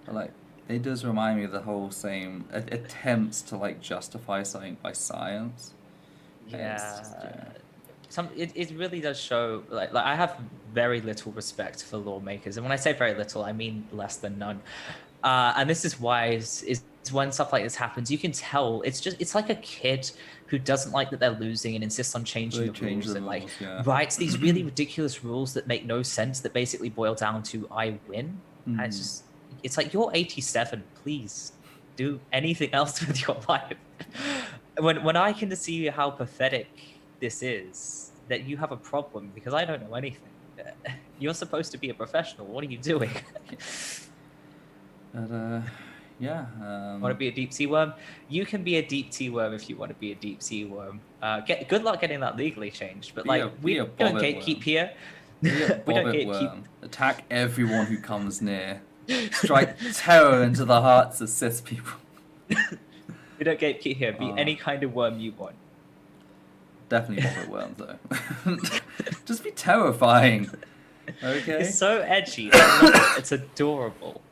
A: Like it does remind me of the whole same attempts to like justify something by science. And it's just
B: Yeah.
A: yeah.
B: It really does show like I have very little respect for lawmakers, and when I say very little, I mean less than none. And this is why is when stuff like this happens, you can tell it's like a kid who doesn't like that they're losing and insists on changing
A: They
B: the
A: change
B: rules
A: the
B: and like
A: rules, yeah.
B: writes these really ridiculous rules that make no sense that basically boil down to I win. And it's like you're 87, please do anything else with your life. When I can see how pathetic this is, that you have a problem because I don't know anything. You're supposed to be a professional. What are you doing?
A: But yeah.
B: Want to be a deep sea worm? You can be a deep sea worm if you want to be a deep sea worm. Good luck getting that legally changed. But we don't gatekeep here.
A: Be a
B: We don't
A: bobbit
B: gatekeep.
A: worm. Attack everyone who comes near. Strike terror into the hearts of cis people.
B: We don't gatekeep here. Be any kind of worm you want.
A: Definitely bobbit worms though. Just be terrifying. Okay.
B: It's so edgy. I love it. It's adorable.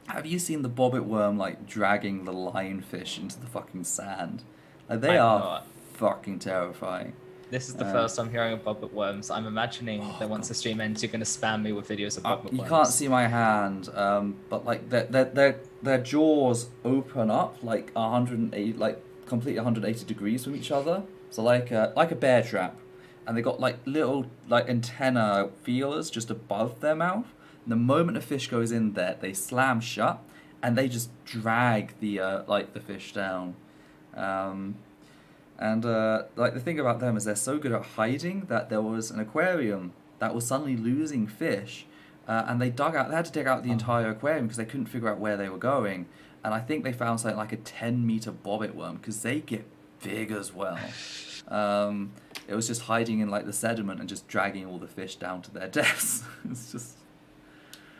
A: Have you seen the bobbit worm like dragging the lionfish into the fucking sand? Like they are fucking terrifying.
B: This is the first I'm hearing of bobbit worms. I'm imagining that once the stream ends, you're gonna spam me with videos of bobbit worms.
A: You can't see my hand, but like their jaws open up like 180, like completely 180 degrees from each other. So like a bear trap, and they got like little like antenna feelers just above their mouth. And the moment a fish goes in there, they slam shut, and they just drag the like the fish down. And like the thing about them is they're so good at hiding that there was an aquarium that was suddenly losing fish, and they had to dig out the entire aquarium because they couldn't figure out where they were going. And I think they found something like a 10-meter bobbit worm because they get big as well. It was just hiding in like the sediment and just dragging all the fish down to their deaths. It's just.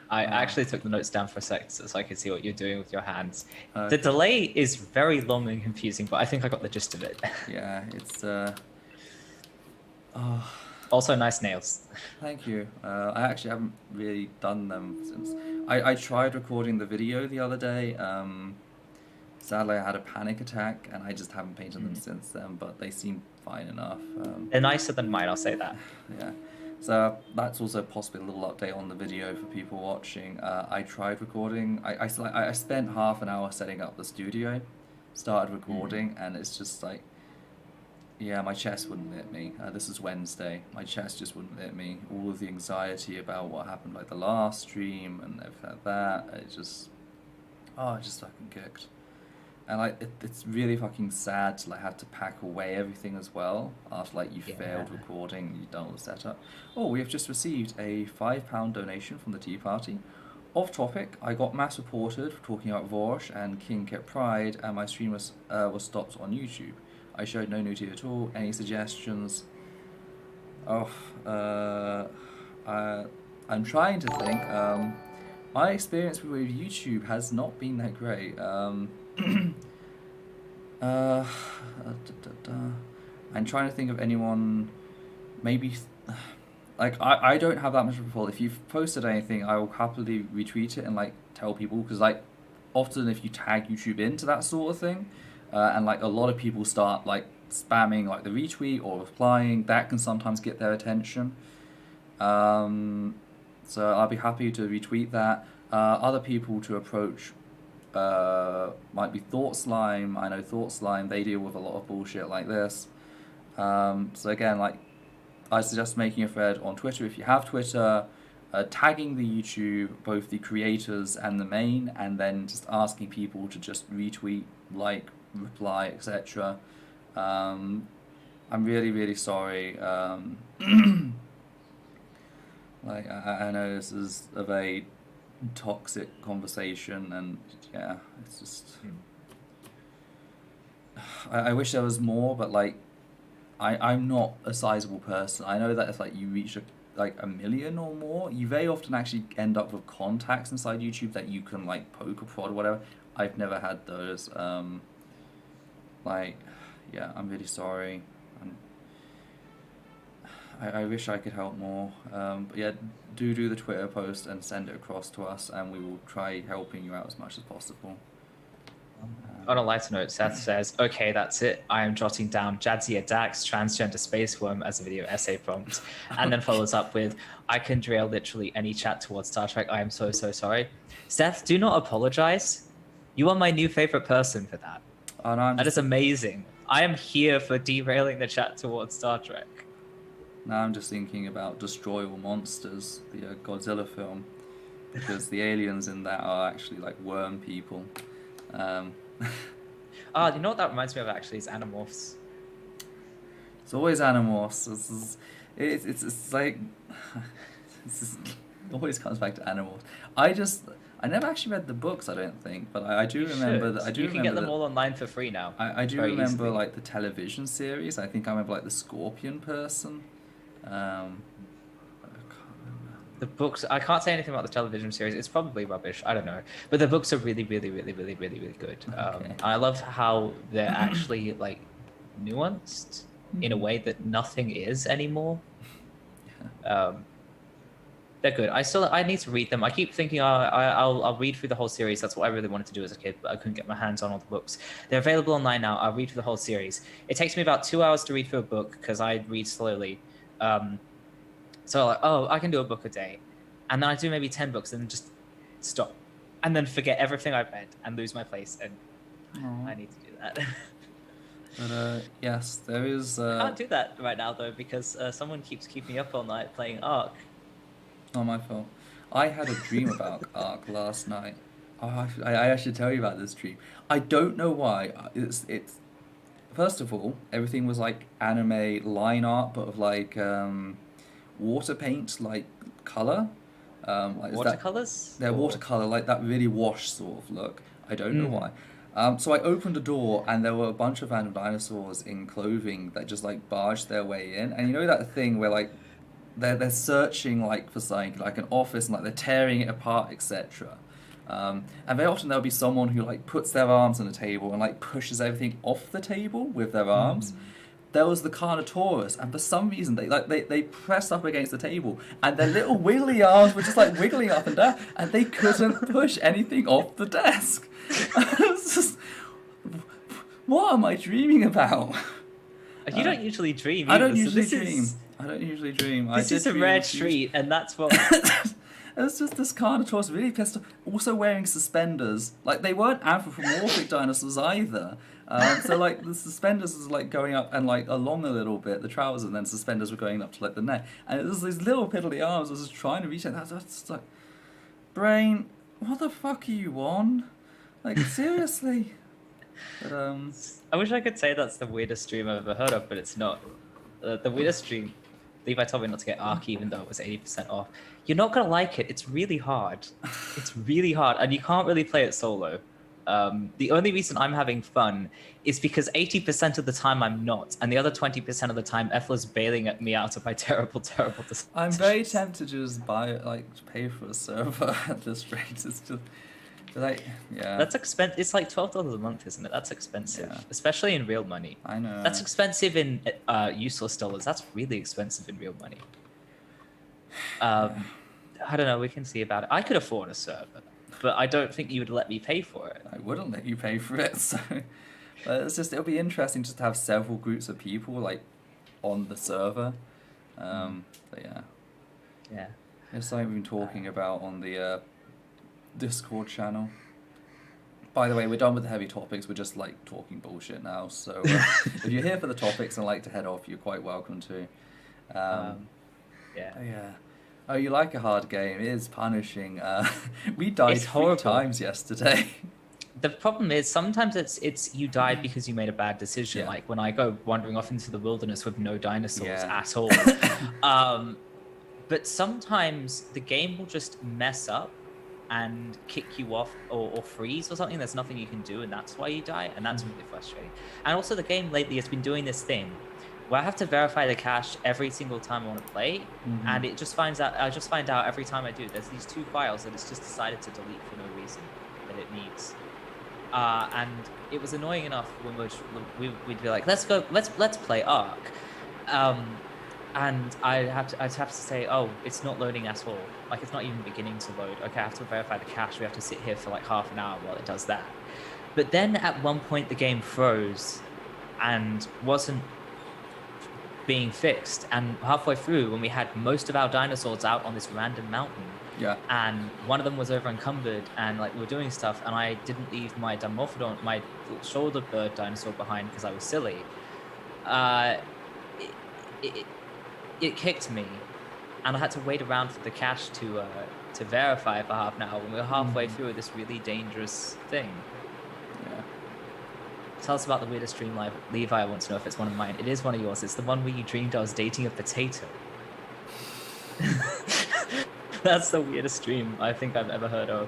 B: I actually took the notes down for a sec so I could see what you're doing with your hands. The delay is very long and confusing, but I think I got the gist of it.
A: Yeah, it's
B: Also, nice nails.
A: Thank you. I actually haven't really done them since I tried recording the video the other day. Sadly, I had a panic attack, and I just haven't painted them since then. But they seem fine enough.
B: They're nicer than mine, I'll say that.
A: Yeah. So that's also possibly a little update on the video for people watching. I tried recording. I spent half an hour setting up the studio, started recording, and it's just like, yeah, my chest wouldn't let me. This is Wednesday. My chest just wouldn't let me. All of the anxiety about what happened like the last stream and everything like that, it just fucking kicked. And like it's really fucking sad to like have to pack away everything as well after like you failed recording, you've done all the setup. Oh, we have just received a £5 donation from the Tea Party. Off topic, I got mass reported for talking about Vorsh and Kink at Pride, and my stream was stopped on YouTube. I showed no nudity at all. Any suggestions? I'm trying to think. My experience with YouTube has not been that great. I'm trying to think of anyone, maybe, like, I don't have that much of a pull. If you've posted anything, I will happily retweet it and, like, tell people, because, like, often if you tag YouTube into that sort of thing, and, like, a lot of people start, like, spamming, like, the retweet or replying, that can sometimes get their attention. So I'll be happy to retweet that. Other people to approach might be Thought Slime. I know Thought Slime, they deal with a lot of bullshit like this. So again, like, I suggest making a thread on Twitter if you have Twitter, tagging the YouTube, both the creators and the main, and then just asking people to just retweet, like, reply, etc. I'm really, really sorry. Like, I know this is a very toxic conversation, and yeah, it's just I wish there was more, but like I'm not a sizable person. I know that if like you reach like 1 million or more, you very often actually end up with contacts inside YouTube that you can like poke or prod or whatever. I've never had those. Like, yeah, I'm really sorry. I wish I could help more. But yeah, do the Twitter post and send it across to us, and we will try helping you out as much as possible.
B: On a lighter note, Seth says, "Okay, that's it. I am jotting down Jadzia Dax, transgender space worm as a video essay prompt," and then follows up with, "I can derail literally any chat towards Star Trek. I am so sorry." Seth, do not apologize. You are my new favorite person for that.
A: Oh, no,
B: That is amazing. I am here for derailing the chat towards Star Trek.
A: Now I'm just thinking about Destroy All Monsters, the Godzilla film, because the aliens in that are actually like worm people.
B: You know what that reminds me of actually is Animorphs.
A: It's always Animorphs. It's like it always comes back to Animorphs. I never actually read the books, I don't think, but I do remember that.
B: You can get them all online for free now.
A: I do remember like the television series. I think I remember like the Scorpion person. I can't remember.
B: The books, I can't say anything about the television series. It's probably rubbish. I don't know. But the books are really good.
A: Okay.
B: I love how they're actually like nuanced in a way that nothing is anymore.
A: Yeah.
B: They're good. I need to read them. I keep thinking I'll read through the whole series. That's what I really wanted to do as a kid, but I couldn't get my hands on all the books. They're available online now. I'll read through the whole series. It takes me about 2 hours to read through a book because I read slowly. So like, I can do a book a day, and then I do maybe 10 books and then just stop, and then forget everything I've read and lose my place. And I need to do that.
A: But yes, there is.
B: I can't do that right now though because someone keeps keeping me up all night playing Ark.
A: Not my fault. I had a dream about Ark last night. I should tell you about this dream. I don't know why. It's first of all, everything was like anime line art, but of like water paint, like color. Like
B: Watercolors?
A: They're watercolor, like that really washed sort of look. I don't know why. So I opened a door and there were a bunch of random dinosaurs in clothing that just like barged their way in. And you know that thing where like they're searching like for something, like an office, and like they're tearing it apart, etc. And very often there'll be someone who like puts their arms on the table and like pushes everything off the table with their arms. There was the Carnotaurus, and for some reason they pressed up against the table, and their little wiggly arms were just like wiggling up and down, and they couldn't push anything off the desk. It's just, what am I dreaming about?
B: You don't usually dream.
A: I don't usually dream.
B: This is a rare treat, and that's what.
A: It's just this Carnotaurus really pissed off. Also wearing suspenders. Like, they weren't anthropomorphic dinosaurs either. So, like, the suspenders was, like, going up and, like, along a little bit, the trousers, and then suspenders were going up to, like, the neck. And it was these little piddly arms. I was just trying to reach it. That's just like, brain, what the fuck are you on? Like, seriously? But,
B: I wish I could say that's the weirdest dream I've ever heard of, but it's not. The weirdest dream, Levi told me not to get Ark even though it was 80% off. You're not going to like it. It's really hard. It's really hard, and you can't really play it solo. The only reason I'm having fun is because 80% of the time I'm not, and the other 20% of the time Ethel's bailing at me out of my terrible decisions.
A: I'm very tempted to just pay for a server at this rate. It's just... Like, yeah.
B: That's expensive. It's like $12 a month, isn't it? That's expensive, especially in real money.
A: I know.
B: That's expensive in useless dollars. That's really expensive in real money. I don't know. We can see about it. I could afford a server, but I don't think you would let me pay for it.
A: I wouldn't let you pay for it. So, but it'll be interesting just to have several groups of people like on the server. But yeah.
B: Yeah.
A: It's something we've been talking about on the Discord channel. By the way, we're done with the heavy topics. We're just like talking bullshit now. So if you're here for the topics and like to head off, you're quite welcome to.
B: Yeah.
A: Oh, you like a hard game? It is punishing. We died 3 times yesterday.
B: The problem is sometimes it's you died because you made a bad decision.
A: Yeah.
B: Like when I go wandering off into the wilderness with no dinosaurs at all. But sometimes the game will just mess up and kick you off or freeze or something. There's nothing you can do, and that's why you die, and that's really frustrating. And also the game lately has been doing this thing where I have to verify the cache every single time I want to play, and I just find out every time I do, there's these 2 files that it's just decided to delete for no reason that it needs. And it was annoying enough when we'd be like, let's play Ark. And I'd have to say, oh, it's not loading at all. Like, it's not even beginning to load. Okay, I have to verify the cache. We have to sit here for like half an hour while it does that. But then at one point the game froze and wasn't being fixed. And halfway through, when we had most of our dinosaurs out on this random mountain, and one of them was over encumbered, and like we were doing stuff, and I didn't leave my Dimorphodon, my shoulder bird dinosaur behind because I was silly. It kicked me, and I had to wait around for the cache to verify for half an hour when we were halfway through this really dangerous thing.
A: Yeah.
B: Tell us about the weirdest dream, Levi. I want to know if it's one of mine. It is one of yours. It's the one where you dreamed I was dating a potato. That's the weirdest dream I think I've ever heard of.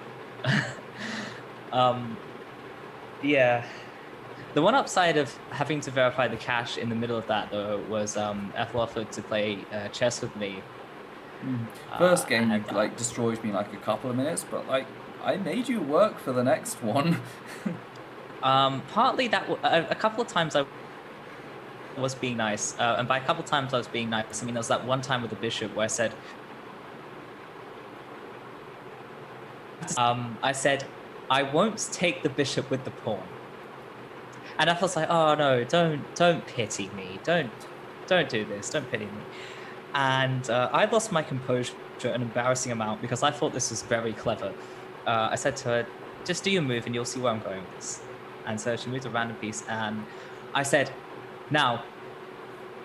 B: Yeah. The one upside of having to verify the cache in the middle of that, though, was Ethel offered to play chess with me.
A: First game, you like destroyed me in like a couple of minutes, but like I made you work for the next one.
B: Partly that a couple of times I was being nice, and by a couple of times I was being nice, I mean there was that one time with the bishop where I said, I won't take the bishop with the pawn. And I was like, oh no, don't pity me, don't do this, don't pity me. And I lost my composure an embarrassing amount because I thought this was very clever. I said to her, just do your move and you'll see where I'm going with this. And so she moved a random piece, and I said, now,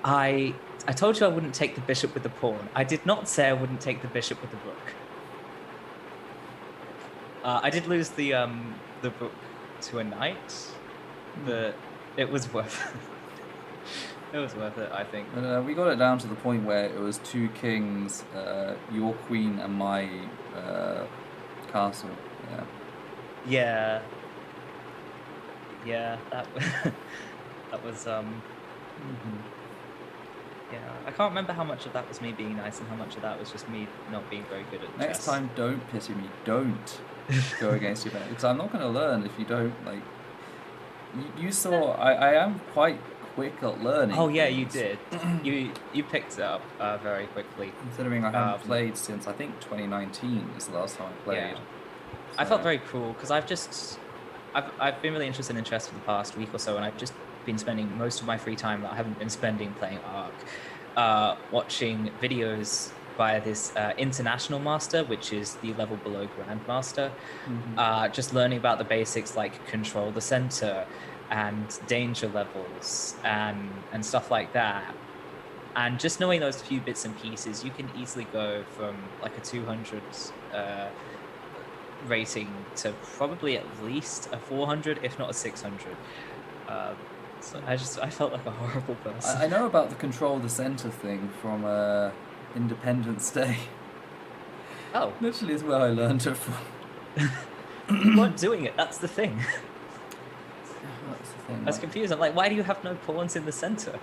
B: I told you I wouldn't take the bishop with the pawn. I did not say I wouldn't take the bishop with the rook. I did lose the rook to a knight, but it was worth it. It was worth it, I think.
A: But, we got it down to the point where it was 2 kings, your queen and my castle.
B: Yeah. Yeah, that was yeah, I can't remember how much of that was me being nice and how much of that was just me not being very good at chess.
A: Next time, don't pity me. Don't go against your parents, because I'm not going to learn if you don't, like... You saw... I am quite quick at learning.
B: Oh, yeah, things. You did. you picked it up very quickly.
A: Considering I haven't played since, I think, 2019 is the last time I played.
B: Yeah. So. I felt very cool, because I've been really interested in chess for the past week or so, and I've just been spending most of my free time that I haven't been spending playing Ark, watching videos by this international master, which is the level below grandmaster, just learning about the basics like control the center and danger levels and stuff like that. And just knowing those few bits and pieces, you can easily go from like a 200 rating to probably at least a 400, if not a 600. So I felt like a horrible person.
A: I know about the control the center thing from Independence Day.
B: Oh.
A: Literally is where I learned it from.
B: You weren't doing it, that's the thing.
A: That's the thing.
B: I was confused. I'm like, why do you have no pawns in the center?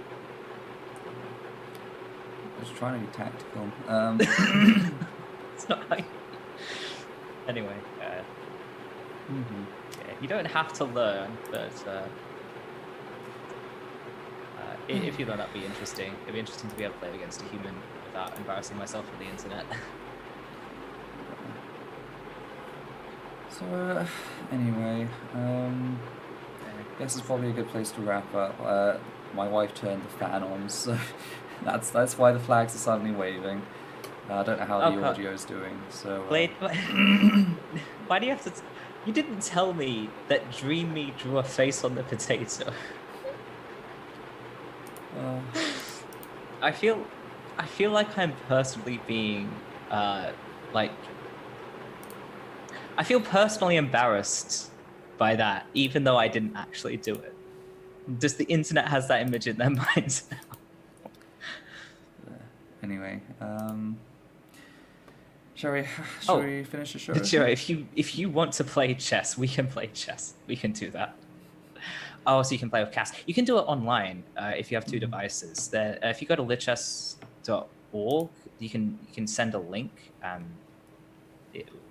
A: I was trying to be tactical.
B: It's not how you... Anyway, yeah, you don't have to learn, but if you learn, that'd be interesting. It'd be interesting to be able to play against a human without embarrassing myself on the internet.
A: So, anyway, this is probably a good place to wrap up. My wife turned the fan on, so that's why the flags are suddenly waving. I don't know how the audio is doing, so...
B: Wait, why do you have to... You didn't tell me that Dream Me drew a face on the potato. I feel like I'm personally being, like... I feel personally embarrassed by that, even though I didn't actually do it. Just the internet has that image in their minds now.
A: Anyway, shall we finish the show?
B: Sure, if you want to play chess, we can play chess. We can do that. Oh, so you can play with Cass. You can do it online if you have 2 devices. There, if you go to lichess.org, you can send a link, and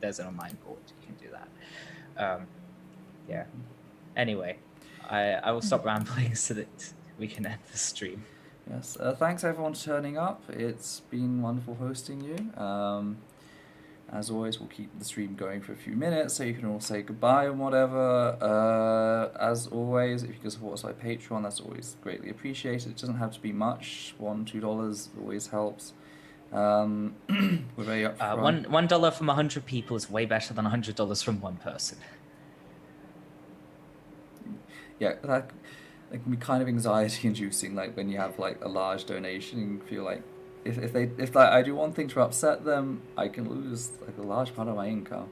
B: there's an online board. You can do that. Yeah. Anyway, I will stop rambling so that we can end the stream.
A: Yes. Thanks everyone for turning up. It's been wonderful hosting you. As always, we'll keep the stream going for a few minutes so you can all say goodbye and whatever. As always, if you can support us by Patreon, that's always greatly appreciated. It doesn't have to be much. $1, $2 always helps. We're very upfront.
B: $1 from 100 people is way better than $100 from one person.
A: Yeah, that can be kind of anxiety inducing, like when you have like a large donation and you feel like if I do one thing to upset them, I can lose like a large part of my income.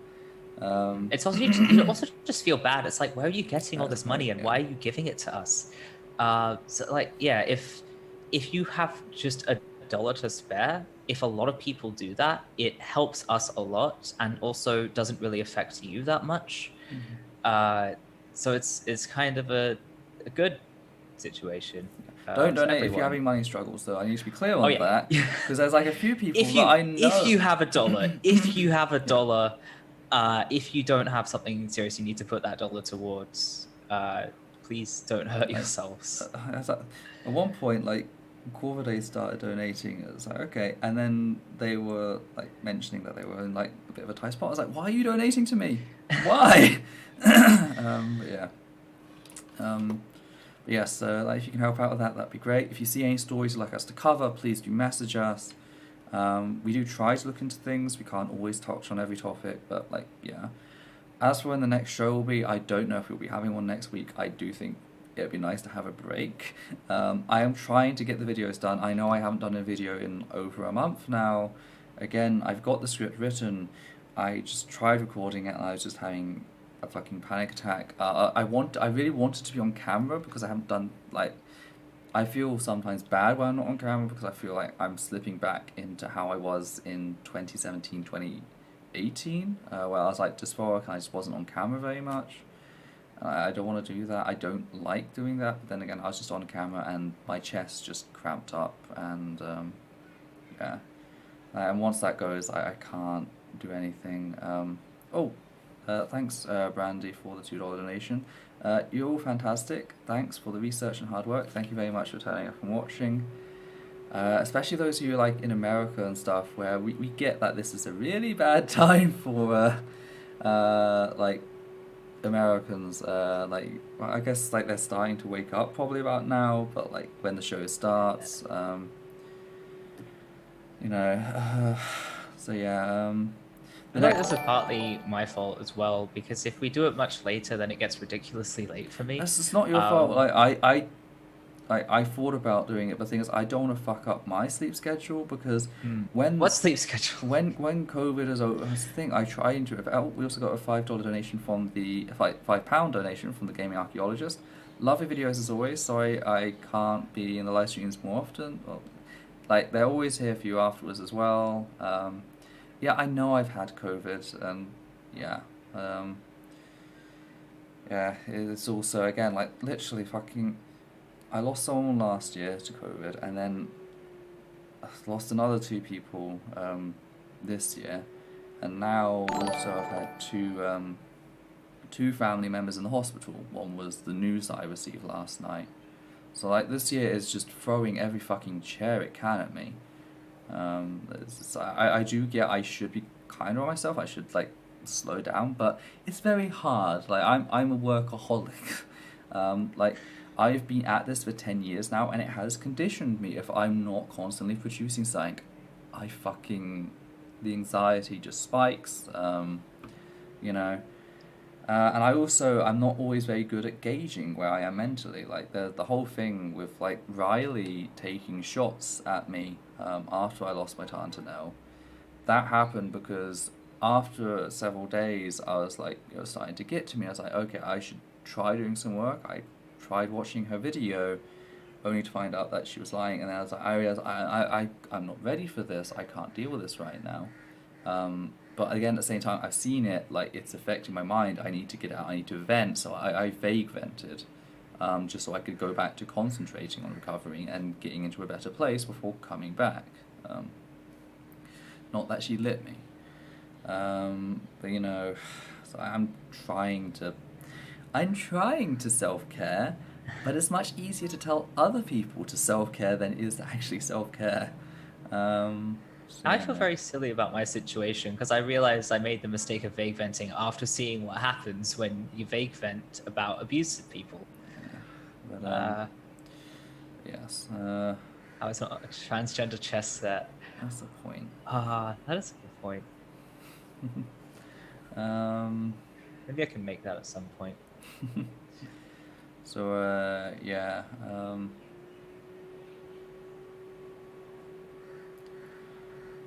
B: It's also you also just feel bad. It's like, where are you getting all this money, and why are you giving it to us? So like, yeah, if you have just $1 to spare, if a lot of people do that, it helps us a lot, and also doesn't really affect you that much. So it's kind of a good situation.
A: Don't donate if you're having money struggles, though. I need to be clear on that, because there's like a few people
B: that
A: I know.
B: If you have $1, if you have $1, if you don't have something serious you need to put that $1 towards, please don't hurt yourselves.
A: At one point, like, Queerphobia started donating. It was like, okay, and then they were like mentioning that they were in like a bit of a tight spot. I was like, why are you donating to me? Why? But yeah. But yes, so like, if you can help out with that, that'd be great. If you see any stories you'd like us to cover, please do message us. We do try to look into things. We can't always touch on every topic, but like, yeah. As for when the next show will be, I don't know if we'll be having one next week. I do think it'd be nice to have a break. I am trying to get the videos done. I know I haven't done a video in over a month now. Again, I've got the script written. I just tried recording it and I was just having a fucking panic attack. I really wanted to be on camera because I haven't done, like, I feel sometimes bad when I'm not on camera because I feel like I'm slipping back into how I was in 2017, 2018, where I was like dysphoric and I just wasn't on camera very much. I don't want to do that. I don't like doing that, but then again, I was just on camera and my chest just cramped up, and yeah. And once that goes, I can't do anything. Thanks, Brandy, for the $2 donation. You're all fantastic. Thanks for the research and hard work. Thank you very much for turning up and watching. Especially those of you like in America and stuff, where we get that this is a really bad time for like Americans. I guess like they're starting to wake up probably about now, but like when the show starts, so yeah.
B: I think this is partly my fault as well, because if we do it much later, then it gets ridiculously late for me.
A: It's not your fault. I thought about doing it, but the thing is, I don't want to fuck up my sleep schedule, because
B: what sleep schedule?
A: When COVID is over, that's the thing. I try into it. We also got a $5 donation from the £5 donation from the Gaming Archaeologist. Lovely videos as always. Sorry I can't be in the live streams more often. Well, like they're always here for you afterwards as well. Yeah, I know I've had COVID, and yeah, it's also, again, like, literally fucking, I lost someone last year to COVID, and then I lost another 2 people this year, and now also I've had two family members in the hospital. One was the news that I received last night. So, like, this year is just throwing every fucking chair it can at me. I should be kinder on myself. I should like slow down, but it's very hard. Like I'm a workaholic. Like I've been at this for 10 years now, and it has conditioned me. If I'm not constantly producing something, the anxiety just spikes. And I'm not always very good at gauging where I am mentally. Like the whole thing with like Riley taking shots at me after I lost my Tantanel, that happened because after several days I was like, it was starting to get to me. I was like, okay, I should try doing some work. I tried watching her video, only to find out that she was lying, and then I was like, I realized I'm not ready for this. I can't deal with this right now. But again, at the same time, I've seen it, like, it's affecting my mind. I need to get out, I need to vent. So I vague vented, just so I could go back to concentrating on recovering and getting into a better place before coming back. Not that she lit me. But, so I'm trying to... I'm trying to self-care, but it's much easier to tell other people to self-care than it is to actually self-care.
B: I feel very silly about my situation because I realized I made the mistake of vague venting after seeing what happens when you vague vent about abusive people.
A: Yeah. But, yes.
B: How is not a transgender chess set?
A: That's the point.
B: That is a good point. Maybe I can make that at some point.
A: So, yeah.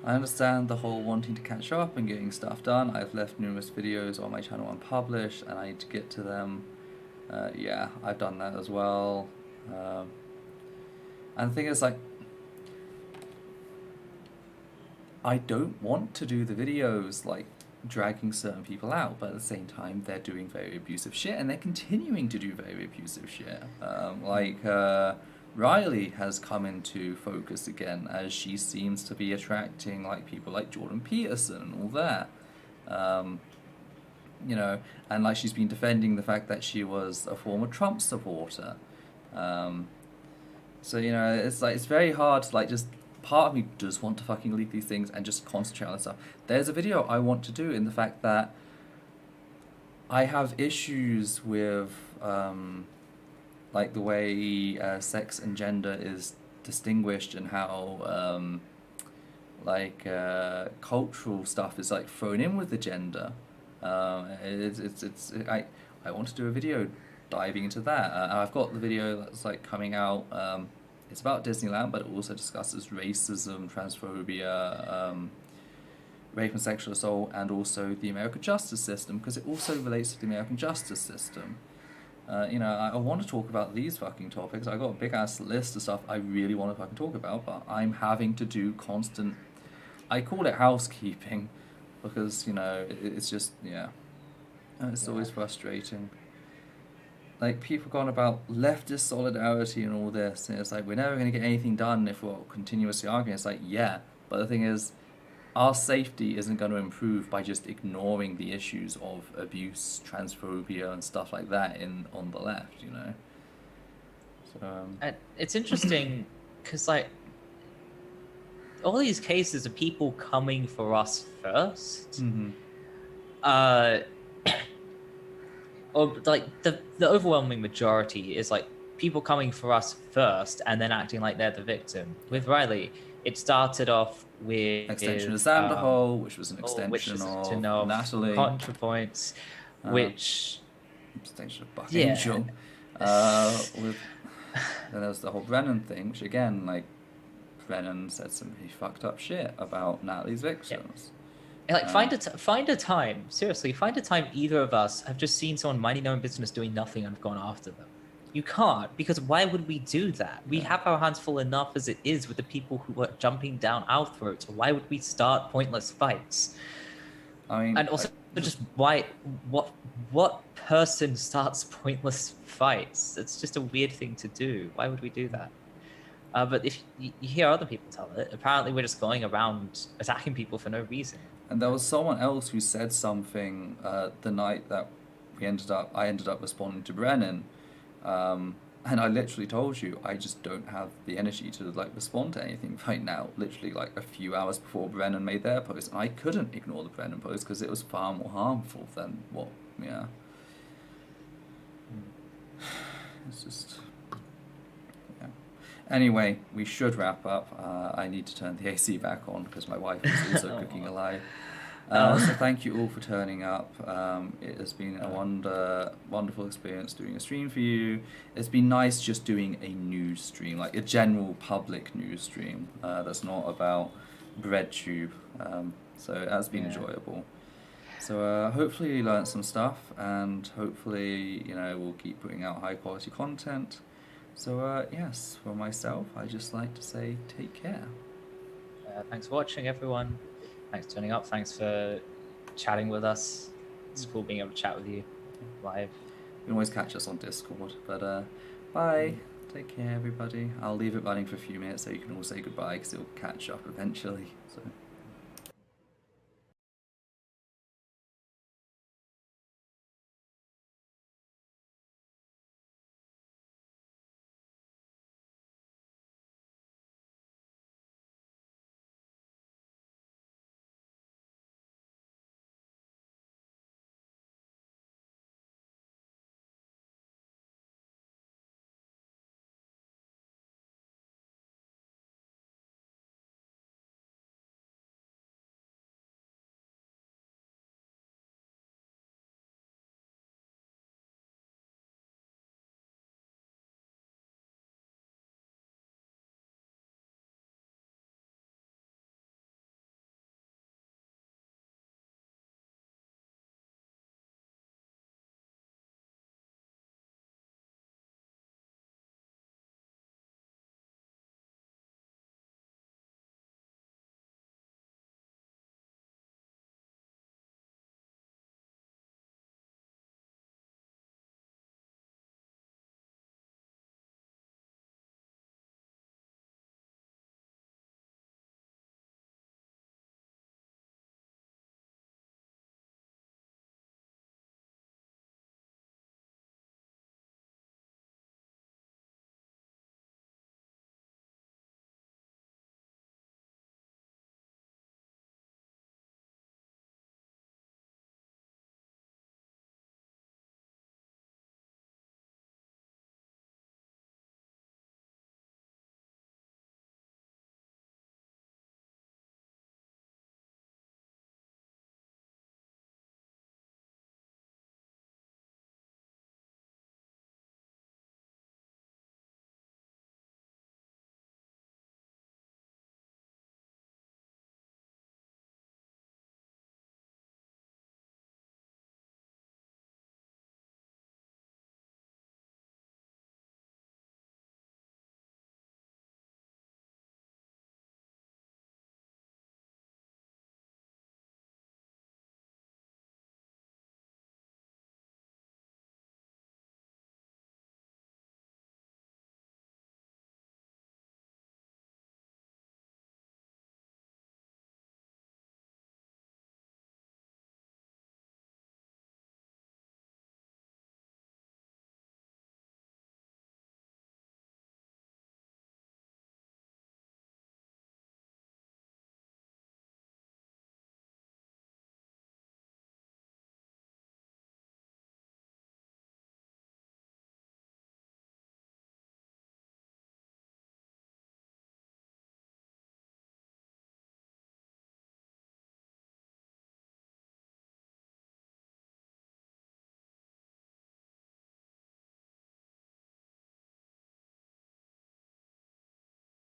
A: I understand the whole wanting to catch up and getting stuff done. I've left numerous videos on my channel unpublished and I need to get to them. Yeah, I've done that as well. And the thing is, like, I don't want to do the videos, like, dragging certain people out, but at the same time, they're doing very abusive shit, and they're continuing to do very abusive shit. Riley has come into focus again, as she seems to be attracting, like, people like Jordan Peterson and all that. You know, and, like, she's been defending the fact that she was a former Trump supporter. So, you know, it's, like, it's very hard to, like, just... Part of me does want to fucking leak these things and just concentrate on this stuff. There's a video I want to do in the fact that I have issues with, like, the way sex and gender is distinguished and how, cultural stuff is, like, thrown in with the gender. I want to do a video diving into that. I've got the video that's, like, coming out. It's about Disneyland, but it also discusses racism, transphobia, rape and sexual assault, and also the American justice system, because it also relates to the American justice system. You know, I want to talk about these fucking topics. I got a big-ass list of stuff I really want to fucking talk about, but I'm having to do constant... I call it housekeeping, because, you know, it's just, yeah. And it's always frustrating. Like, people gone about leftist solidarity and all this, and it's like, we're never going to get anything done if we're continuously arguing. It's like, yeah, but the thing is, our safety isn't going to improve by just ignoring the issues of abuse, transphobia, and stuff like that on the left, you know? So,
B: And it's interesting, because, like, all these cases are people coming for us first.
A: Mm-hmm.
B: Or, like, the overwhelming majority is, like, people coming for us first and then acting like they're the victim. With Riley, it started off with...
A: Extension of Sanderhole, which was an extension of Natalie.
B: ContraPoints, which...
A: Extension of Buck Angel. Then there was the whole Brennan thing, which, again, like, Brennan said some pretty fucked up shit about Natalie's victims.
B: Like, find a time, seriously, find a time either of us have just seen someone minding their own business doing nothing and have gone after them. You can't, because why would we do that? We have our hands full enough as it is with the people who are jumping down our throats. Why would we start pointless fights?
A: I mean...
B: And also, just why... What person starts pointless fights? It's just a weird thing to do. Why would we do that? But if you hear other people tell it, apparently we're just going around attacking people for no reason.
A: And there was someone else who said something the night that I ended up responding to Brennan, and I literally told you I just don't have the energy to, like, respond to anything right now. Literally, like, a few hours before Brennan made their post, and I couldn't ignore the Brennan post because it was far more harmful than what. Yeah. It's just... Anyway, we should wrap up. I need to turn the AC back on because my wife is also cooking alive. So thank you all for turning up. It has been a wonderful experience doing a stream for you. It's been nice just doing a news stream, like a general public news stream that's not about BreadTube. So it has been enjoyable. So hopefully you learned some stuff, and hopefully, you know, we'll keep putting out high quality content. So, yes, for myself, I just like to say take care.
B: Thanks for watching, everyone. Thanks for turning up. Thanks for chatting with us. It's cool being able to chat with you live.
A: You can always catch us on Discord. But, bye. Take care, everybody. I'll leave it running for a few minutes so you can all say goodbye because it'll catch up eventually. So.